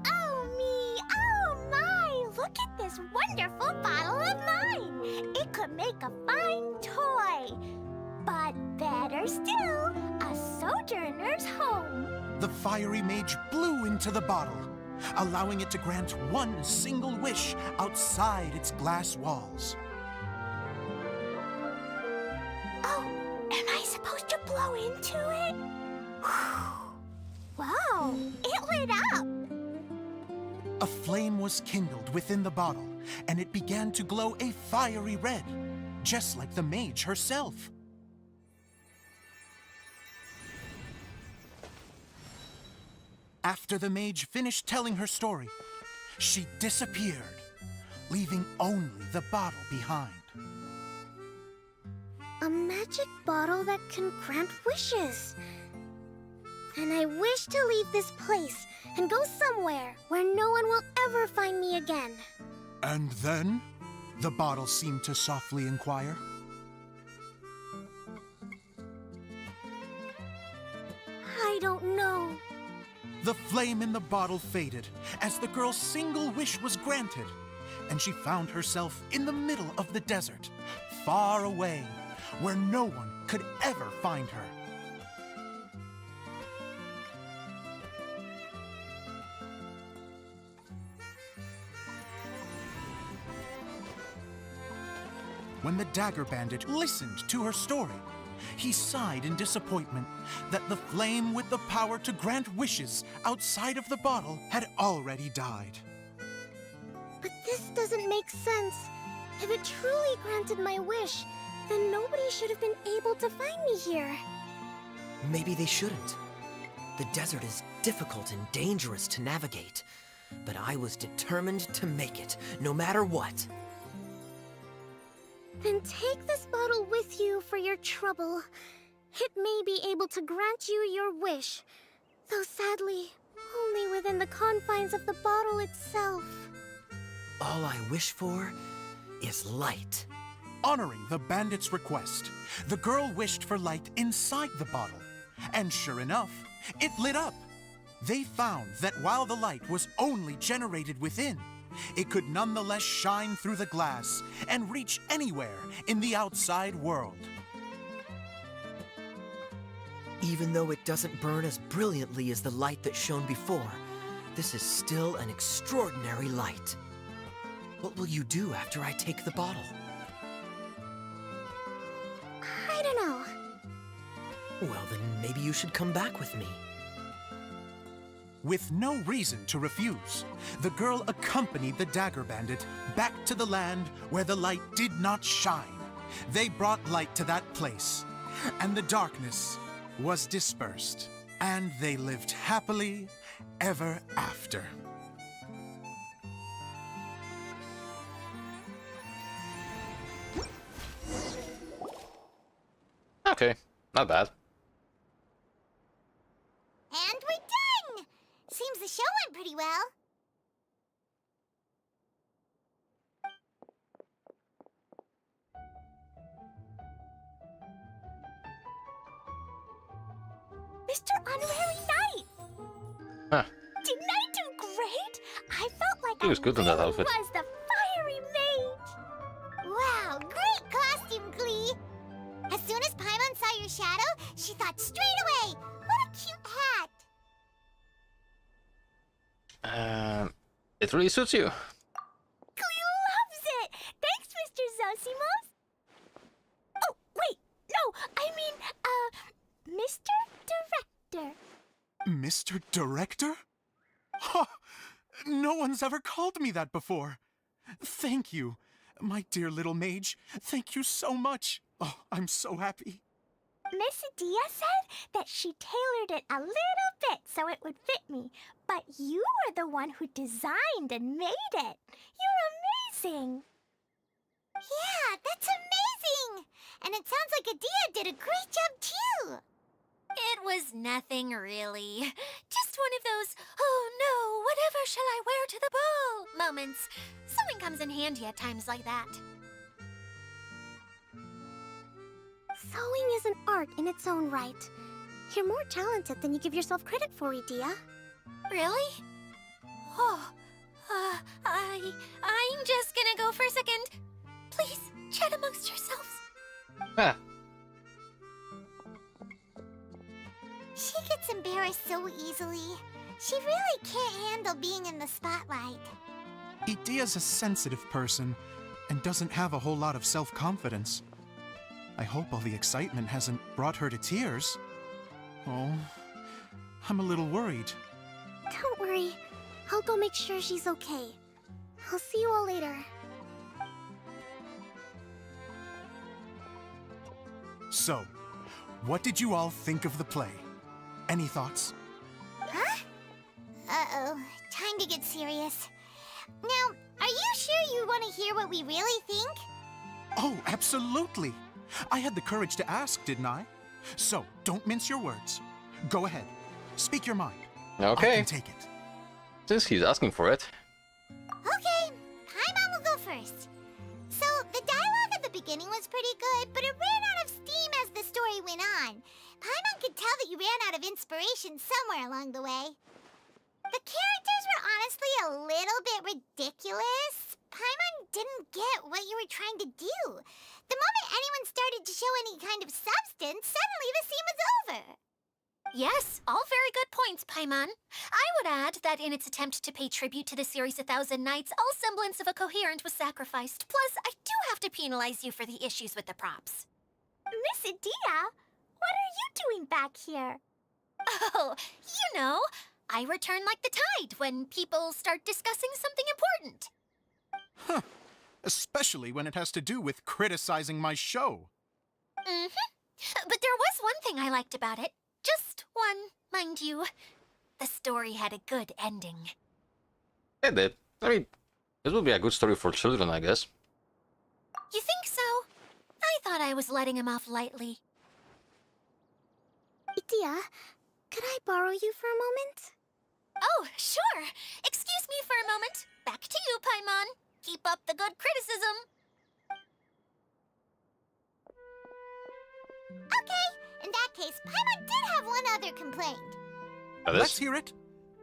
Oh me! Oh my! Look at this wonderful bottle of mine! It could make a fine toy! But better still, a sojourner's home! The fiery mage blew into the bottle, allowing it to grant one single wish outside its glass walls. Oh, am I supposed to blow into it? Wow, it lit up! A flame was kindled within the bottle, and it began to glow a fiery red, just like the mage herself. After the mage finished telling her story, she disappeared, leaving only the bottle behind. A magic bottle that can grant wishes. And I wish to leave this place and go somewhere where no one will ever find me again. And then? The bottle seemed to softly inquire. I don't know. The flame in the bottle faded as the girl's single wish was granted, and she found herself in the middle of the desert, far away, where no one could ever find her. When the Dagger Bandit listened to her story, he sighed in disappointment that the flame with the power to grant wishes outside of the bottle had already died. But this doesn't make sense. If it truly granted my wish, then nobody should have been able to find me here. Maybe they shouldn't. The desert is difficult and dangerous to navigate, but I was determined to make it, no matter what. Then take this bottle with you for your trouble. It may be able to grant you your wish, though sadly, only within the confines of the bottle itself. All I wish for is light. Honoring the bandit's request, the girl wished for light inside the bottle, and sure enough, it lit up. They found that while the light was only generated within, it could nonetheless shine through the glass and reach anywhere in the outside world. Even though it doesn't burn as brilliantly as the light that shone before, this is still an extraordinary light. What will you do after I take the bottle? I don't know. Well, then maybe you should come back with me. With no reason to refuse, the girl accompanied the Dagger Bandit back to the land where the light did not shine. They brought light to that place, and the darkness was dispersed, and they lived happily ever after. Okay, not bad. And we're done! Seems the show went pretty well. Mr. Honorary Knight! Huh. Didn't I do great? I felt like He was good in that really outfit. was the fiery mage! Wow, great costume, Glee! As soon as Paimon saw your shadow, she thought straight away, what a cute hat! It really suits you. Glee loves it! Thanks, Mr. Zosimos! Oh, wait, no, I mean, Mr. Director. Mr. Director? Ha! No one's ever called me that before. Thank you, my dear little mage. Thank you so much. Oh, I'm so happy. Miss Adia said that she tailored it a little bit so it would fit me, but you were the one who designed and made it. You're amazing. Yeah, that's amazing! And it sounds like Adia did a great job too. It was nothing really. Just one of those, oh no, whatever shall I wear to the ball moments. Sewing comes in handy at times like that. Sewing is an art in its own right. You're more talented than you give yourself credit for, Adia. Really? Oh, I'm just gonna go for a second. Please, chat amongst yourselves. Huh. She gets embarrassed so easily. She really can't handle being in the spotlight. Idia's a sensitive person and doesn't have a whole lot of self-confidence. I hope all the excitement hasn't brought her to tears. Oh, I'm a little worried. Don't worry. I'll go make sure she's okay. I'll see you all later. So, what did you all think of the play? Any thoughts? Huh? Uh-oh. Time to get serious. Now, are you sure you want to hear what we really think? Oh, absolutely. I had the courage to ask, didn't I? So, don't mince your words. Go ahead. Speak your mind. I Okay, can take it. since he's asking for it. Okay, Paimon will go first. So, the dialogue at the beginning was pretty good, but it ran out of steam as the story went on. Paimon could tell that you ran out of inspiration somewhere along the way. The characters were honestly a little bit ridiculous. Paimon didn't get what you were trying to do. The moment anyone started to show any kind of substance, suddenly the scene was over. Yes, all very good points, Paimon. I would add that in its attempt to pay tribute to the series 1,000 Nights, all semblance of a coherent was sacrificed. Plus, I do have to penalize you for the issues with the props. Miss Edea, what are you doing back here? Oh, you know, I return like the tide when people start discussing something important. Huh. Especially when it has to do with criticizing my show. But there was one thing I liked about it. Just one, mind you. The story had a good ending. It did. I mean, this would be a good story for children, I guess. You think so? I thought I was letting him off lightly. Edea, could I borrow you for a moment? Oh, sure. Excuse me for a moment. Back to you, Paimon. Keep up the good criticism. Okay, in that case, Paimon did have one other complaint. Let's hear it.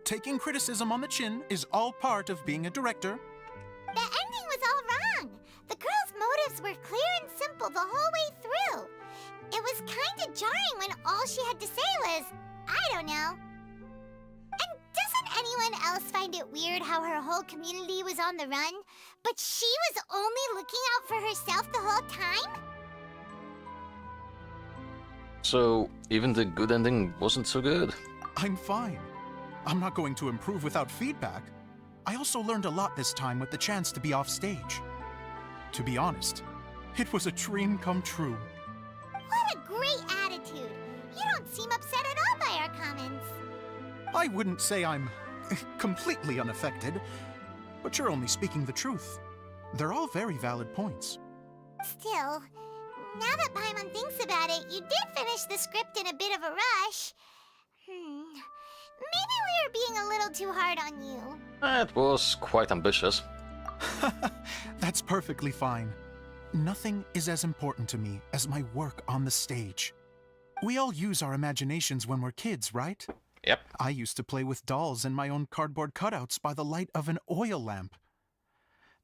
Taking criticism on the chin is all part of being a director. The ending was all wrong. The girl's motives were clear and simple the whole way through. It was kinda jarring when all she had to say was, I don't know. And doesn't anyone else find it weird how her whole community was on the run, but she was only looking out for herself the whole time? So, even the good ending wasn't so good? I'm fine. I'm not going to improve without feedback. I also learned a lot this time with the chance to be off stage. To be honest, it was a dream come true. What a great attitude. You don't seem upset at all by our comments. I wouldn't say I'm completely unaffected, but you're only speaking the truth. They're all very valid points. Still, now that Paimon thinks about it, you did finish the script in a bit of a rush. Maybe we were being a little too hard on you. It was quite ambitious. That's perfectly fine. Nothing is as important to me as my work on the stage. We all use our imaginations when we're kids, right? Yep. I used to play with dolls and my own cardboard cutouts by the light of an oil lamp.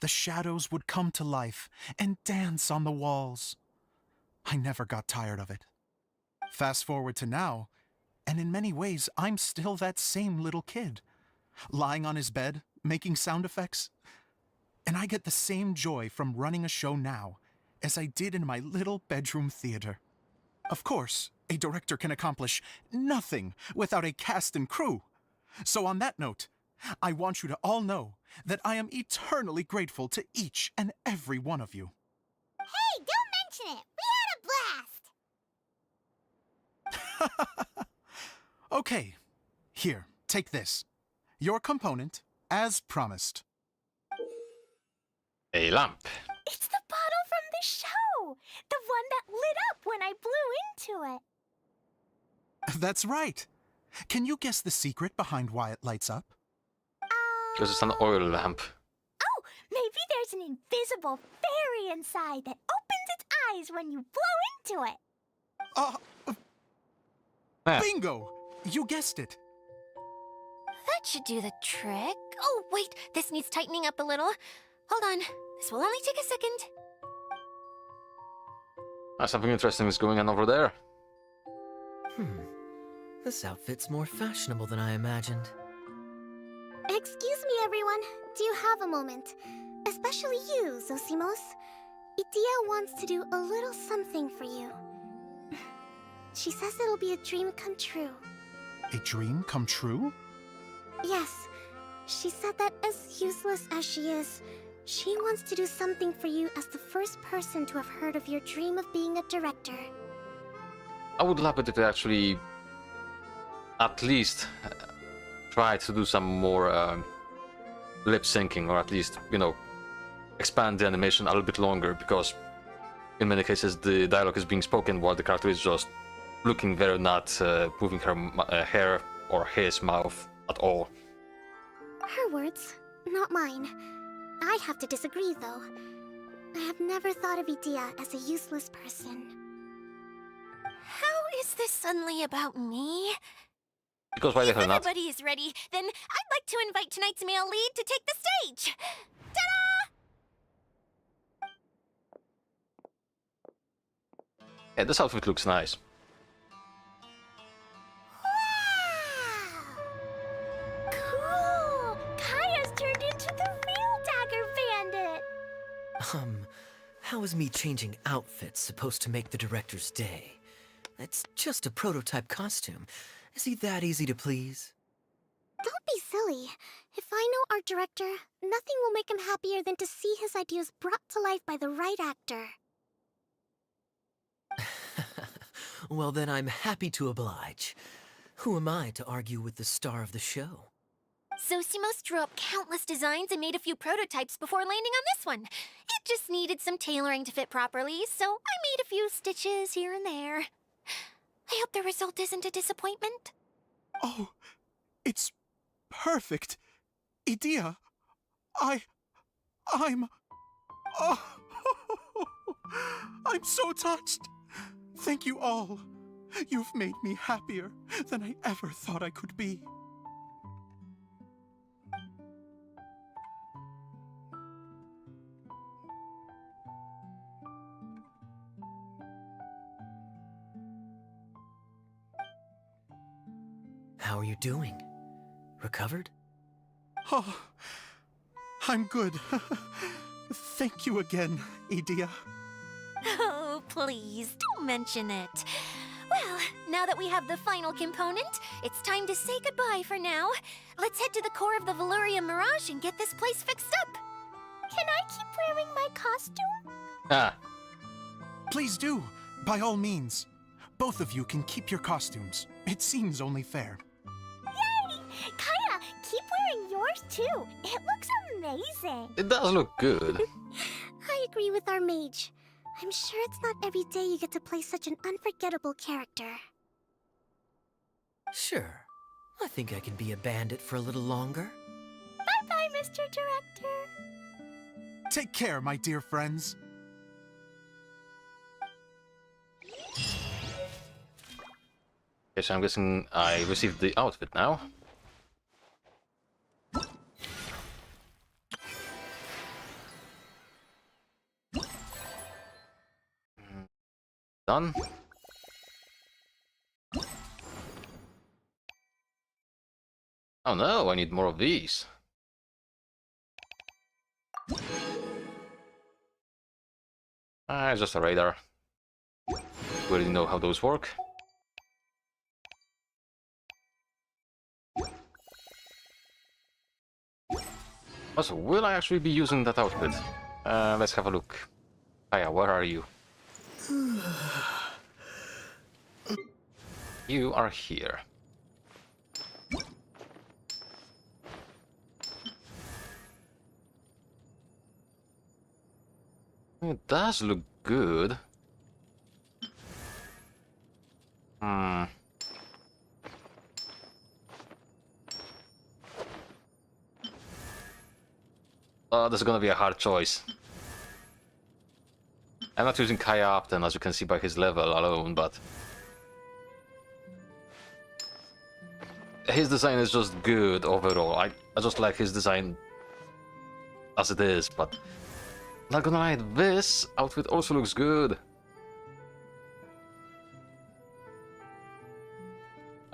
The shadows would come to life and dance on the walls. I never got tired of it. Fast forward to now, and in many ways, I'm still that same little kid, lying on his bed, making sound effects. And I get the same joy from running a show now as I did in my little bedroom theater. Of course, a director can accomplish nothing without a cast and crew. So on that note, I want you to all know that I am eternally grateful to each and every one of you. Hey, don't mention it. We had a blast. Okay, here, take this. Your component, as promised. A lamp. It's the bottle from the show. The one that lit up when I blew into it. That's right. Can you guess the secret behind why it lights up? Because it's an oil lamp. Oh, maybe there's an invisible fairy inside that opens its eyes when you blow into it. Bingo! You guessed it. That should do the trick. Oh, wait, this needs tightening up a little. Hold on, this will only take a second. Something interesting is going on over there. This outfit's more fashionable than I imagined. Excuse me, everyone. Do you have a moment? Especially you, Zosimos. Edea wants to do a little something for you. She says it'll be a dream come true. A dream come true? Yes. She said that as useless as she is, she wants to do something for you as the first person to have heard of your dream of being a director. I would love it if they actually at least try to do some more lip syncing, or at least, you know, expand the animation a little bit longer, because in many cases the dialogue is being spoken while the character is just looking very, not moving her hair or his mouth at all. Her words, not mine. I have to disagree, though. I have never thought of Edea as a useless person. How is this suddenly about me? Because why the If hell not? everybody is ready, then I'd like to invite tonight's male lead to take the stage. Ta-da! Yeah, this outfit looks nice. Cool! Kaya's turned into the real Dagger Bandit! How is me changing outfits supposed to make the director's day? It's just a prototype costume. Is he that easy to please? Don't be silly. If I know our director, nothing will make him happier than to see his ideas brought to life by the right actor. Well, then I'm happy to oblige. Who am I to argue with the star of the show? Zosimos drew up countless designs and made a few prototypes before landing on this one. It just needed some tailoring to fit properly, so I made a few stitches here and there. I hope the result isn't a disappointment. Oh, it's perfect. Idea, I'm... Oh, I'm so touched. Thank you all. You've made me happier than I ever thought I could be. How are you doing? Recovered? Oh, I'm good. Thank you again, Idea. Oh, please, don't mention it. Well, now that we have the final component, it's time to say goodbye for now. Let's head to the core of the Valyria Mirage and get this place fixed up. Can I keep wearing my costume? Ah, Please do, by all means. Both of you can keep your costumes. It seems only fair. Yay! Kaya, keep wearing yours too. It looks amazing. it does look good. I agree with our mage. I'm sure it's not every day you get to play such an unforgettable character. Sure. I think I can be a bandit for a little longer. Bye-bye, Mr. Director. Take care, my dear friends. Okay, so I'm guessing I received the outfit now. Done. Oh no, I need more of these. Ah, it's just a radar. We already know how those work. Also, will I actually be using that outfit? Let's have a look. Aya, where are you? You are here. It does look good. Oh, this is gonna be a hard choice. I'm not using Kaya often, as you can see by his level alone, but... his design is just good overall. I just like his design as it is, but... not gonna lie, this outfit also looks good.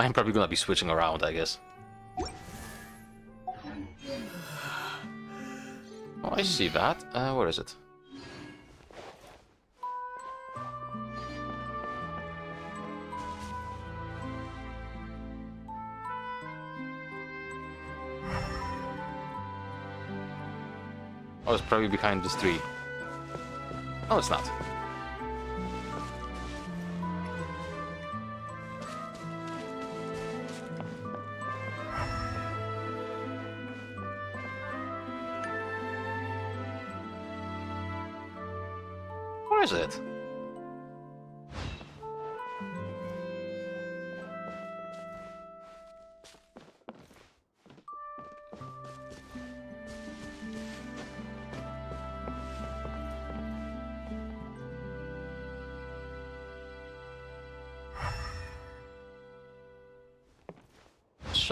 I'm probably gonna be switching around, I guess. Oh, I see that. Where is it? Oh, it's probably behind this tree. Oh, it's not. Where is it?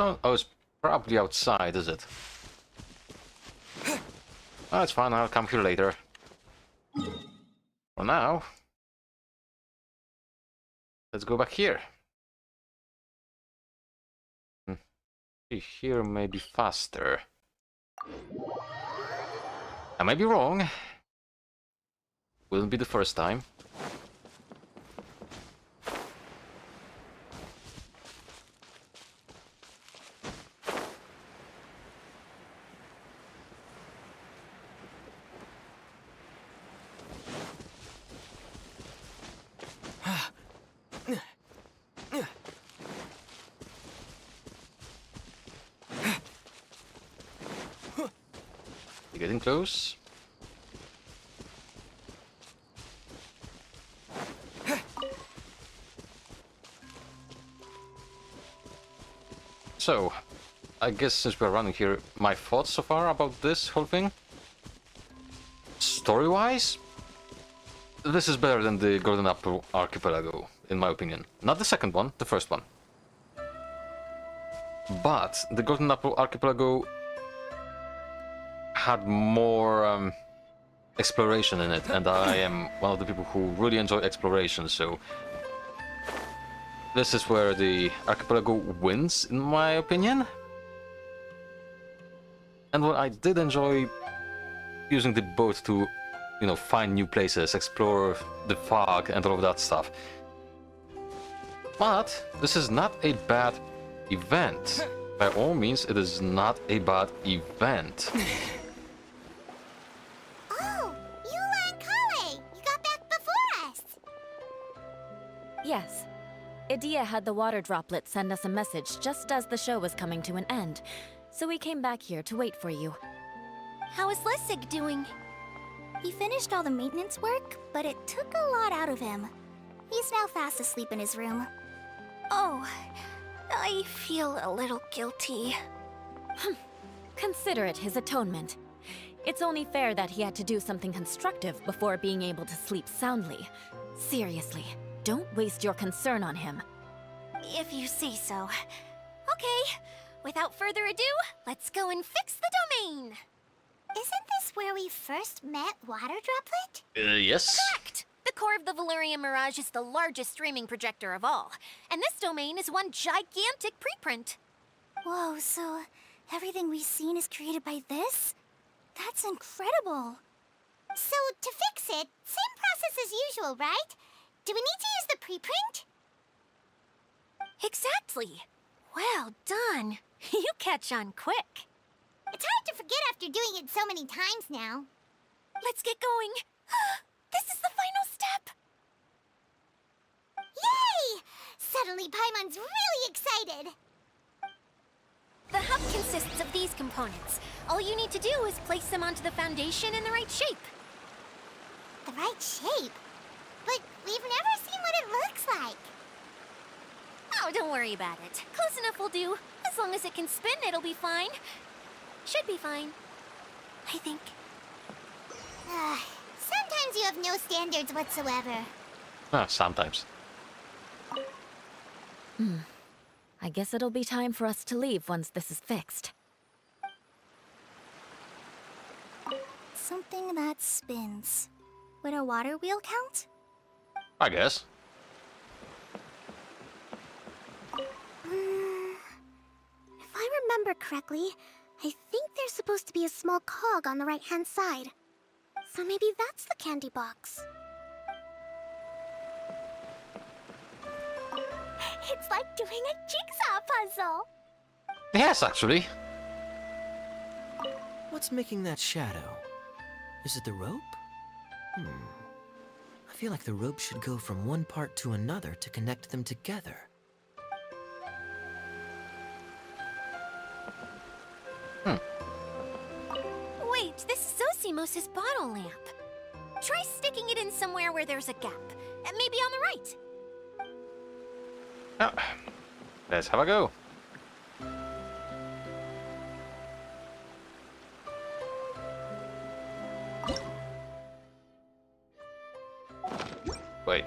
zone? Oh, it's probably outside, is it? Oh, it's fine, I'll come here later. For now, let's go back here. Here may be faster. I may be wrong. Wouldn't be the first time. You getting close? So, I guess since we're running here, my thoughts so far about this whole thing? Story-wise, this is better than the Golden Apple Archipelago, in my opinion. Not the second one, the first one. But the Golden Apple Archipelago had more exploration in it, and I am one of the people who really enjoy exploration, so this is where the archipelago wins, in my opinion. And what I did enjoy using the boat to, you know, find new places, explore the fog and all of that stuff. But this is not a bad event. By all means, it is not a bad event. Oh, Eula and Kale! You got back before us! Yes. Idia had the water droplet send us a message just as the show was coming to an end, so we came back here to wait for you. How is Lessig doing? He finished all the maintenance work, but it took a lot out of him. He's now fast asleep in his room. Oh, I feel a little guilty. Consider it his atonement. It's only fair that he had to do something constructive before being able to sleep soundly. Seriously, don't waste your concern on him. If you say so. Okay, without further ado, let's go and fix the domain! Isn't this where we first met Water Droplet? Yes? Correct! The core of the Valerian Mirage is the largest streaming projector of all, and this domain is one gigantic preprint. Whoa, so everything we've seen is created by this? That's incredible! So, to fix it, same process as usual, right? Do we need to use the preprint? Exactly! Well done! You catch on quick. It's hard to forget after doing it so many times now. Let's get going! This is the final step! Yay! Suddenly Paimon's really excited! The hub consists of these components. All you need to do is place them onto the foundation in the right shape. The right shape? But we've never seen what it looks like. Oh, don't worry about it. Close enough will do. As long as it can spin, it'll be fine. Should be fine. I think. Sometimes you have no standards whatsoever. Sometimes. I guess it'll be time for us to leave once this is fixed. Something that spins. Would a water wheel count? I guess. If I remember correctly, I think there's supposed to be a small cog on the right-hand side. So maybe that's the candy box. It's like doing a jigsaw puzzle! Yes, actually. What's making that shadow? Is it the rope? I feel like the rope should go from one part to another to connect them together. Wait, this is Zosimos' bottle lamp. Try sticking it in somewhere where there's a gap. And maybe on the right. Let's have a go. Wait.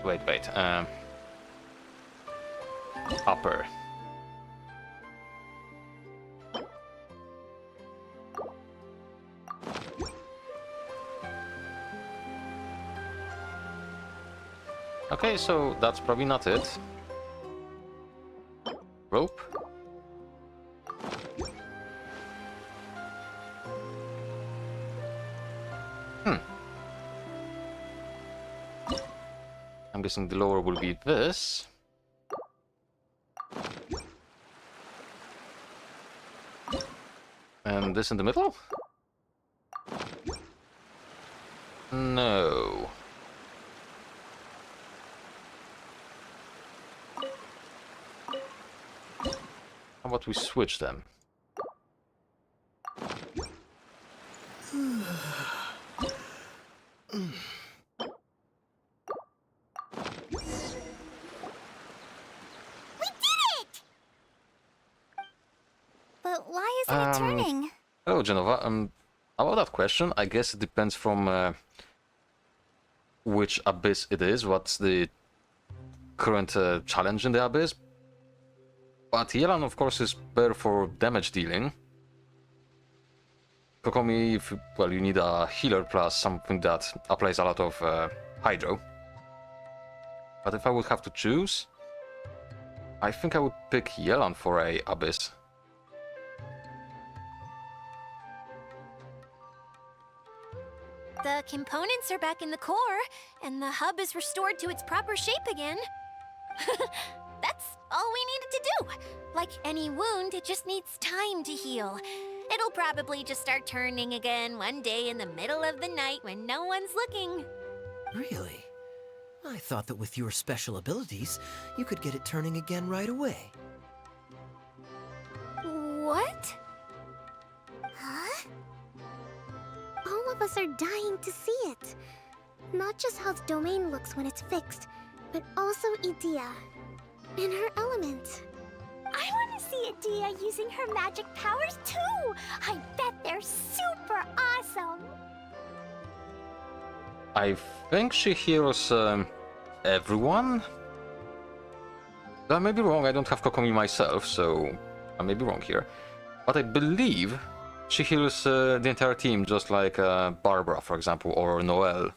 Upper. Okay, so that's probably not it. Rope. I'm guessing the lower will be this. And this in the middle? No. How about we switch them? But why isn't it turning? Hello, Genova. About that question, I guess it depends from which abyss it is, what's the current challenge in the abyss. But Yelan, of course, is better for damage dealing. Kokomi, if, well, you need a healer plus something that applies a lot of hydro. But if I would have to choose, I think I would pick Yelan for a abyss. The components are back in the core, and the hub is restored to its proper shape again. That's all we needed to do. Like any wound, it just needs time to heal. It'll probably just start turning again one day in the middle of the night when no one's looking. Really? I thought that with your special abilities, you could get it turning again right away. What? Huh? All of us are dying to see it. Not just how the domain looks when it's fixed, but also Idea. In her element. I want to see Adia using her magic powers too! I bet they're super awesome! I think she heals everyone? I may be wrong, I don't have Kokomi myself, so I may be wrong here. But I believe she heals the entire team, just like Barbara, for example, or Noelle.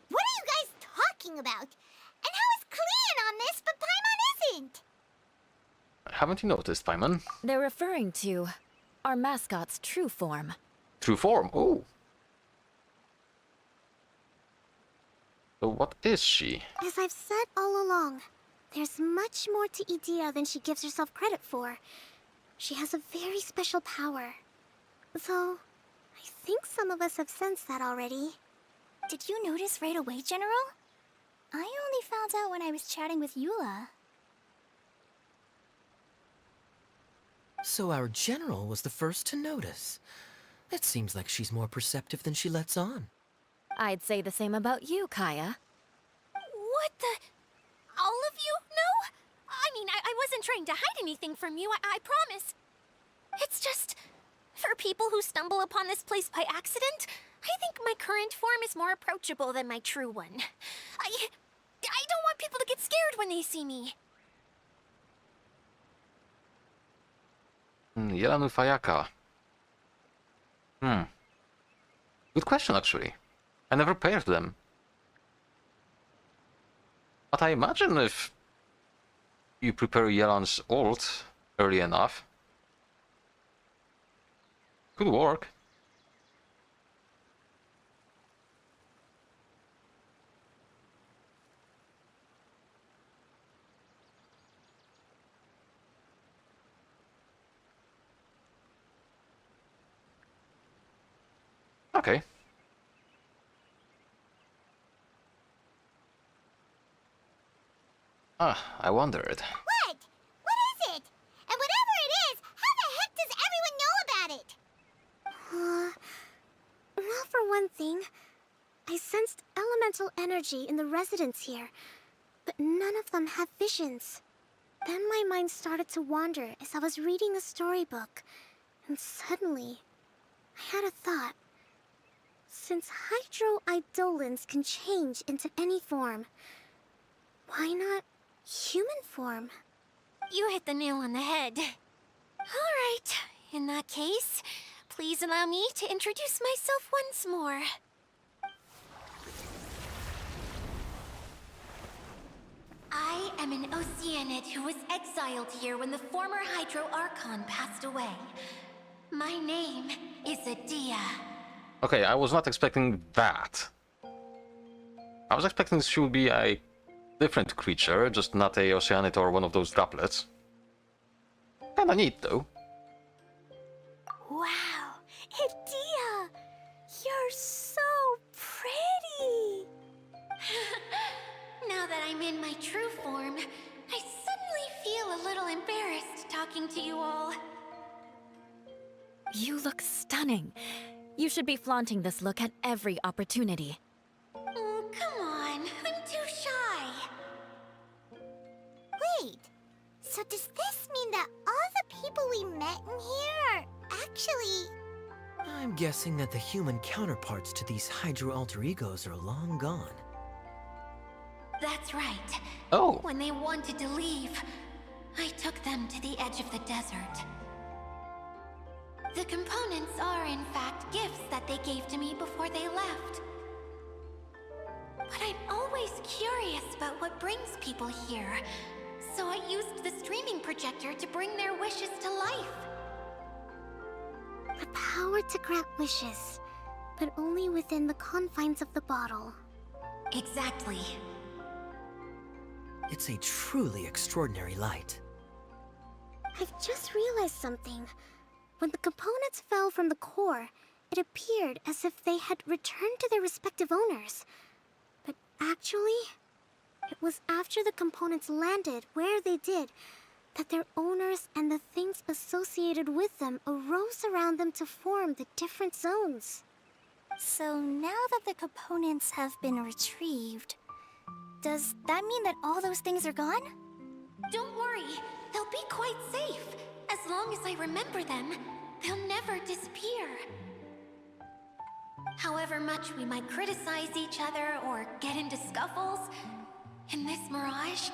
What are you guys talking about? And how is Clean on this, but Paimon isn't? Haven't you noticed, Paimon? They're referring to our mascot's true form. True form, oh. So what is she? As I've said all along, there's much more to Idea than she gives herself credit for. She has a very special power. Though, I think some of us have sensed that already. Did you notice right away, General? I only found out when I was chatting with Eula. So our general was the first to notice. It seems like she's more perceptive than she lets on. I'd say the same about you, Kaya. What the? All of you know? I mean, I wasn't trying to hide anything from you, I promise. It's just, for people who stumble upon this place by accident, I think my current form is more approachable than my true one. I don't want people to get scared when they see me. Yelan with Ayaka. Good question, actually. I never paired them. But I imagine if you prepare Yelan's ult early enough, could work. Okay. I wondered. What? What is it? And whatever it is, how the heck does everyone know about it? Well, for one thing, I sensed elemental energy in the residents here, but none of them have visions. Then my mind started to wander as I was reading a storybook, and suddenly, I had a thought. Since hydro-eidolons can change into any form, why not human form? You hit the nail on the head. All right, in that case, please allow me to introduce myself once more. am an Oceanid who was exiled here when the former Hydro Archon passed away. My name is Adia. Okay, I was not expecting that. I was expecting she would be a different creature, just not a Oceanid or one of those droplets. Kinda neat, though. Wow, Adia! You're so pretty! Now that I'm in my true form, I suddenly feel a little embarrassed talking to you all. You look stunning. You should be flaunting this look at every opportunity. Oh, come on. I'm too shy. Wait, so does this mean that all the people we met in here are actually... I'm guessing that the human counterparts to these Hydro alter egos are long gone. That's right. Oh. When they wanted to leave, I took them to the edge of the desert. The components are, in fact, gifts that they gave to me before they left. But I'm always curious about what brings people here, so I used the streaming projector to bring their wishes to life. The power to grant wishes, but only within the confines of the bottle. Exactly. It's a truly extraordinary light. I've just realized something. When the components fell from the core, it appeared as if they had returned to their respective owners. But actually, it was after the components landed where they did that their owners and the things associated with them arose around them to form the different zones. So now that the components have been retrieved, does that mean that all those things are gone? Don't worry, they'll be quite safe. As long as I remember them, they'll never disappear. However much we might criticize each other or get into scuffles, in this mirage,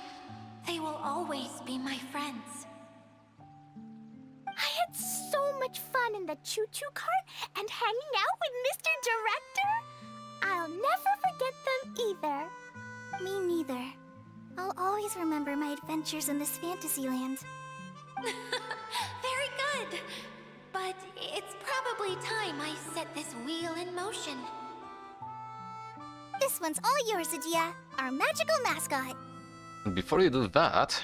they will always be my friends. I had so much fun in the choo-choo cart and hanging out with Mr. Director. I'll never forget them either. Me neither. I'll always remember my adventures in this fantasy land. Very good. But it's probably time I set this wheel in motion. This one's all yours, Adia, our magical mascot. Before you do that,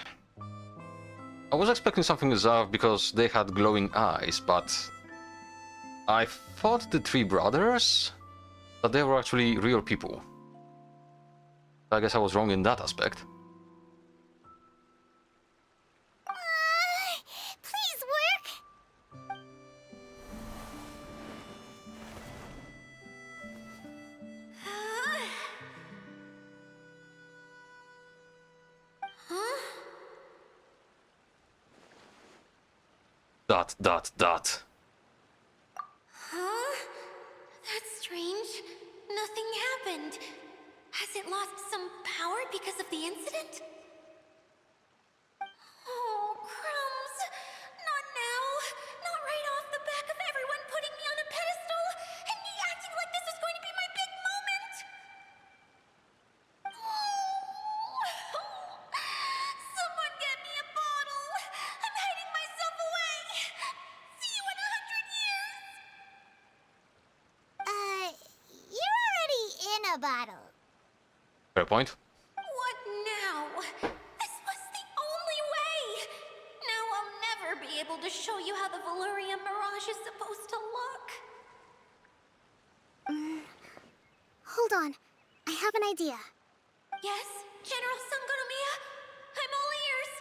I was expecting something bizarre because they had glowing eyes, but I thought the three brothers, that they were actually real people. I guess I was wrong in that aspect. Please work! Huh? Dot. Huh? That's strange. Nothing happened. Has it lost some power because of the incident? Oh, crumbs. Not now. Not right off the back of everyone putting me on a pedestal and me acting like this is going to be my big moment. Someone get me a bottle. I'm hiding myself away. See you in 100 years. You're already in a bottle. Fair point. What now? This was the only way! Now I'll never be able to show you how the Valurian Mirage is supposed to look. Hold on. I have an idea. Yes, General Sangonomiya? I'm all ears.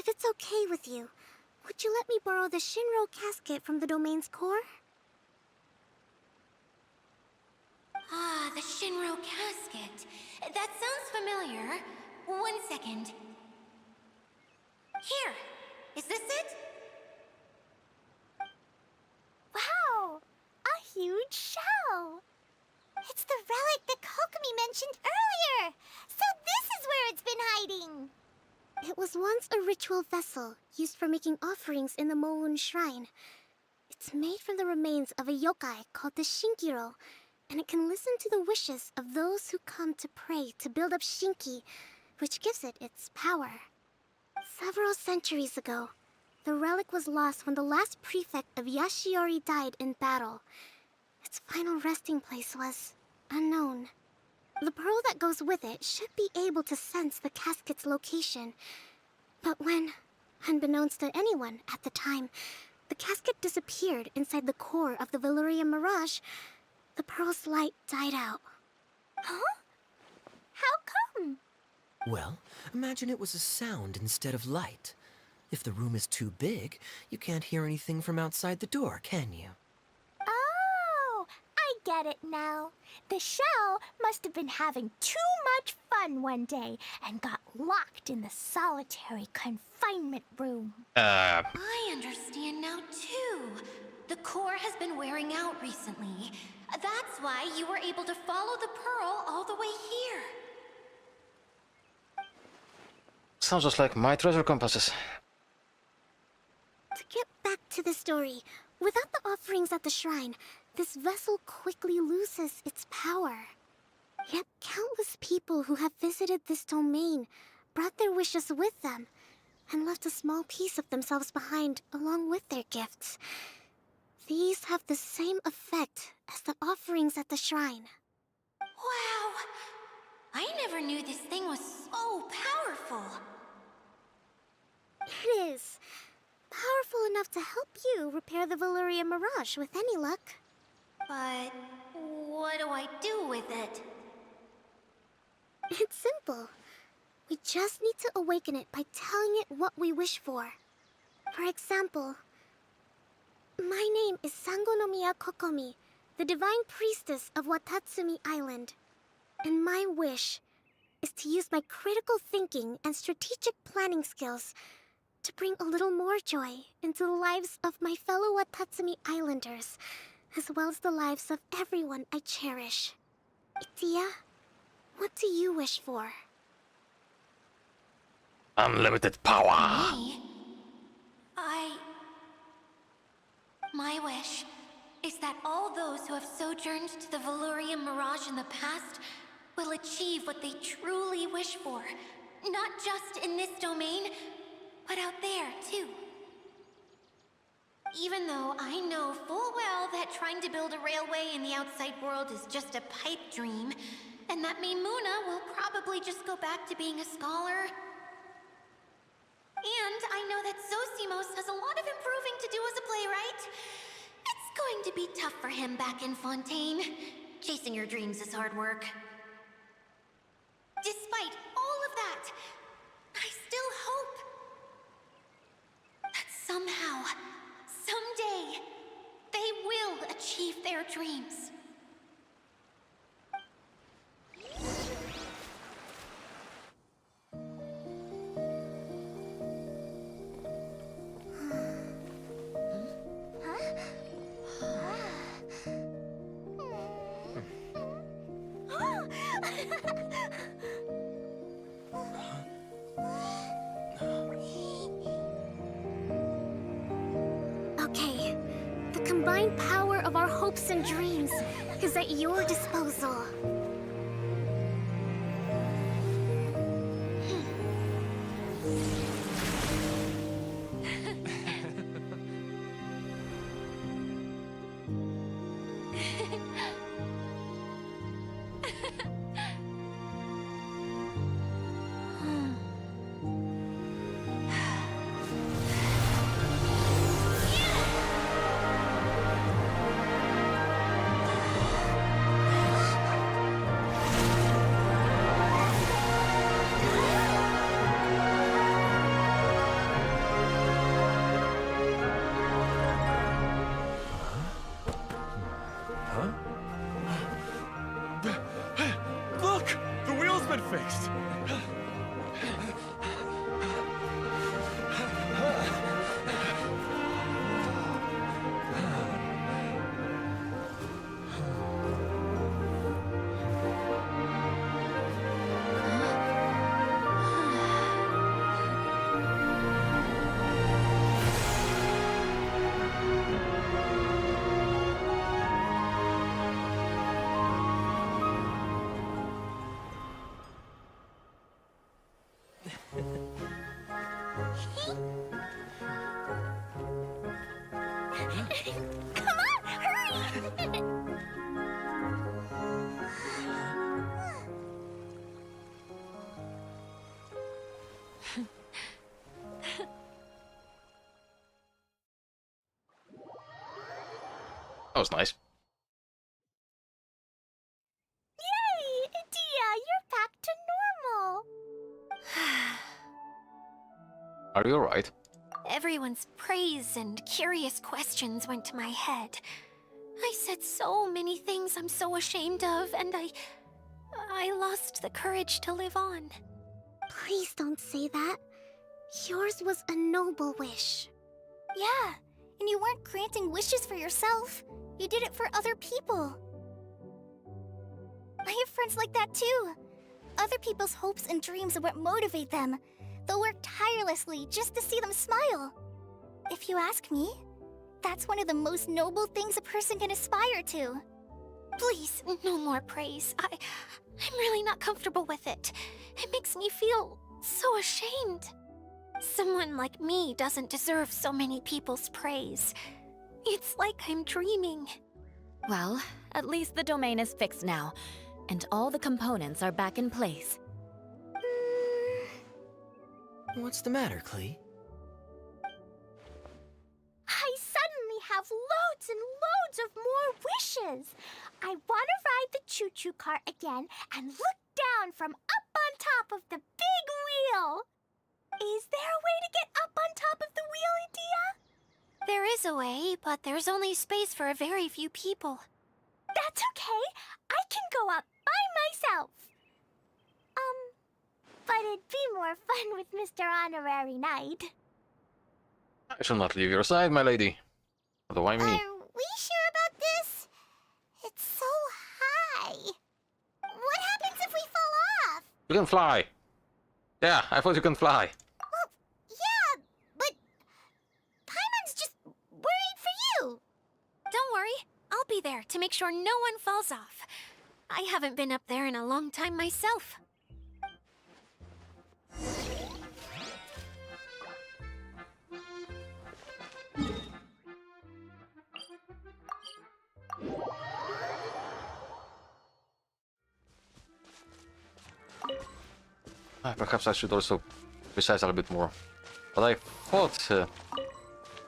If it's okay with you, would you let me borrow the Shinro casket from the domain's core? Ah, the Shinro casket. That sounds familiar. 1 second. Here. Is this it? Wow! A huge shell! It's the relic that Kokomi mentioned earlier! So this is where it's been hiding! It was once a ritual vessel used for making offerings in the Moon Shrine. It's made from the remains of a yokai called the Shinkiro, and it can listen to the wishes of those who come to pray to build up Shinki which gives it its power. Several centuries ago, the relic was lost when the last prefect of Yashiori died in battle. Its final resting place was unknown. The pearl that goes with it should be able to sense the casket's location. But when, unbeknownst to anyone at the time, the casket disappeared inside the core of the Valurian Mirage, the pearl's light died out. Huh? How come? Well, imagine it was a sound instead of light. If the room is too big, you can't hear anything from outside the door, can you? Oh, I get it now. The shell must have been having too much fun one day and got locked in the solitary confinement room. I understand now, too. The core has been wearing out recently. That's why you were able to follow the pearl all the way here. Sounds just like my treasure compasses. To get back to the story, without the offerings at the shrine, this vessel quickly loses its power. Yet countless people who have visited this domain brought their wishes with them and left a small piece of themselves behind along with their gifts. These have the same effect as the offerings at the shrine. Wow! I never knew this thing was so powerful. It is. Powerful enough to help you repair the Valurian Mirage with any luck. But what do I do with it? It's simple. We just need to awaken it by telling it what we wish for. For example, my name is Sangonomiya Kokomi, the divine priestess of Watatsumi Island. And my wish is to use my critical thinking and strategic planning skills to bring a little more joy into the lives of my fellow Watatsumi Islanders, as well as the lives of everyone I cherish. Itia, what do you wish for? Unlimited power! Me? My wish is that all those who have sojourned to the Valurian Mirage in the past will achieve what they truly wish for. Not just in this domain, but out there, too. Even though I know full well that trying to build a railway in the outside world is just a pipe dream, and that Mimuna will probably just go back to being a scholar. And I know that Zosimos has a lot of improving to do as a playwright. It's going to be tough for him back in Fontaine. Chasing your dreams is hard work. Despite all of that, I still hope that somehow, someday, they will achieve their dreams. Okay, the combined power of our hopes and dreams is at your disposal. Look! The wheel's been fixed! Come on, hurry! That was nice. Yay! Dia, you're back to normal! Are you alright? Everyone's praise and curious questions went to my head. I said so many things I'm so ashamed of, and I lost the courage to live on. Please don't say that. Yours was a noble wish. Yeah, and you weren't granting wishes for yourself. You did it for other people. I have friends like that too. Other people's hopes and dreams are what motivate them. They'll work tirelessly just to see them smile. If you ask me, that's one of the most noble things a person can aspire to. Please, no more praise. I'm really not comfortable with it. It makes me feel so ashamed. Someone like me doesn't deserve so many people's praise. It's like I'm dreaming. Well, at least the domain is fixed now, and all the components are back in place. What's the matter, Klee? I suddenly have loads and loads of more wishes. I want to ride the choo-choo cart again and look down from up on top of the big wheel. Is there a way to get up on top of the wheel, Idia? There is a way, but there's only space for a very few people. That's okay. I can go up by myself. But it'd be more fun with Mr. Honorary Knight. I shall not leave your side, my lady. Although why me? Are we sure about this? It's so high. What happens if we fall off? You can fly. Yeah, I thought you can fly. Well, yeah, but Paimon's just worried for you. Don't worry, I'll be there to make sure no one falls off. I haven't been up there in a long time myself. Perhaps I should also precise a little bit more. But I thought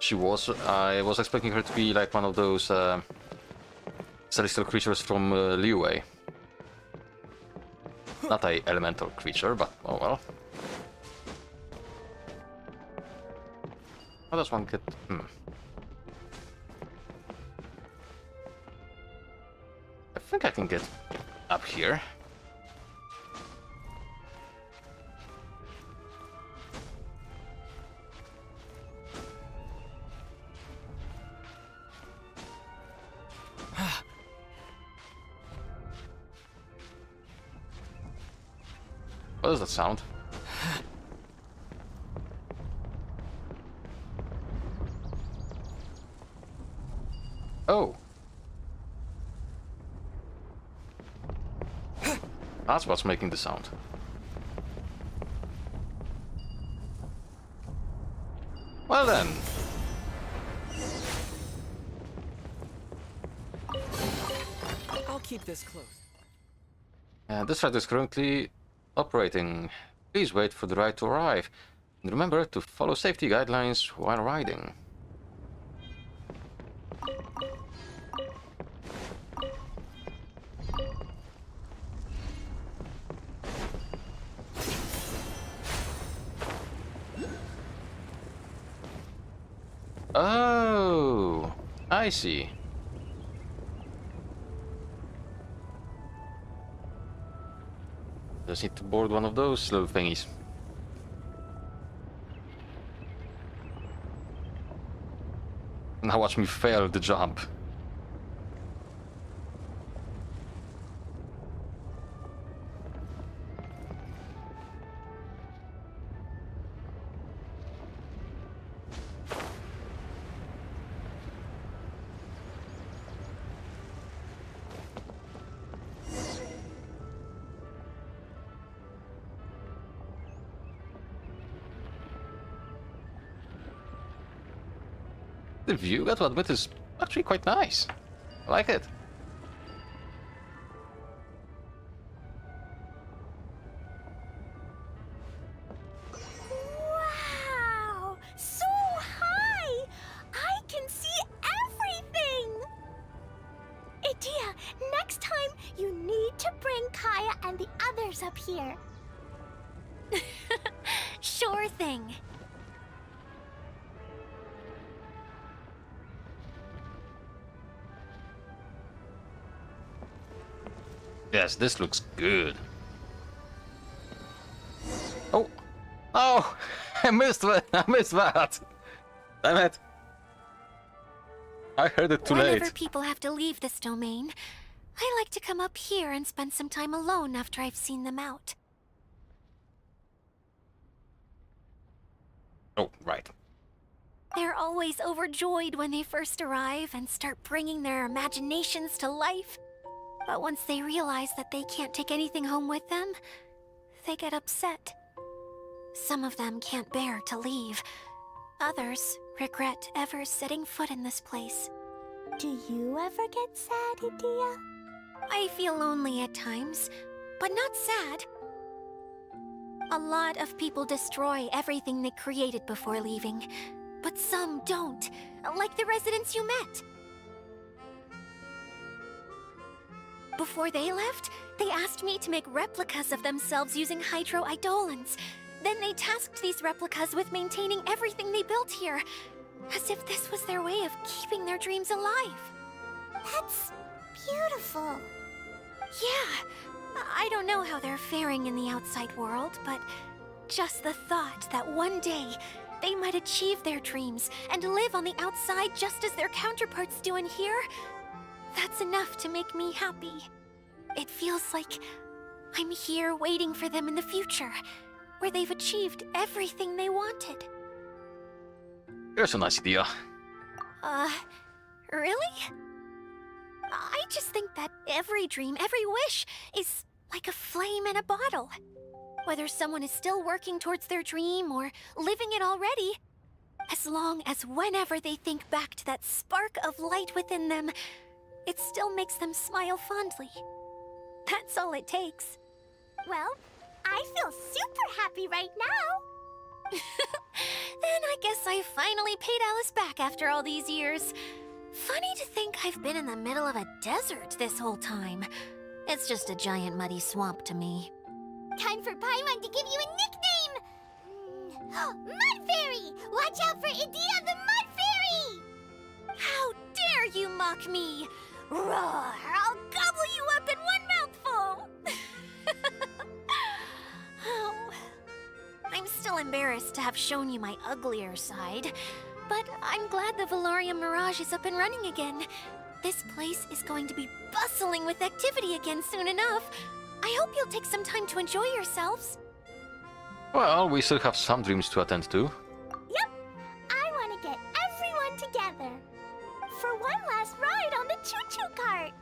she was. I was expecting her to be like one of those celestial creatures from Liyue. Not a elemental creature, but oh well. How does one get... I think I can get up here. What does that sound? Oh. That's what's making the sound. Well then. I'll keep this close. This ride is currently operating. Please wait for the ride to arrive. And remember to follow safety guidelines while riding. Oh, I see. Just need to board one of those little thingies. Now watch me fail the jump. The view, got to admit, is actually quite nice. I like it. Wow! So high! I can see everything! Idea, next time you need to bring Kaya and the others up here. Sure thing. Yes, this looks good. Oh! Oh! I missed that! I missed that! Damn it! I heard it too Whenever late. people have to leave this domain, I like to come up here and spend some time alone after I've seen them out. Oh, right. They're always overjoyed when they first arrive and start bringing their imaginations to life. But once they realize that they can't take anything home with them, they get upset. Some of them can't bear to leave. Others regret ever setting foot in this place. Do you ever get sad, Idea? I feel lonely at times, but not sad. A lot of people destroy everything they created before leaving, but some don't, like the residents you met. Before they left, they asked me to make replicas of themselves using hydro-eidolons. Then they tasked these replicas with maintaining everything they built here, as if this was their way of keeping their dreams alive. That's beautiful. Yeah, I don't know how they're faring in the outside world, but just the thought that one day they might achieve their dreams and live on the outside just as their counterparts do in here, that's enough to make me happy. It feels like I'm here waiting for them in the future, where they've achieved everything they wanted. Here's a nice idea. Really? I just think that every dream, every wish, is like a flame in a bottle. Whether someone is still working towards their dream or living it already, as long as whenever they think back to that spark of light within them, it still makes them smile fondly. That's all it takes. Well, I feel super happy right now. Then I guess I finally paid Alice back after all these years. Funny to think I've been in the middle of a desert this whole time. It's just a giant muddy swamp to me. Time for Paimon to give you a nickname! Mud Fairy! Watch out for Idea the Mud Fairy! How dare you mock me! Roar! I'll gobble you up in one mouthful! Oh. I'm still embarrassed to have shown you my uglier side, but I'm glad the Valorium Mirage is up and running again. This place is going to be bustling with activity again soon enough. I hope you'll take some time to enjoy yourselves. Well, we still have some dreams to attend to. Yep! I want to get everyone together. For one last ride on the choo-choo cart.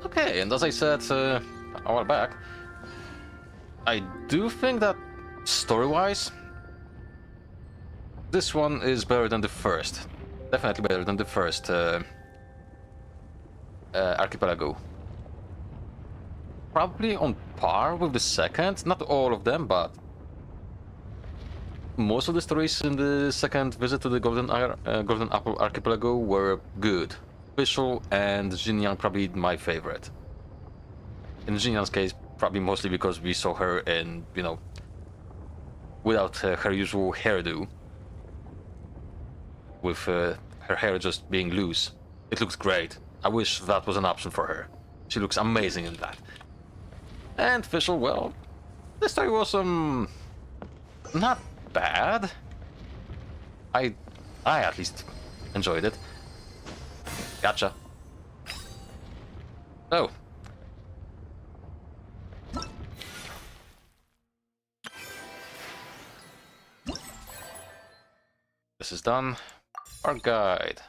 Okay, and as I said a while back, I do think that story-wise, this one is better than the first. Definitely better than the first Archipelago. Probably on par with the second, not all of them, but most of the stories in the second visit to the Golden Apple Archipelago were good. Visual and Xinyan probably my favorite. In Xinyan's case, probably mostly because we saw her in, you know, without her usual hairdo. With her hair just being loose. It looks great. I wish that was an option for her. She looks amazing in that. And visual, well, the story was not bad. I at least enjoyed it. Gotcha. Oh. This is done. Our guide.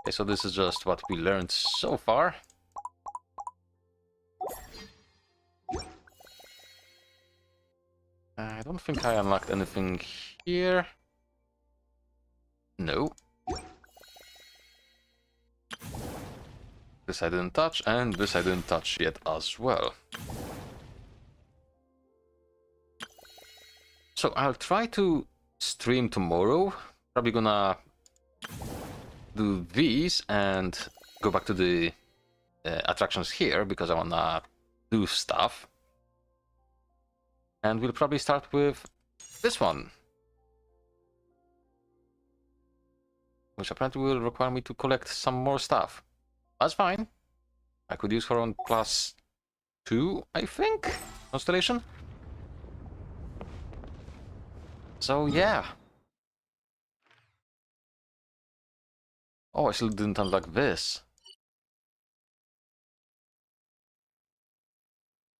Okay, so this is just what we learned so far. I don't think I unlocked anything here. No. This I didn't touch, and this I didn't touch yet as well. So I'll try to stream tomorrow. Probably gonna do these and go back to the attractions here because I wanna do stuff. And we'll probably start with this one, which apparently will require me to collect some more stuff. That's fine. I could use her on +2, I think, constellation. So yeah. Oh, I still didn't unlock this.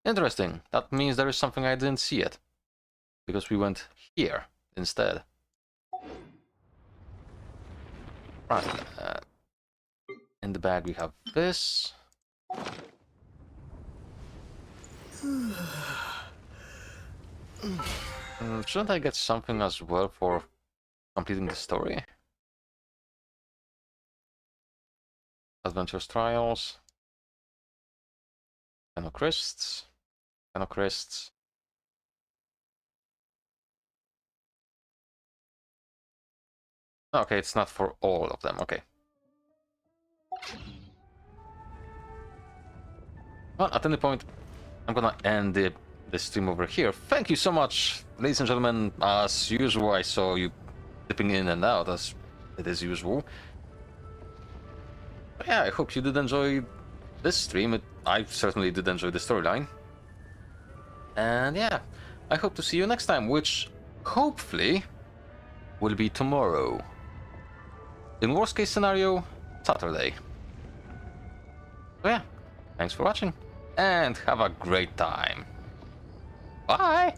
Interesting. That means there is something I didn't see yet. Because we went here instead. Right. In the bag we have this. Shouldn't I get something as well for completing the story? Adventures Trials. Canocrysts. Canocrysts. Okay, it's not for all of them, okay. Well, at any point, I'm gonna end the stream over here. Thank you so much, ladies and gentlemen. As usual, I saw you dipping in and out, as it is usual. But yeah, I hope you did enjoy this stream. I certainly did enjoy the storyline. And yeah, I hope to see you next time, which hopefully will be tomorrow. In worst case scenario, Saturday. So yeah, thanks for watching, and have a great time. Bye!